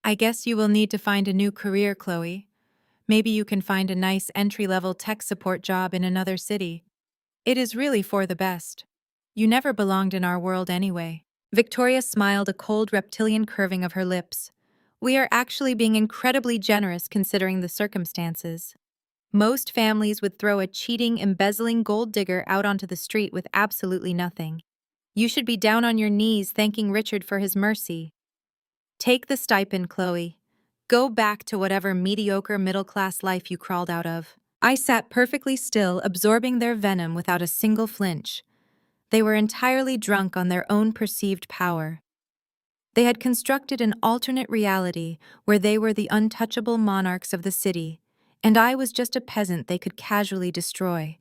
"I guess you will need to find a new career, Chloe. Maybe you can find a nice entry-level tech support job in another city. It is really for the best. You never belonged in our world anyway." Victoria smiled, a cold reptilian curving of her lips. "We are actually being incredibly generous considering the circumstances. Most families would throw a cheating, embezzling gold digger out onto the street with absolutely nothing. You should be down on your knees thanking Richard for his mercy. Take the stipend, Chloe. Go back to whatever mediocre middle-class life you crawled out of." I sat perfectly still, absorbing their venom without a single flinch. They were entirely drunk on their own perceived power. They had constructed an alternate reality where they were the untouchable monarchs of the city, and I was just a peasant they could casually destroy.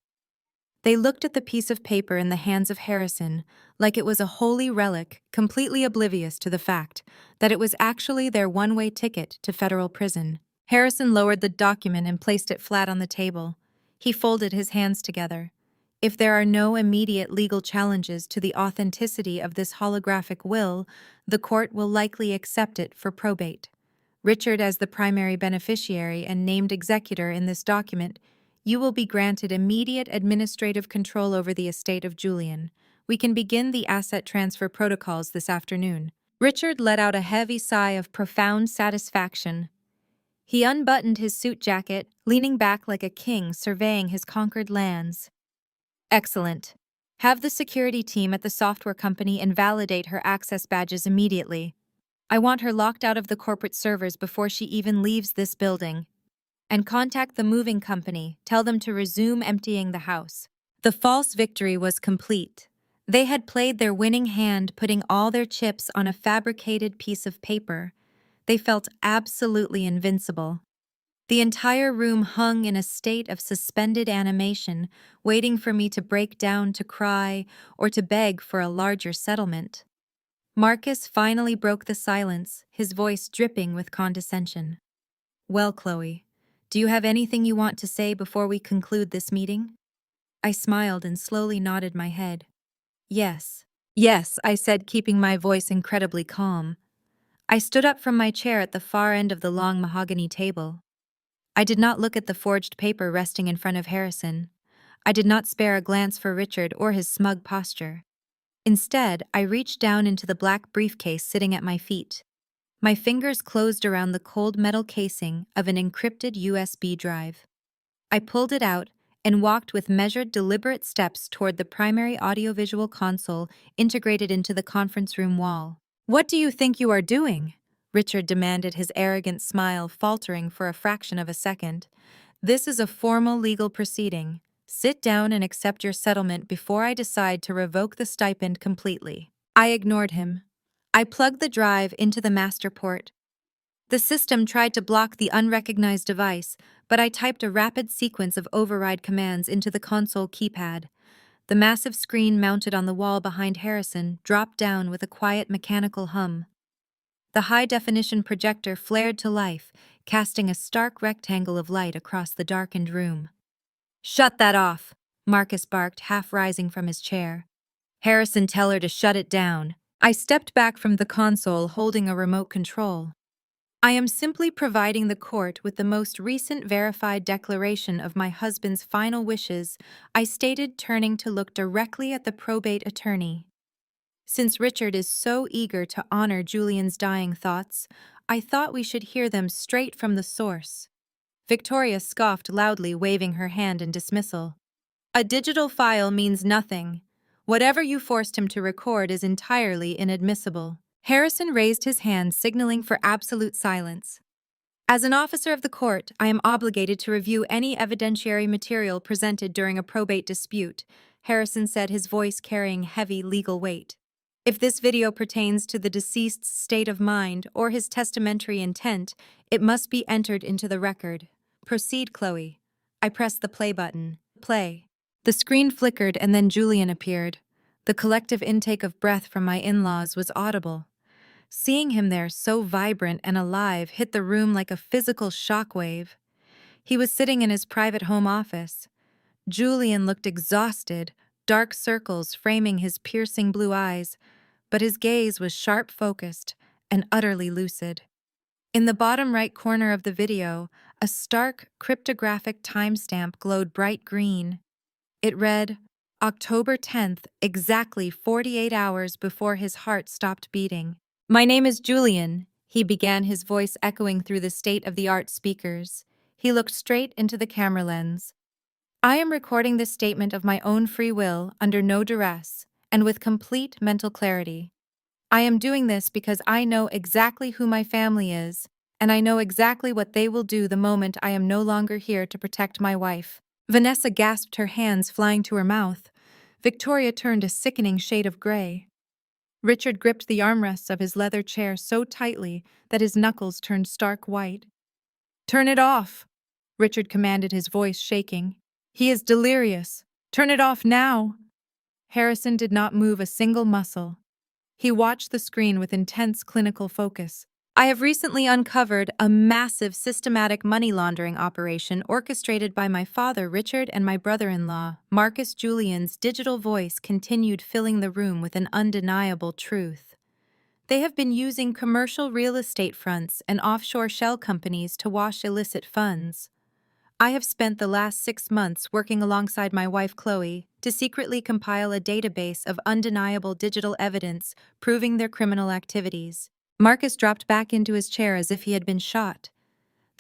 They looked at the piece of paper in the hands of Harrison like it was a holy relic, completely oblivious to the fact that it was actually their one-way ticket to federal prison. Harrison lowered the document and placed it flat on the table. He folded his hands together. "If there are no immediate legal challenges to the authenticity of this holographic will, the court will likely accept it for probate. Richard, as the primary beneficiary and named executor in this document, you will be granted immediate administrative control over the estate of Julian. We can begin the asset transfer protocols this afternoon." Richard let out a heavy sigh of profound satisfaction. He unbuttoned his suit jacket, leaning back like a king surveying his conquered lands. Excellent. Have the security team at the software company invalidate her access badges immediately. I want her locked out of the corporate servers before she even leaves this building. And contact the moving company, tell them to resume emptying the house. The false victory was complete. They had played their winning hand, putting all their chips on a fabricated piece of paper. They felt absolutely invincible. The entire room hung in a state of suspended animation, waiting for me to break down to cry or to beg for a larger settlement. Marcus finally broke the silence, his voice dripping with condescension. Well, Chloe, do you have anything you want to say before we conclude this meeting? I smiled and slowly nodded my head. Yes. Yes, I said, keeping my voice incredibly calm. I stood up from my chair at the far end of the long mahogany table. I did not look at the forged paper resting in front of Harrison. I did not spare a glance for Richard or his smug posture. Instead, I reached down into the black briefcase sitting at my feet. My fingers closed around the cold metal casing of an encrypted USB drive. I pulled it out and walked with measured, deliberate steps toward the primary audiovisual console integrated into the conference room wall. What do you think you are doing? Richard demanded, his arrogant smile faltering for a fraction of a second. This is a formal legal proceeding. Sit down and accept your settlement before I decide to revoke the stipend completely. I ignored him. I plugged the drive into the master port. The system tried to block the unrecognized device, but I typed a rapid sequence of override commands into the console keypad. The massive screen mounted on the wall behind Harrison dropped down with a quiet mechanical hum. The high-definition projector flared to life, casting a stark rectangle of light across the darkened room. Shut that off, Marcus barked, half rising from his chair. Harrison, tell her to shut it down. I stepped back from the console holding a remote control. I am simply providing the court with the most recent verified declaration of my husband's final wishes, I stated, turning to look directly at the probate attorney. Since Richard is so eager to honor Julian's dying thoughts, I thought we should hear them straight from the source. Victoria scoffed loudly, waving her hand in dismissal. A digital file means nothing. Whatever you forced him to record is entirely inadmissible. Harrison raised his hand, signaling for absolute silence. As an officer of the court, I am obligated to review any evidentiary material presented during a probate dispute, Harrison said, his voice carrying heavy legal weight. If this video pertains to the deceased's state of mind or his testamentary intent, it must be entered into the record. Proceed, Chloe. I pressed the play button. Play. The screen flickered and then Julian appeared. The collective intake of breath from my in-laws was audible. Seeing him there, so vibrant and alive, hit the room like a physical shockwave. He was sitting in his private home office. Julian looked exhausted, dark circles framing his piercing blue eyes, but his gaze was sharp-focused and utterly lucid. In the bottom right corner of the video, a stark, cryptographic timestamp glowed bright green. It read, October 10th, exactly 48 hours before his heart stopped beating. My name is Julian, he began, his voice echoing through the state-of-the-art speakers. He looked straight into the camera lens. I am recording this statement of my own free will, under no duress, and with complete mental clarity. I am doing this because I know exactly who my family is, and I know exactly what they will do the moment I am no longer here to protect my wife. Vanessa gasped, her hands flying to her mouth. Victoria turned a sickening shade of gray. Richard gripped the armrests of his leather chair so tightly that his knuckles turned stark white. Turn it off, Richard commanded, his voice shaking. He is delirious. Turn it off now. Harrison did not move a single muscle. He watched the screen with intense clinical focus. I have recently uncovered a massive systematic money laundering operation orchestrated by my father, Richard, and my brother-in-law, Marcus. Julian's digital voice continued, filling the room with an undeniable truth. They have been using commercial real estate fronts and offshore shell companies to wash illicit funds. I have spent the last 6 months working alongside my wife Chloe to secretly compile a database of undeniable digital evidence proving their criminal activities. Marcus dropped back into his chair as if he had been shot.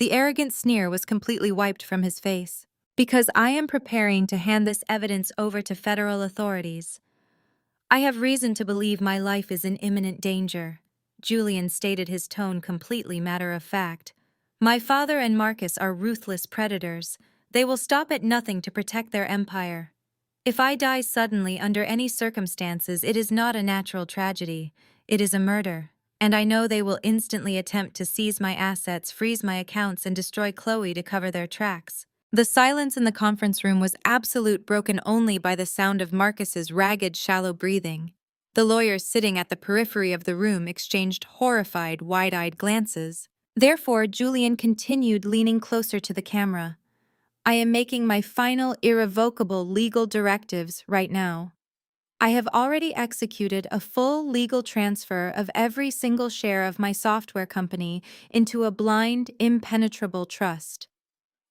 The arrogant sneer was completely wiped from his face. Because I am preparing to hand this evidence over to federal authorities. I have reason to believe my life is in imminent danger. Julian stated, his tone completely matter of fact. My father and Marcus are ruthless predators. They will stop at nothing to protect their empire. If I die suddenly under any circumstances, it is not a natural tragedy. It is a murder. And I know they will instantly attempt to seize my assets, freeze my accounts, and destroy Chloe to cover their tracks. The silence in the conference room was absolute, broken only by the sound of Marcus's ragged, shallow breathing. The lawyers sitting at the periphery of the room exchanged horrified, wide-eyed glances. Therefore, Julian continued, leaning closer to the camera. I am making my final, irrevocable legal directives right now. I have already executed a full legal transfer of every single share of my software company into a blind, impenetrable trust.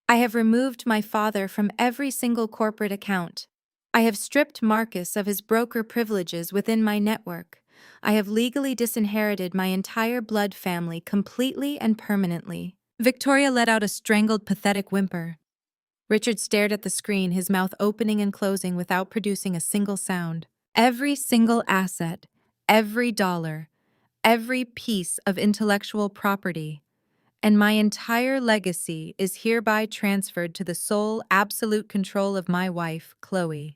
I have removed my father from every single corporate account. I have stripped Marcus of his broker privileges within my network. I have legally disinherited my entire blood family completely and permanently. Victoria let out a strangled, pathetic whimper. Richard stared at the screen, his mouth opening and closing without producing a single sound. Every single asset, every dollar, every piece of intellectual property, and my entire legacy is hereby transferred to the sole absolute control of my wife, Chloe.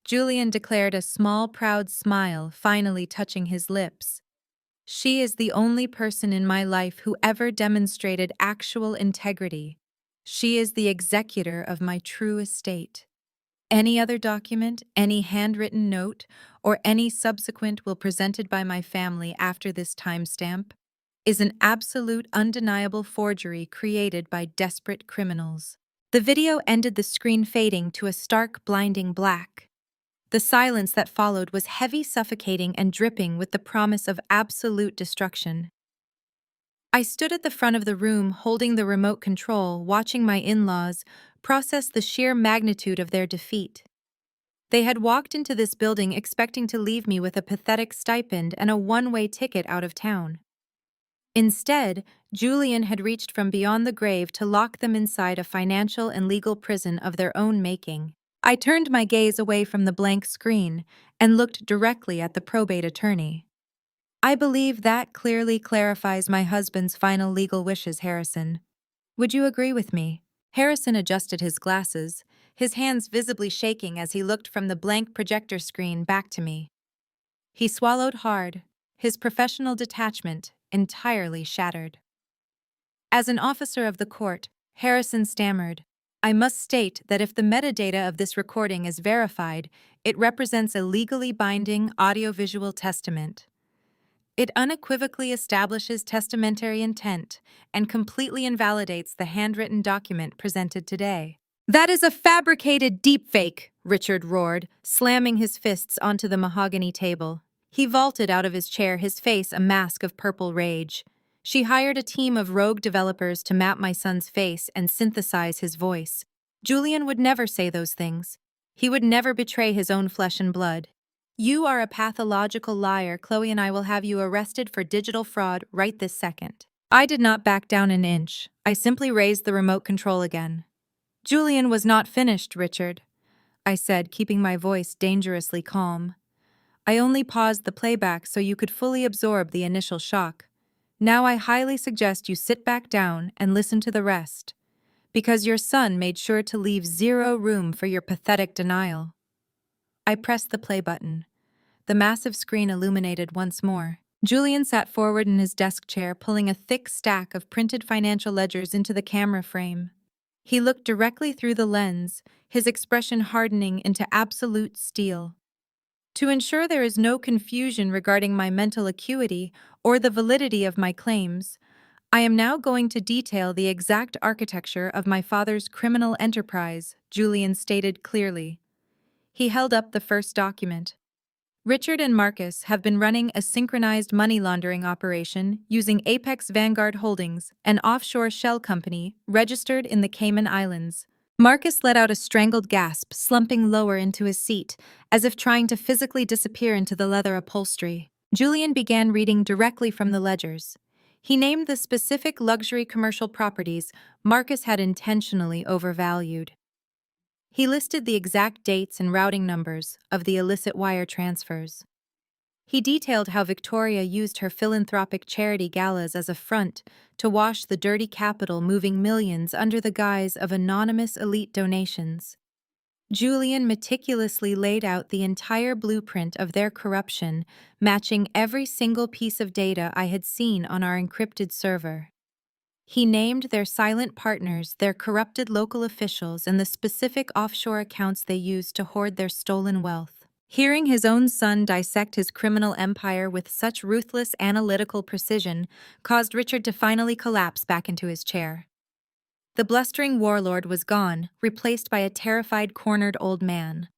Julian declared, a small, proud smile finally touching his lips. She is the only person in my life who ever demonstrated actual integrity. She is the executor of my true estate. Any other document, any handwritten note, or any subsequent will presented by my family after this timestamp is an absolute, undeniable forgery created by desperate criminals. The video ended, the screen fading to a stark, blinding black. The silence that followed was heavy, suffocating, and dripping with the promise of absolute destruction. I stood at the front of the room, holding the remote control, watching my in-laws process the sheer magnitude of their defeat. They had walked into this building expecting to leave me with a pathetic stipend and a one-way ticket out of town. Instead, Julian had reached from beyond the grave to lock them inside a financial and legal prison of their own making. I turned my gaze away from the blank screen and looked directly at the probate attorney. I believe that clearly clarifies my husband's final legal wishes, Harrison. Would you agree with me? Harrison adjusted his glasses, his hands visibly shaking as he looked from the blank projector screen back to me. He swallowed hard, his professional detachment entirely shattered. As an officer of the court, Harrison stammered, I must state that if the metadata of this recording is verified, it represents a legally binding audiovisual testament. It unequivocally establishes testamentary intent and completely invalidates the handwritten document presented today. That is a fabricated deepfake, Richard roared, slamming his fists onto the mahogany table. He vaulted out of his chair, his face a mask of purple rage. She hired a team of rogue developers to map my son's face and synthesize his voice. Julian would never say those things. He would never betray his own flesh and blood. You are a pathological liar. Chloe and I will have you arrested for digital fraud right this second. I did not back down an inch. I simply raised the remote control again. Julian was not finished, Richard, I said, keeping my voice dangerously calm. I only paused the playback so you could fully absorb the initial shock. Now I highly suggest you sit back down and listen to the rest, because your son made sure to leave zero room for your pathetic denial. I pressed the play button. The massive screen illuminated once more. Julian sat forward in his desk chair, pulling a thick stack of printed financial ledgers into the camera frame. He looked directly through the lens, his expression hardening into absolute steel. To ensure there is no confusion regarding my mental acuity or the validity of my claims, I am now going to detail the exact architecture of my father's criminal enterprise, Julian stated clearly. He held up the first document. Richard and Marcus have been running a synchronized money laundering operation using Apex Vanguard Holdings, an offshore shell company registered in the Cayman Islands. Marcus let out a strangled gasp, slumping lower into his seat, as if trying to physically disappear into the leather upholstery. Julian began reading directly from the ledgers. He named the specific luxury commercial properties Marcus had intentionally overvalued. He listed the exact dates and routing numbers of the illicit wire transfers. He detailed how Victoria used her philanthropic charity galas as a front to wash the dirty capital, moving millions under the guise of anonymous elite donations. Julian meticulously laid out the entire blueprint of their corruption, matching every single piece of data I had seen on our encrypted server. He named their silent partners, their corrupted local officials, and the specific offshore accounts they used to hoard their stolen wealth. Hearing his own son dissect his criminal empire with such ruthless analytical precision caused Richard to finally collapse back into his chair. The blustering warlord was gone, replaced by a terrified, cornered old man.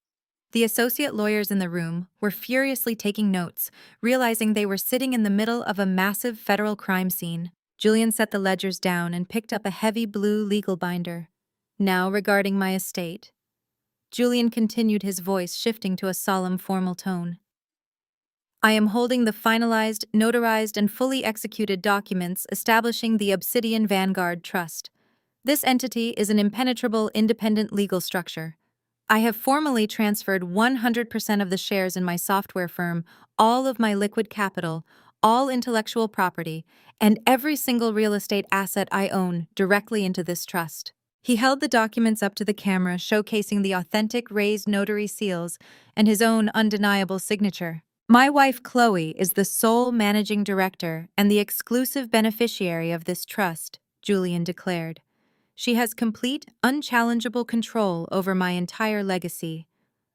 The associate lawyers in the room were furiously taking notes, realizing they were sitting in the middle of a massive federal crime scene. Julian set the ledgers down and picked up a heavy blue legal binder. Now regarding my estate. Julian continued, his voice shifting to a solemn, formal tone. I am holding the finalized, notarized, and fully executed documents establishing the Obsidian Vanguard Trust. This entity is an impenetrable, independent legal structure. I have formally transferred 100% of the shares in my software firm, all of my liquid capital, all intellectual property, and every single real estate asset I own directly into this trust. He held the documents up to the camera, showcasing the authentic raised notary seals and his own undeniable signature. My wife, Chloe, is the sole managing director and the exclusive beneficiary of this trust, Julian declared. She has complete, unchallengeable control over my entire legacy.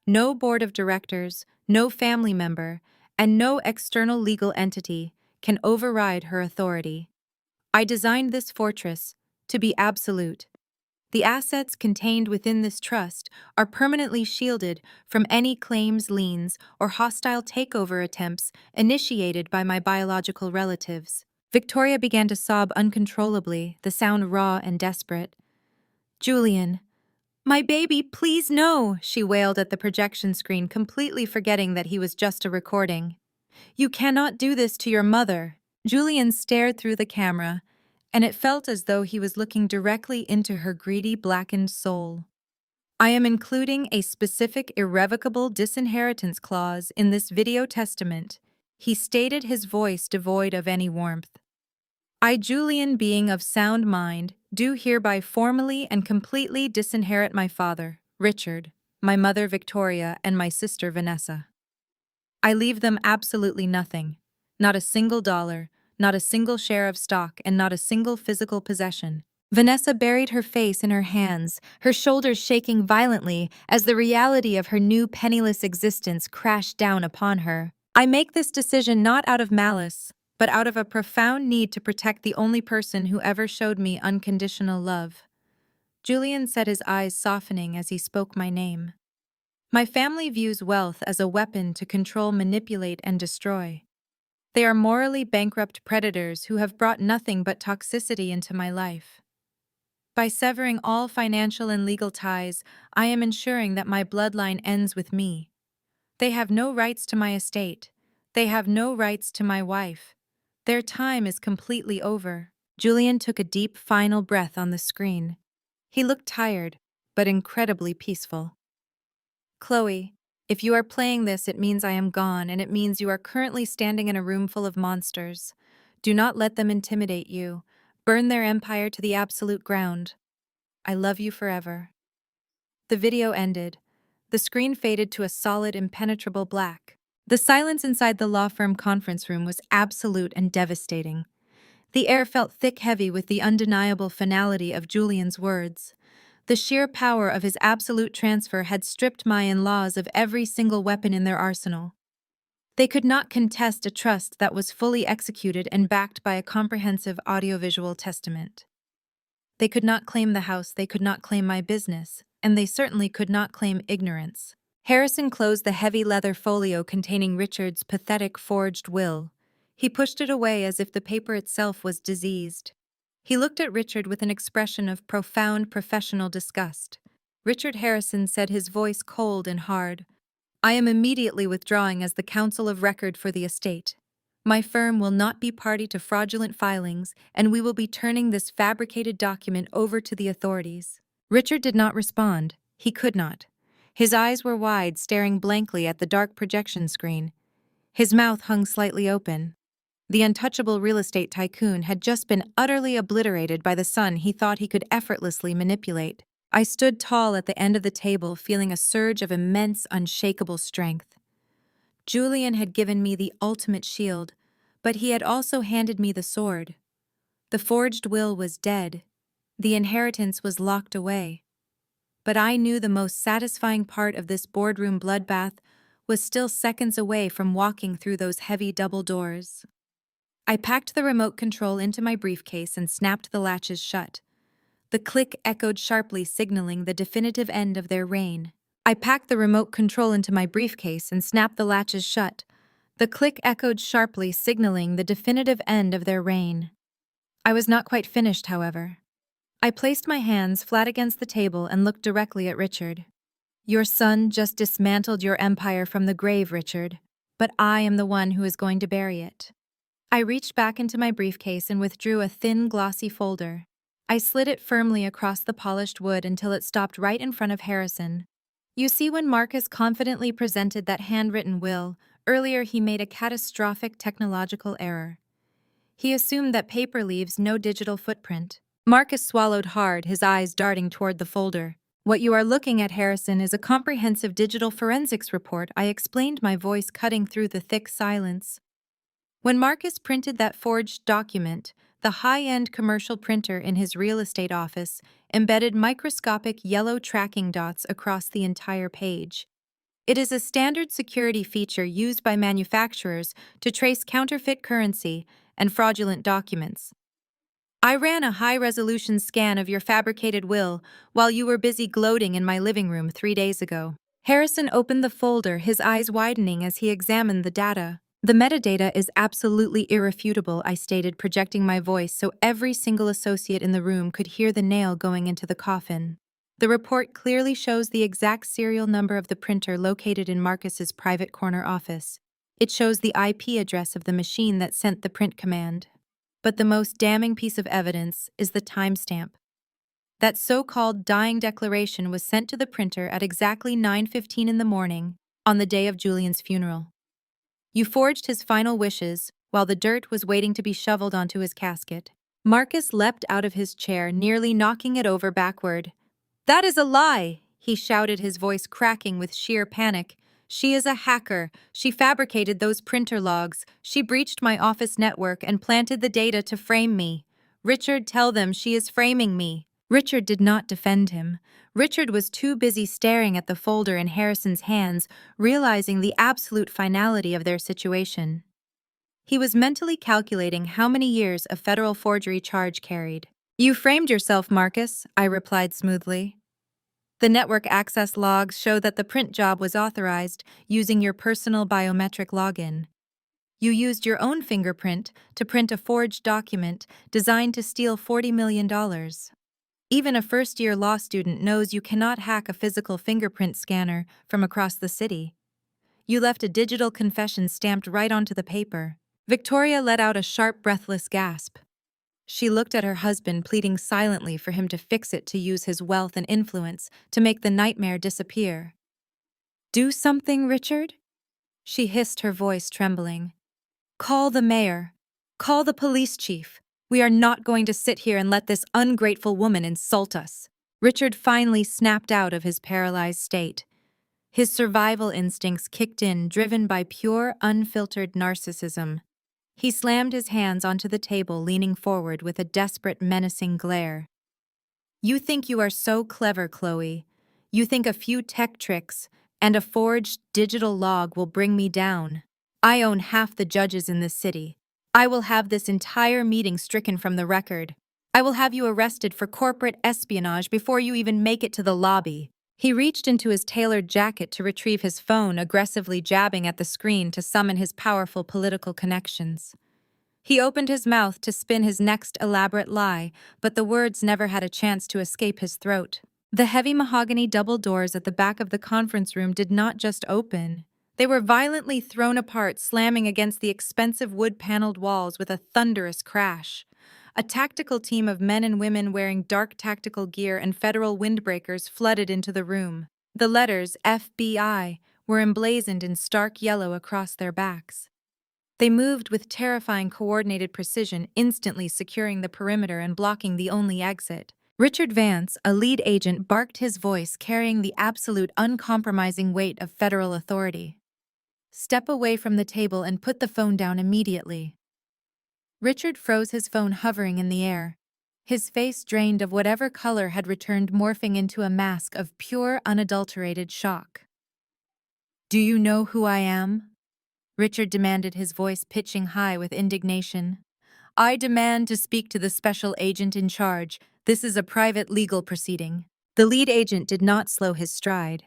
No board of directors, no family member, and no external legal entity can override her authority. I designed this fortress to be absolute. The assets contained within this trust are permanently shielded from any claims, liens, or hostile takeover attempts initiated by my biological relatives. Victoria began to sob uncontrollably, the sound raw and desperate. Julian, my baby, please no, she wailed at the projection screen, completely forgetting that he was just a recording. You cannot do this to your mother. Julian stared through the camera, and it felt as though he was looking directly into her greedy, blackened soul. I am including a specific irrevocable disinheritance clause in this video testament, he stated, his voice devoid of any warmth. I, Julian, being of sound mind, do hereby formally and completely disinherit my father, Richard, my mother, Victoria, and my sister, Vanessa. I leave them absolutely nothing, not a single dollar, not a single share of stock, and not a single physical possession. Vanessa buried her face in her hands, her shoulders shaking violently as the reality of her new penniless existence crashed down upon her. I make this decision not out of malice, but out of a profound need to protect the only person who ever showed me unconditional love. Julian said, his eyes softening as he spoke my name. My family views wealth as a weapon to control, manipulate, and destroy. They are morally bankrupt predators who have brought nothing but toxicity into my life. By severing all financial and legal ties, I am ensuring that my bloodline ends with me. They have no rights to my estate. They have no rights to my wife. Their time is completely over. Julian took a deep, final breath on the screen. He looked tired, but incredibly peaceful. Chloe, if you are playing this, it means I am gone, and it means you are currently standing in a room full of monsters. Do not let them intimidate you. Burn their empire to the absolute ground. I love you forever. The video ended. The screen faded to a solid, impenetrable black. The silence inside the law firm conference room was absolute and devastating. The air felt thick, heavy with the undeniable finality of Julian's words. The sheer power of his absolute transfer had stripped my in-laws of every single weapon in their arsenal. They could not contest a trust that was fully executed and backed by a comprehensive audiovisual testament. They could not claim the house, they could not claim my business, and they certainly could not claim ignorance. Harrison closed the heavy leather folio containing Richard's pathetic forged will. He pushed it away as if the paper itself was diseased. He looked at Richard with an expression of profound professional disgust. Richard Harrison said, his voice cold and hard, I am immediately withdrawing as the counsel of record for the estate. My firm will not be party to fraudulent filings, and we will be turning this fabricated document over to the authorities. Richard did not respond. He could not. His eyes were wide, staring blankly at the dark projection screen. His mouth hung slightly open. The untouchable real estate tycoon had just been utterly obliterated by the son he thought he could effortlessly manipulate. I stood tall at the end of the table, feeling a surge of immense, unshakable strength. Julian had given me the ultimate shield, but he had also handed me the sword. The forged will was dead. The inheritance was locked away. But I knew the most satisfying part of this boardroom bloodbath was still seconds away from walking through those heavy double doors. I packed the remote control into my briefcase and snapped the latches shut. The click echoed sharply, signaling the definitive end of their reign. I packed the remote control into my briefcase and snapped the latches shut. The click echoed sharply, signaling the definitive end of their reign. I was not quite finished, however. I placed my hands flat against the table and looked directly at Richard. Your son just dismantled your empire from the grave, Richard, but I am the one who is going to bury it. I reached back into my briefcase and withdrew a thin, glossy folder. I slid it firmly across the polished wood until it stopped right in front of Harrison. You see, when Marcus confidently presented that handwritten will, earlier he made a catastrophic technological error. He assumed that paper leaves no digital footprint. Marcus swallowed hard, his eyes darting toward the folder. What you are looking at, Harrison, is a comprehensive digital forensics report, I explained, my voice cutting through the thick silence. When Marcus printed that forged document, the high-end commercial printer in his real estate office embedded microscopic yellow tracking dots across the entire page. It is a standard security feature used by manufacturers to trace counterfeit currency and fraudulent documents. I ran a high-resolution scan of your fabricated will while you were busy gloating in my living room 3 days ago. Harrison opened the folder, his eyes widening as he examined the data. The metadata is absolutely irrefutable, I stated, projecting my voice so every single associate in the room could hear the nail going into the coffin. The report clearly shows the exact serial number of the printer located in Marcus's private corner office. It shows the IP address of the machine that sent the print command. But the most damning piece of evidence is the timestamp. That so-called dying declaration was sent to the printer at exactly 9:15 in the morning on the day of Julian's funeral. You forged his final wishes while the dirt was waiting to be shoveled onto his casket. Marcus leapt out of his chair, nearly knocking it over backward. That is a lie, he shouted, his voice cracking with sheer panic. She is a hacker. She fabricated those printer logs. She breached my office network and planted the data to frame me. Richard, tell them she is framing me. Richard did not defend him. Richard was too busy staring at the folder in Harrison's hands, realizing the absolute finality of their situation. He was mentally calculating how many years a federal forgery charge carried. You framed yourself, Marcus, I replied smoothly. The network access logs show that the print job was authorized using your personal biometric login. You used your own fingerprint to print a forged document designed to steal $40 million. Even a first-year law student knows you cannot hack a physical fingerprint scanner from across the city. You left a digital confession stamped right onto the paper. Victoria let out a sharp, breathless gasp. She looked at her husband, pleading silently for him to fix it, to use his wealth and influence to make the nightmare disappear. Do something, Richard? She hissed, her voice trembling. Call the mayor. Call the police chief. We are not going to sit here and let this ungrateful woman insult us. Richard finally snapped out of his paralyzed state. His survival instincts kicked in, driven by pure, unfiltered narcissism. He slammed his hands onto the table, leaning forward with a desperate, menacing glare. You think you are so clever, Chloe. You think a few tech tricks and a forged digital log will bring me down. I own half the judges in this city. I will have this entire meeting stricken from the record. I will have you arrested for corporate espionage before you even make it to the lobby. He reached into his tailored jacket to retrieve his phone, aggressively jabbing at the screen to summon his powerful political connections. He opened his mouth to spin his next elaborate lie, but the words never had a chance to escape his throat. The heavy mahogany double doors at the back of the conference room did not just open. They were violently thrown apart, slamming against the expensive wood-paneled walls with a thunderous crash. A tactical team of men and women wearing dark tactical gear and federal windbreakers flooded into the room. The letters FBI were emblazoned in stark yellow across their backs. They moved with terrifying coordinated precision, instantly securing the perimeter and blocking the only exit. Richard Vance, a lead agent, barked, his voice carrying the absolute uncompromising weight of federal authority. "Step away from the table and put the phone down immediately." Richard froze, his phone hovering in the air. His face, drained of whatever color had returned, morphing into a mask of pure, unadulterated shock. "Do you know who I am?" Richard demanded, his voice pitching high with indignation. "I demand to speak to the special agent in charge. This is a private legal proceeding." The lead agent did not slow his stride.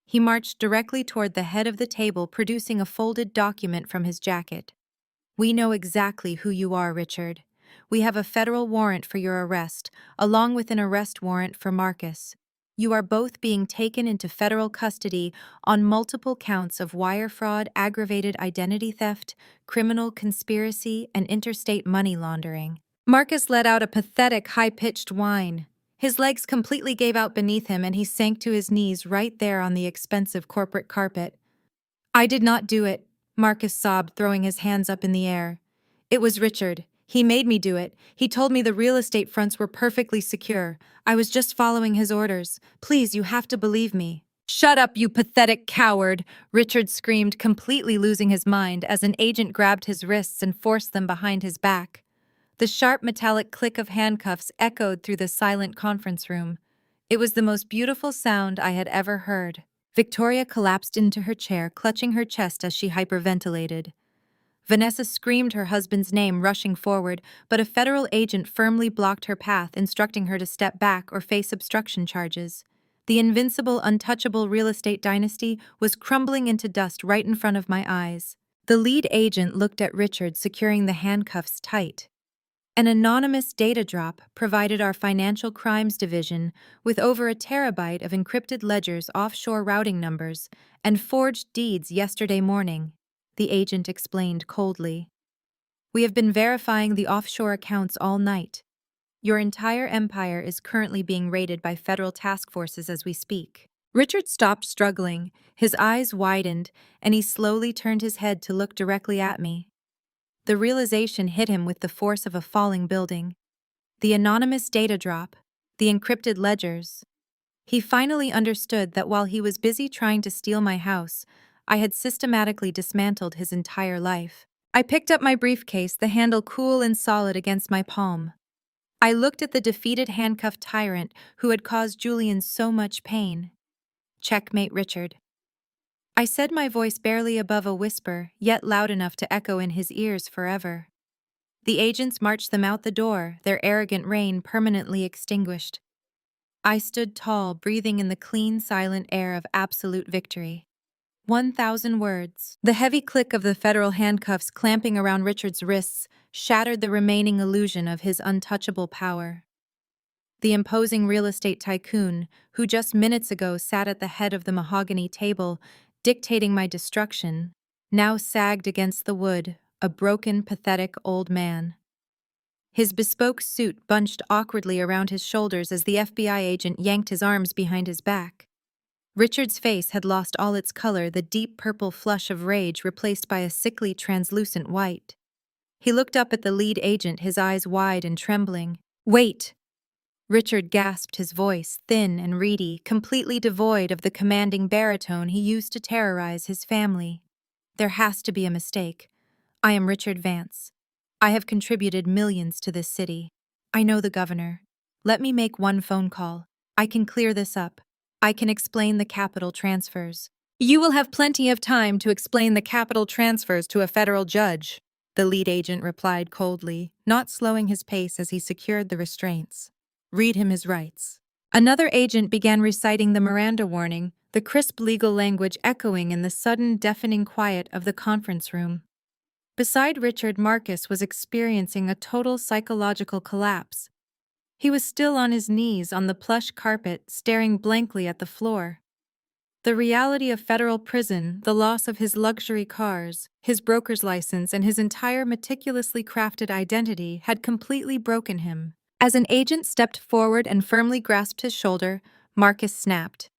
He marched directly toward the head of the table, producing a folded document from his jacket. "We know exactly who you are, Richard. We have a federal warrant for your arrest, along with an arrest warrant for Marcus. You are both being taken into federal custody on multiple counts of wire fraud, aggravated identity theft, criminal conspiracy, and interstate money laundering." Marcus let out a pathetic, high-pitched whine. His legs completely gave out beneath him, and he sank to his knees right there on the expensive corporate carpet. "I did not do it," Marcus sobbed, throwing his hands up in the air. "It was Richard. He made me do it. He told me the real estate fronts were perfectly secure. I was just following his orders. Please, you have to believe me." "Shut up, you pathetic coward!" Richard screamed, completely losing his mind as an agent grabbed his wrists and forced them behind his back. The sharp metallic click of handcuffs echoed through the silent conference room. It was the most beautiful sound I had ever heard. Victoria collapsed into her chair, clutching her chest as she hyperventilated. Vanessa screamed her husband's name, rushing forward, but a federal agent firmly blocked her path, instructing her to step back or face obstruction charges. The invincible, untouchable real estate dynasty was crumbling into dust right in front of my eyes. The lead agent looked at Richard, securing the handcuffs tight. An anonymous data drop provided our financial crimes division with over a terabyte of encrypted ledgers, offshore routing numbers, and forged deeds yesterday morning, the agent explained coldly. "We have been verifying the offshore accounts all night. Your entire empire is currently being raided by federal task forces as we speak." Richard stopped struggling, his eyes widened, and he slowly turned his head to look directly at me. The realization hit him with the force of a falling building. The anonymous data drop, the encrypted ledgers. He finally understood that while he was busy trying to steal my house, I had systematically dismantled his entire life. I picked up my briefcase, the handle cool and solid against my palm. I looked at the defeated, handcuffed tyrant who had caused Julian so much pain. "Checkmate, Richard." I said, my voice barely above a whisper, yet loud enough to echo in his ears forever. The agents marched them out the door, their arrogant reign permanently extinguished. I stood tall, breathing in the clean, silent air of absolute victory. 1,000 words. The heavy click of the federal handcuffs clamping around Richard's wrists shattered the remaining illusion of his untouchable power. The imposing real estate tycoon, who just minutes ago sat at the head of the mahogany table, dictating my destruction, now sagged against the wood, a broken, pathetic old man. His bespoke suit bunched awkwardly around his shoulders as the FBI agent yanked his arms behind his back. Richard's face had lost all its color, the deep purple flush of rage replaced by a sickly, translucent white. He looked up at the lead agent, his eyes wide and trembling. "Wait!" Richard gasped, his voice thin and reedy, completely devoid of the commanding baritone he used to terrorize his family. "There has to be a mistake. I am Richard Vance. I have contributed millions to this city. I know the governor. Let me make one phone call. I can clear this up. I can explain the capital transfers." "You will have plenty of time to explain the capital transfers to a federal judge," the lead agent replied coldly, not slowing his pace as he secured the restraints. "Read him his rights." Another agent began reciting the Miranda warning, the crisp legal language echoing in the sudden, deafening quiet of the conference room. Beside Richard, Marcus was experiencing a total psychological collapse. He was still on his knees on the plush carpet, staring blankly at the floor. The reality of federal prison, the loss of his luxury cars, his broker's license, and his entire meticulously crafted identity had completely broken him. As an agent stepped forward and firmly grasped his shoulder, Marcus snapped.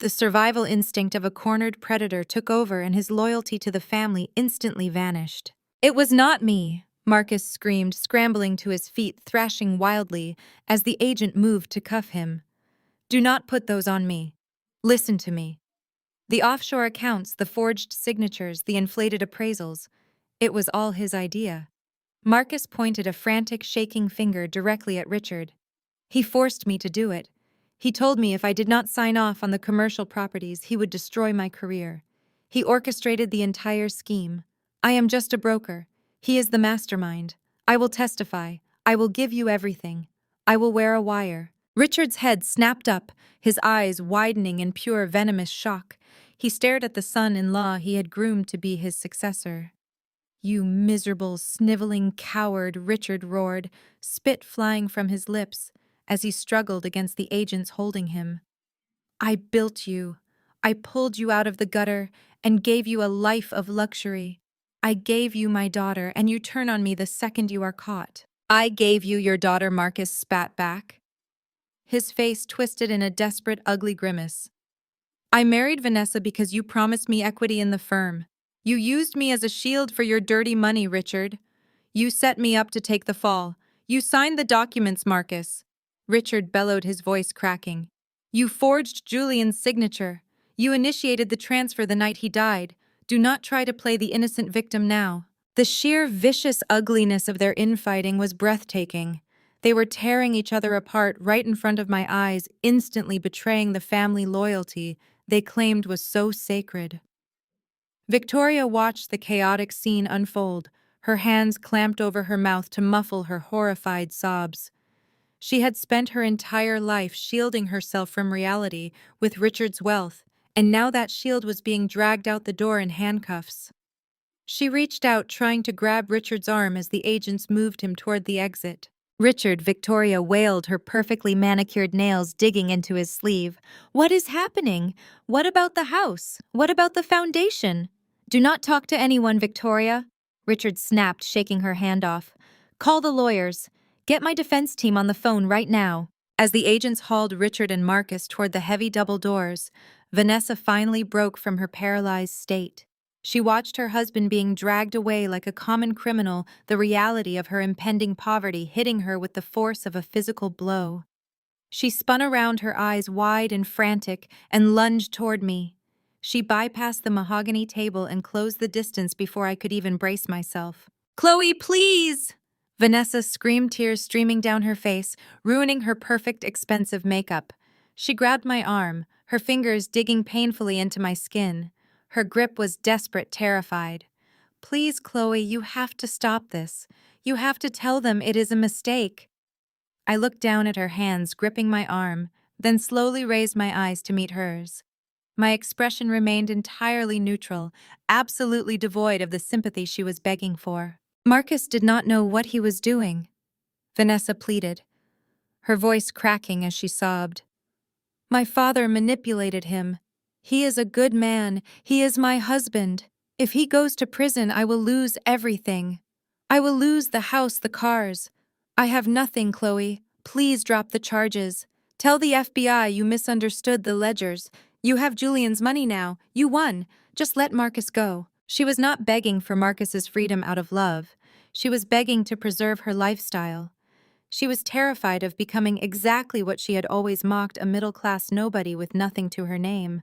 The survival instinct of a cornered predator took over and his loyalty to the family instantly vanished. "It was not me," Marcus screamed, scrambling to his feet, thrashing wildly as the agent moved to cuff him. "Do not put those on me. Listen to me. The offshore accounts, the forged signatures, the inflated appraisals, it was all his idea." Marcus pointed a frantic, shaking finger directly at Richard. "He forced me to do it. He told me if I did not sign off on the commercial properties, he would destroy my career. He orchestrated the entire scheme. I am just a broker. He is the mastermind. I will testify. I will give you everything. I will wear a wire." Richard's head snapped up, his eyes widening in pure venomous shock. He stared at the son-in-law he had groomed to be his successor. "You miserable, sniveling coward," Richard roared, spit flying from his lips as he struggled against the agents holding him. "I built you. I pulled you out of the gutter and gave you a life of luxury. I gave you my daughter, and you turn on me the second you are caught." "I gave you your daughter," Marcus spat back, his face twisted in a desperate, ugly grimace. "I married Vanessa because you promised me equity in the firm. You used me as a shield for your dirty money, Richard. You set me up to take the fall. You signed the documents, Marcus." Richard bellowed, his voice cracking. "You forged Julian's signature. You initiated the transfer the night he died. Do not try to play the innocent victim now." The sheer vicious ugliness of their infighting was breathtaking. They were tearing each other apart right in front of my eyes, instantly betraying the family loyalty they claimed was so sacred. Victoria watched the chaotic scene unfold, her hands clamped over her mouth to muffle her horrified sobs. She had spent her entire life shielding herself from reality with Richard's wealth, and now that shield was being dragged out the door in handcuffs. She reached out, trying to grab Richard's arm as the agents moved him toward the exit. "Richard," Victoria wailed, her perfectly manicured nails digging into his sleeve. "What is happening? What about the house? What about the foundation?" "Do not talk to anyone, Victoria," Richard snapped, shaking her hand off. "Call the lawyers. Get my defense team on the phone right now." As the agents hauled Richard and Marcus toward the heavy double doors, Vanessa finally broke from her paralyzed state. She watched her husband being dragged away like a common criminal, the reality of her impending poverty hitting her with the force of a physical blow. She spun around, her eyes wide and frantic, and lunged toward me. She bypassed the mahogany table and closed the distance before I could even brace myself. "Chloe, please!" Vanessa screamed, tears streaming down her face, ruining her perfect, expensive makeup. She grabbed my arm, her fingers digging painfully into my skin. Her grip was desperate, terrified. "Please, Chloe, you have to stop this. You have to tell them it is a mistake." I looked down at her hands gripping my arm, then slowly raised my eyes to meet hers. My expression remained entirely neutral, absolutely devoid of the sympathy she was begging for. "Marcus did not know what he was doing," Vanessa pleaded, her voice cracking as she sobbed. "My father manipulated him. He is a good man. He is my husband. If he goes to prison, I will lose everything. I will lose the house, the cars. I have nothing, Chloe. Please drop the charges. Tell the FBI you misunderstood the ledgers. You have Julian's money now. You won. Just let Marcus go." She was not begging for Marcus's freedom out of love. She was begging to preserve her lifestyle. She was terrified of becoming exactly what she had always mocked, a middle-class nobody with nothing to her name.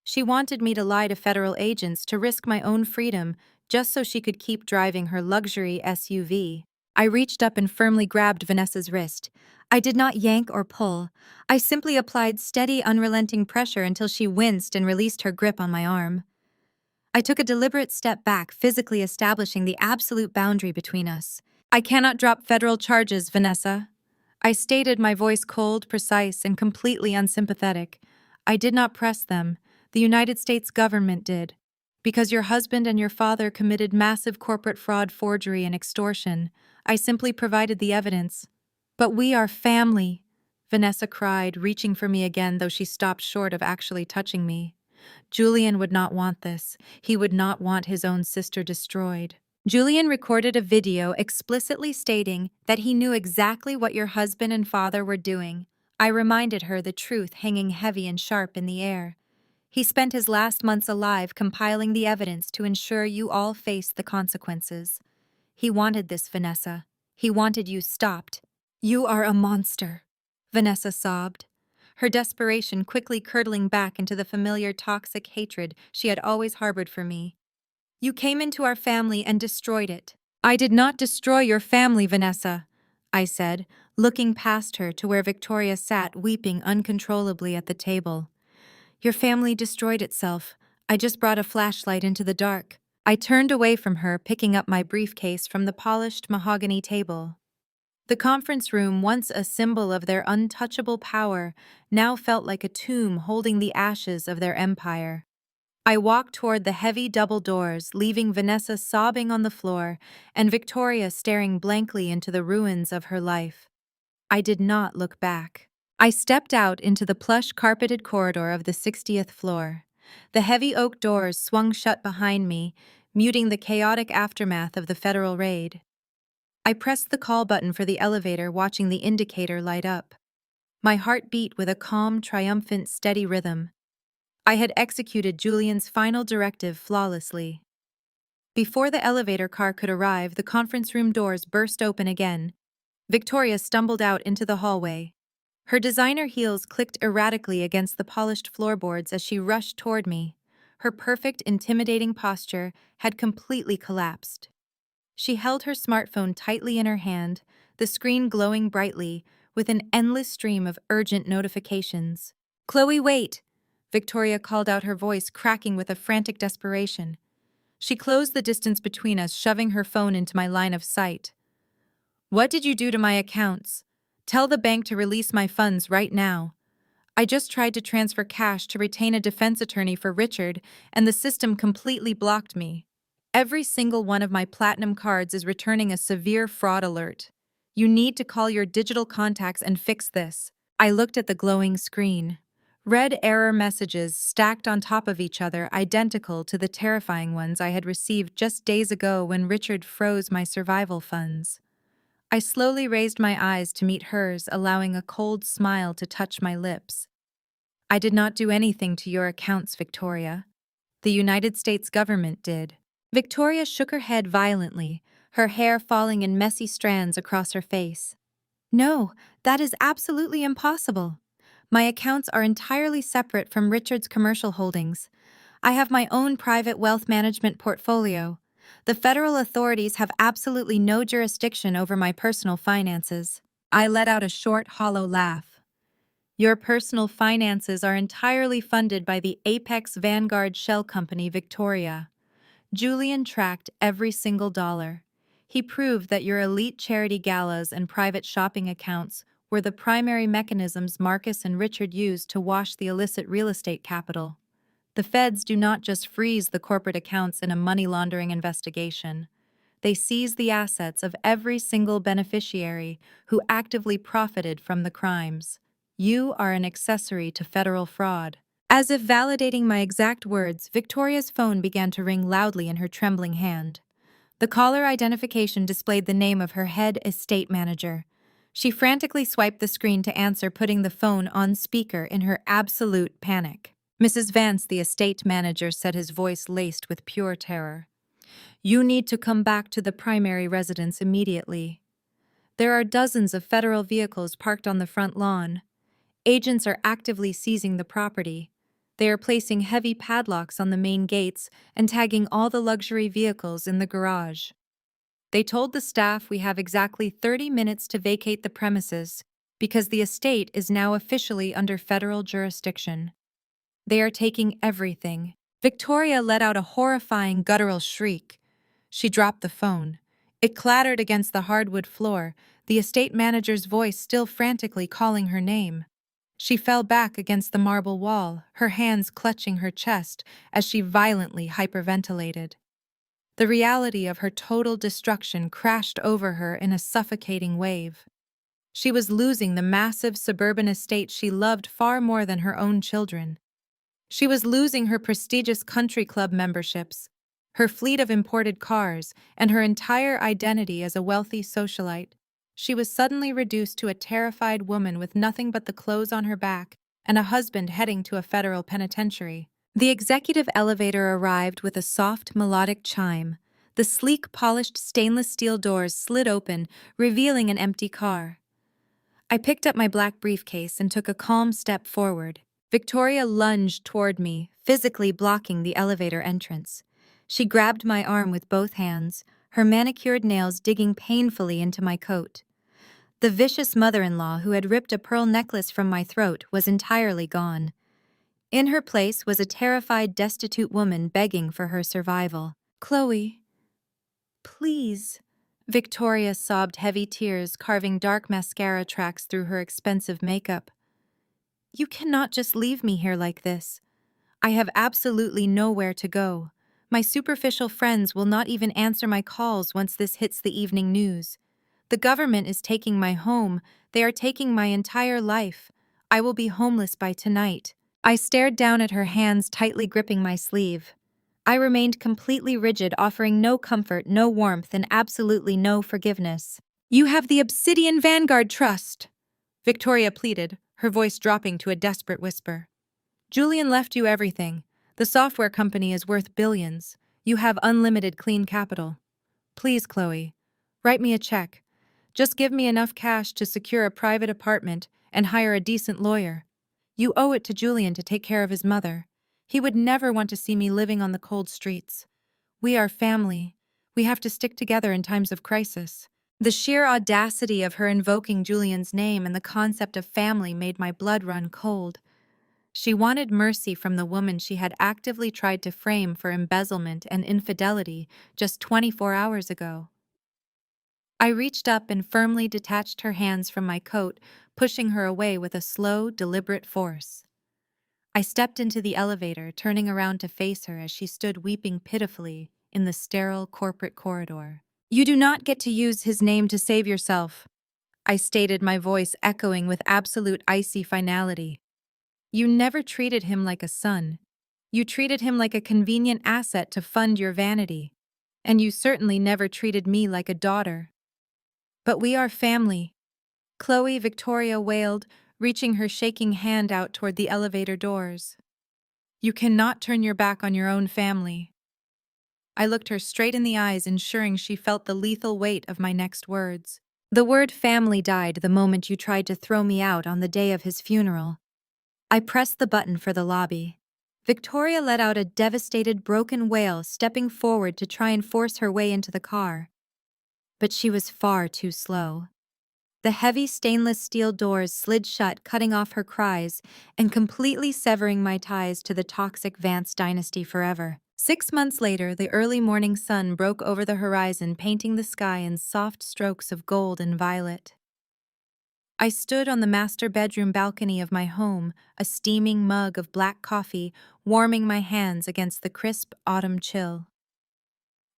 She wanted me to lie to federal agents, to risk my own freedom, just so she could keep driving her luxury SUV. I reached up and firmly grabbed Vanessa's wrist. I did not yank or pull. I simply applied steady, unrelenting pressure until she winced and released her grip on my arm. I took a deliberate step back, physically establishing the absolute boundary between us. "I cannot drop federal charges, Vanessa," I stated, my voice cold, precise, and completely unsympathetic. "I did not press them. The United States government did. Because your husband and your father committed massive corporate fraud, forgery, and extortion. I simply provided the evidence. But we are family. Vanessa cried, reaching for me again, though she stopped short of actually touching me. Julian would not want this. He would not want his own sister destroyed. Julian recorded a video explicitly stating that he knew exactly what your husband and father were doing. I reminded her, the truth hanging heavy and sharp in the air. He spent his last months alive compiling the evidence to ensure you all faced the consequences. He wanted this, Vanessa. He wanted you stopped. You are a monster, Vanessa sobbed, her desperation quickly curdling back into the familiar toxic hatred she had always harbored for me. You came into our family and destroyed it. I did not destroy your family, Vanessa, I said, looking past her to where Victoria sat weeping uncontrollably at the table. Your family destroyed itself. I just brought a flashlight into the dark. I turned away from her, picking up my briefcase from the polished mahogany table. The conference room, once a symbol of their untouchable power, now felt like a tomb holding the ashes of their empire. I walked toward the heavy double doors, leaving Vanessa sobbing on the floor and Victoria staring blankly into the ruins of her life. I did not look back. I stepped out into the plush carpeted corridor of the 60th floor. The heavy oak doors swung shut behind me, muting the chaotic aftermath of the federal raid. I pressed the call button for the elevator, watching the indicator light up. My heart beat with a calm, triumphant, steady rhythm. I had executed Julian's final directive flawlessly. Before the elevator car could arrive, the conference room doors burst open again. Victoria stumbled out into the hallway. Her designer heels clicked erratically against the polished floorboards as she rushed toward me. Her perfect, intimidating posture had completely collapsed. She held her smartphone tightly in her hand, the screen glowing brightly, with an endless stream of urgent notifications. "Chloe, wait!" Victoria called out, her voice cracking with a frantic desperation. She closed the distance between us, shoving her phone into my line of sight. "What did you do to my accounts? Tell the bank to release my funds right now. I just tried to transfer cash to retain a defense attorney for Richard, and the system completely blocked me. Every single one of my platinum cards is returning a severe fraud alert. You need to call your digital contacts and fix this." I looked at the glowing screen. Red error messages stacked on top of each other, identical to the terrifying ones I had received just days ago when Richard froze my survival funds. I slowly raised my eyes to meet hers, allowing a cold smile to touch my lips. "I did not do anything to your accounts, Victoria. The United States government did." Victoria shook her head violently, her hair falling in messy strands across her face. "No, that is absolutely impossible. My accounts are entirely separate from Richard's commercial holdings. I have my own private wealth management portfolio. The federal authorities have absolutely no jurisdiction over my personal finances." I let out a short, hollow laugh. "Your personal finances are entirely funded by the Apex Vanguard Shell Company, Victoria. Julian tracked every single dollar. He proved that your elite charity galas and private shopping accounts were the primary mechanisms Marcus and Richard used to wash the illicit real estate capital. The feds do not just freeze the corporate accounts in a money laundering investigation. They seize the assets of every single beneficiary who actively profited from the crimes. You are an accessory to federal fraud." As if validating my exact words, Victoria's phone began to ring loudly in her trembling hand. The caller identification displayed the name of her head estate manager. She frantically swiped the screen to answer, putting the phone on speaker in her absolute panic. "Mrs. Vance," the estate manager said, his voice laced with pure terror. "You need to come back to the primary residence immediately. There are dozens of federal vehicles parked on the front lawn. Agents are actively seizing the property. They are placing heavy padlocks on the main gates and tagging all the luxury vehicles in the garage. They told the staff we have exactly 30 minutes to vacate the premises because the estate is now officially under federal jurisdiction. They are taking everything." Victoria let out a horrifying guttural shriek. She dropped the phone. It clattered against the hardwood floor, the estate manager's voice still frantically calling her name. She fell back against the marble wall, her hands clutching her chest as she violently hyperventilated. The reality of her total destruction crashed over her in a suffocating wave. She was losing the massive suburban estate she loved far more than her own children. She was losing her prestigious country club memberships, her fleet of imported cars, and her entire identity as a wealthy socialite. She was suddenly reduced to a terrified woman with nothing but the clothes on her back and a husband heading to a federal penitentiary. The executive elevator arrived with a soft, melodic chime. The sleek, polished stainless steel doors slid open, revealing an empty car. I picked up my black briefcase and took a calm step forward. Victoria lunged toward me, physically blocking the elevator entrance. She grabbed my arm with both hands, her manicured nails digging painfully into my coat. The vicious mother-in-law who had ripped a pearl necklace from my throat was entirely gone. In her place was a terrified, destitute woman begging for her survival. "Chloe, please." Victoria sobbed heavy tears, carving dark mascara tracks through her expensive makeup. "You cannot just leave me here like this. I have absolutely nowhere to go. My superficial friends will not even answer my calls once this hits the evening news. The government is taking my home. They are taking my entire life. I will be homeless by tonight." I stared down at her hands tightly gripping my sleeve. I remained completely rigid, offering no comfort, no warmth, and absolutely no forgiveness. "You have the Obsidian Vanguard Trust," Victoria pleaded, her voice dropping to a desperate whisper. "Julian left you everything. The software company is worth billions. You have unlimited clean capital. Please, Chloe, write me a check. Just give me enough cash to secure a private apartment and hire a decent lawyer. You owe it to Julian to take care of his mother. He would never want to see me living on the cold streets. We are family. We have to stick together in times of crisis." The sheer audacity of her invoking Julian's name and the concept of family made my blood run cold. She wanted mercy from the woman she had actively tried to frame for embezzlement and infidelity just 24 hours ago. I reached up and firmly detached her hands from my coat, pushing her away with a slow, deliberate force. I stepped into the elevator, turning around to face her as she stood weeping pitifully in the sterile corporate corridor. "You do not get to use his name to save yourself," I stated, my voice echoing with absolute icy finality. "You never treated him like a son. You treated him like a convenient asset to fund your vanity. And you certainly never treated me like a daughter. But we are family," Chloe, Victoria wailed, reaching her shaking hand out toward the elevator doors. "You cannot turn your back on your own family." I looked her straight in the eyes, ensuring she felt the lethal weight of my next words. "The word family died the moment you tried to throw me out on the day of his funeral." I pressed the button for the lobby. Victoria let out a devastated, broken wail, stepping forward to try and force her way into the car. But she was far too slow. The heavy stainless steel doors slid shut, cutting off her cries and completely severing my ties to the toxic Vance dynasty forever. 6 months later, the early morning sun broke over the horizon, painting the sky in soft strokes of gold and violet. I stood on the master bedroom balcony of my home, a steaming mug of black coffee warming my hands against the crisp autumn chill.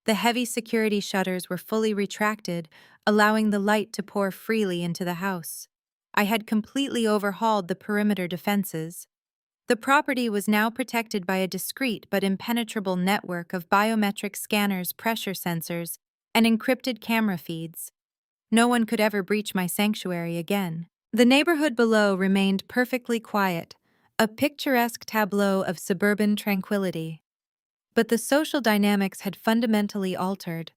The heavy security shutters were fully retracted, allowing the light to pour freely into the house. I had completely overhauled the perimeter defenses. The property was now protected by a discreet but impenetrable network of biometric scanners, pressure sensors, and encrypted camera feeds. No one could ever breach my sanctuary again. The neighborhood below remained perfectly quiet, a picturesque tableau of suburban tranquility. But the social dynamics had fundamentally altered.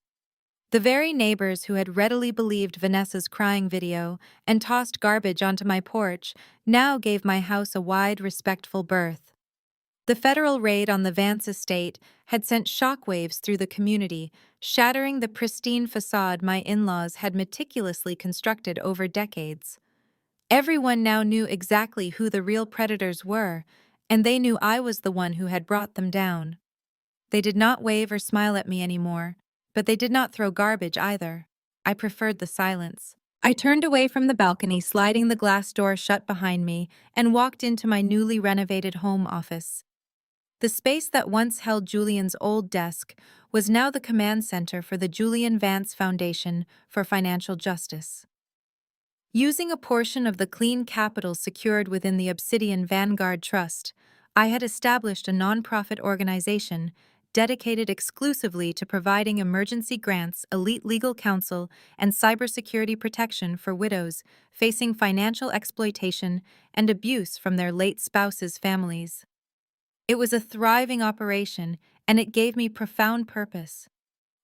The very neighbors who had readily believed Vanessa's crying video and tossed garbage onto my porch now gave my house a wide, respectful berth. The federal raid on the Vance estate had sent shockwaves through the community, shattering the pristine facade my in-laws had meticulously constructed over decades. Everyone now knew exactly who the real predators were, and they knew I was the one who had brought them down. They did not wave or smile at me anymore, but they did not throw garbage either. I preferred the silence. I turned away from the balcony, sliding the glass door shut behind me, and walked into my newly renovated home office. The space that once held Julian's old desk was now the command center for the Julian Vance Foundation for Financial Justice. Using a portion of the clean capital secured within the Obsidian Vanguard Trust, I had established a nonprofit organization dedicated exclusively to providing emergency grants, elite legal counsel, and cybersecurity protection for widows facing financial exploitation and abuse from their late spouses' families. It was a thriving operation, and it gave me profound purpose.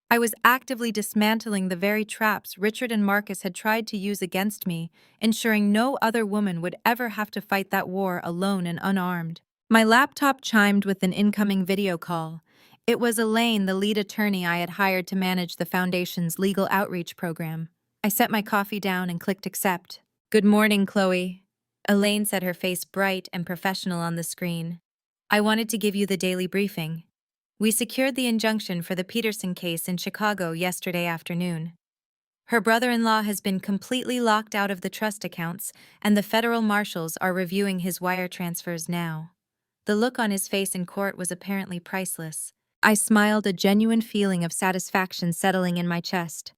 I was actively dismantling the very traps Richard and Marcus had tried to use against me, ensuring no other woman would ever have to fight that war alone and unarmed. My laptop chimed with an incoming video call. It was Elaine, the lead attorney I had hired to manage the Foundation's legal outreach program. I set my coffee down and clicked accept. "Good morning, Chloe." Elaine said, her face bright and professional on the screen. "I wanted to give you the daily briefing. We secured the injunction for the Peterson case in Chicago yesterday afternoon. Her brother-in-law has been completely locked out of the trust accounts, and the federal marshals are reviewing his wire transfers now." The look on his face in court was apparently priceless. I smiled, a genuine feeling of satisfaction settling in my chest.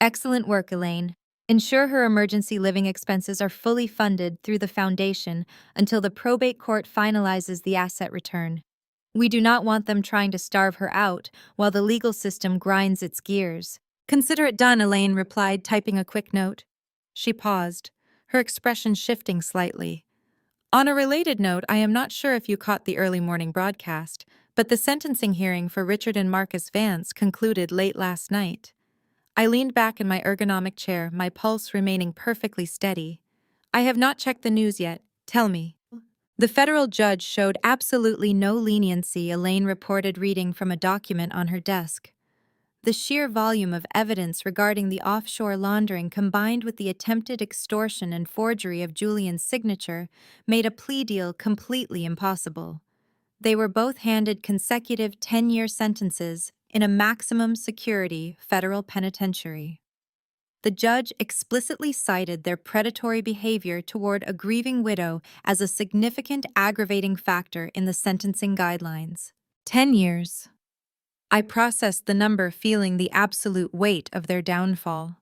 "Excellent work, Elaine. Ensure her emergency living expenses are fully funded through the Foundation until the probate court finalizes the asset return. We do not want them trying to starve her out while the legal system grinds its gears." "Consider it done," Elaine replied, typing a quick note. She paused, her expression shifting slightly. "On a related note, I am not sure if you caught the early morning broadcast, but the sentencing hearing for Richard and Marcus Vance concluded late last night." I leaned back in my ergonomic chair, my pulse remaining perfectly steady. "I have not checked the news yet. Tell me." "The federal judge showed absolutely no leniency," Elaine reported, reading from a document on her desk. The sheer volume of evidence regarding the offshore laundering combined with the attempted extortion and forgery of Julian's signature made a plea deal completely impossible. They were both handed consecutive 10-year sentences in a maximum security federal penitentiary. The judge explicitly cited their predatory behavior toward a grieving widow as a significant aggravating factor in the sentencing guidelines. 10 years. I processed the number, feeling the absolute weight of their downfall.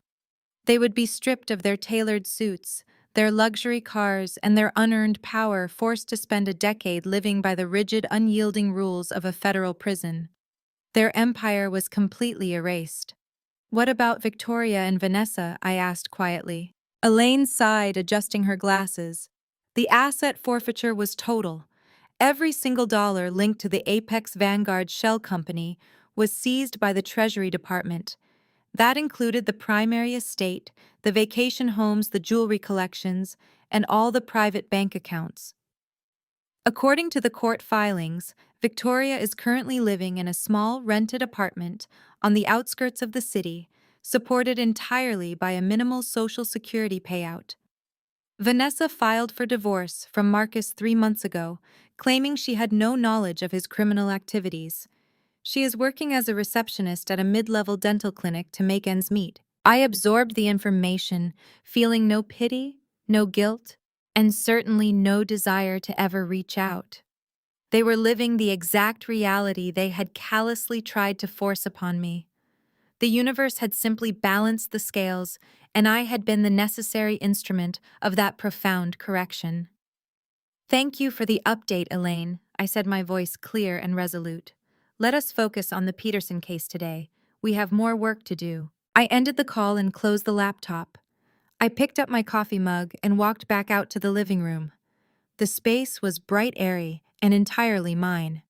They would be stripped of their tailored suits, their luxury cars, and their unearned power, forced to spend a decade living by the rigid, unyielding rules of a federal prison. Their empire was completely erased. "What about Victoria and Vanessa?" I asked quietly. Elaine sighed, adjusting her glasses. "The asset forfeiture was total. Every single dollar linked to the Apex Vanguard shell company was seized by the Treasury Department. That included the primary estate, the vacation homes, the jewelry collections, and all the private bank accounts." According to the court filings, Victoria is currently living in a small rented apartment on the outskirts of the city, supported entirely by a minimal Social Security payout. Vanessa filed for divorce from Marcus 3 months ago, claiming she had no knowledge of his criminal activities. She is working as a receptionist at a mid-level dental clinic to make ends meet. I absorbed the information, feeling no pity, no guilt, and certainly no desire to ever reach out. They were living the exact reality they had callously tried to force upon me. The universe had simply balanced the scales, and I had been the necessary instrument of that profound correction. "Thank you for the update, Elaine," I said, my voice clear and resolute. "Let us focus on the Peterson case today. We have more work to do." I ended the call and closed the laptop. I picked up my coffee mug and walked back out to the living room. The space was bright, airy, and entirely mine.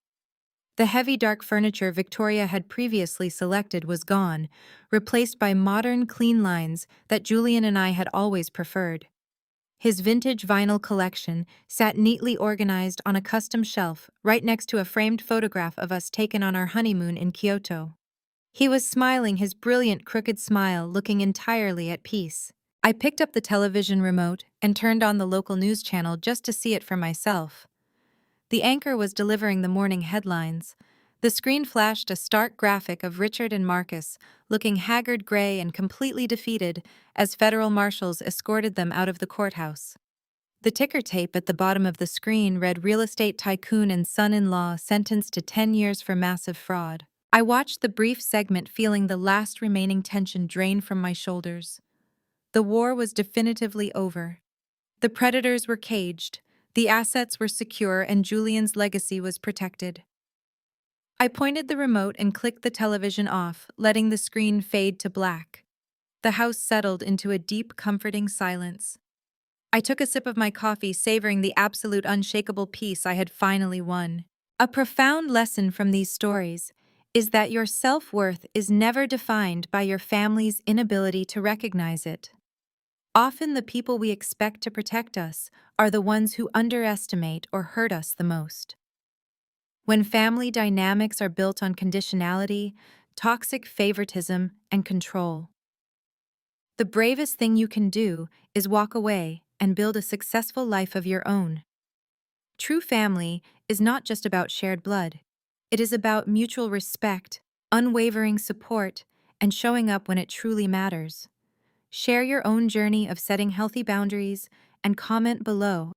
The heavy, dark furniture Victoria had previously selected was gone, replaced by modern, clean lines that Julian and I had always preferred. His vintage vinyl collection sat neatly organized on a custom shelf right next to a framed photograph of us taken on our honeymoon in Kyoto. He was smiling, his brilliant, crooked smile looking entirely at peace. I picked up the television remote and turned on the local news channel just to see it for myself. The anchor was delivering the morning headlines. The screen flashed a stark graphic of Richard and Marcus, looking haggard gray and completely defeated as federal marshals escorted them out of the courthouse. The ticker tape at the bottom of the screen read "Real estate tycoon and son-in-law sentenced to 10 years for massive fraud." I watched the brief segment, feeling the last remaining tension drain from my shoulders. The war was definitively over. The predators were caged, the assets were secure, and Julian's legacy was protected. I pointed the remote and clicked the television off, letting the screen fade to black. The house settled into a deep, comforting silence. I took a sip of my coffee, savoring the absolute unshakable peace I had finally won. A profound lesson from these stories is that your self-worth is never defined by your family's inability to recognize it. Often the people we expect to protect us are the ones who underestimate or hurt us the most. When family dynamics are built on conditionality, toxic favoritism, and control, the bravest thing you can do is walk away and build a successful life of your own. True family is not just about shared blood. It is about mutual respect, unwavering support, and showing up when it truly matters. Share your own journey of setting healthy boundaries and comment below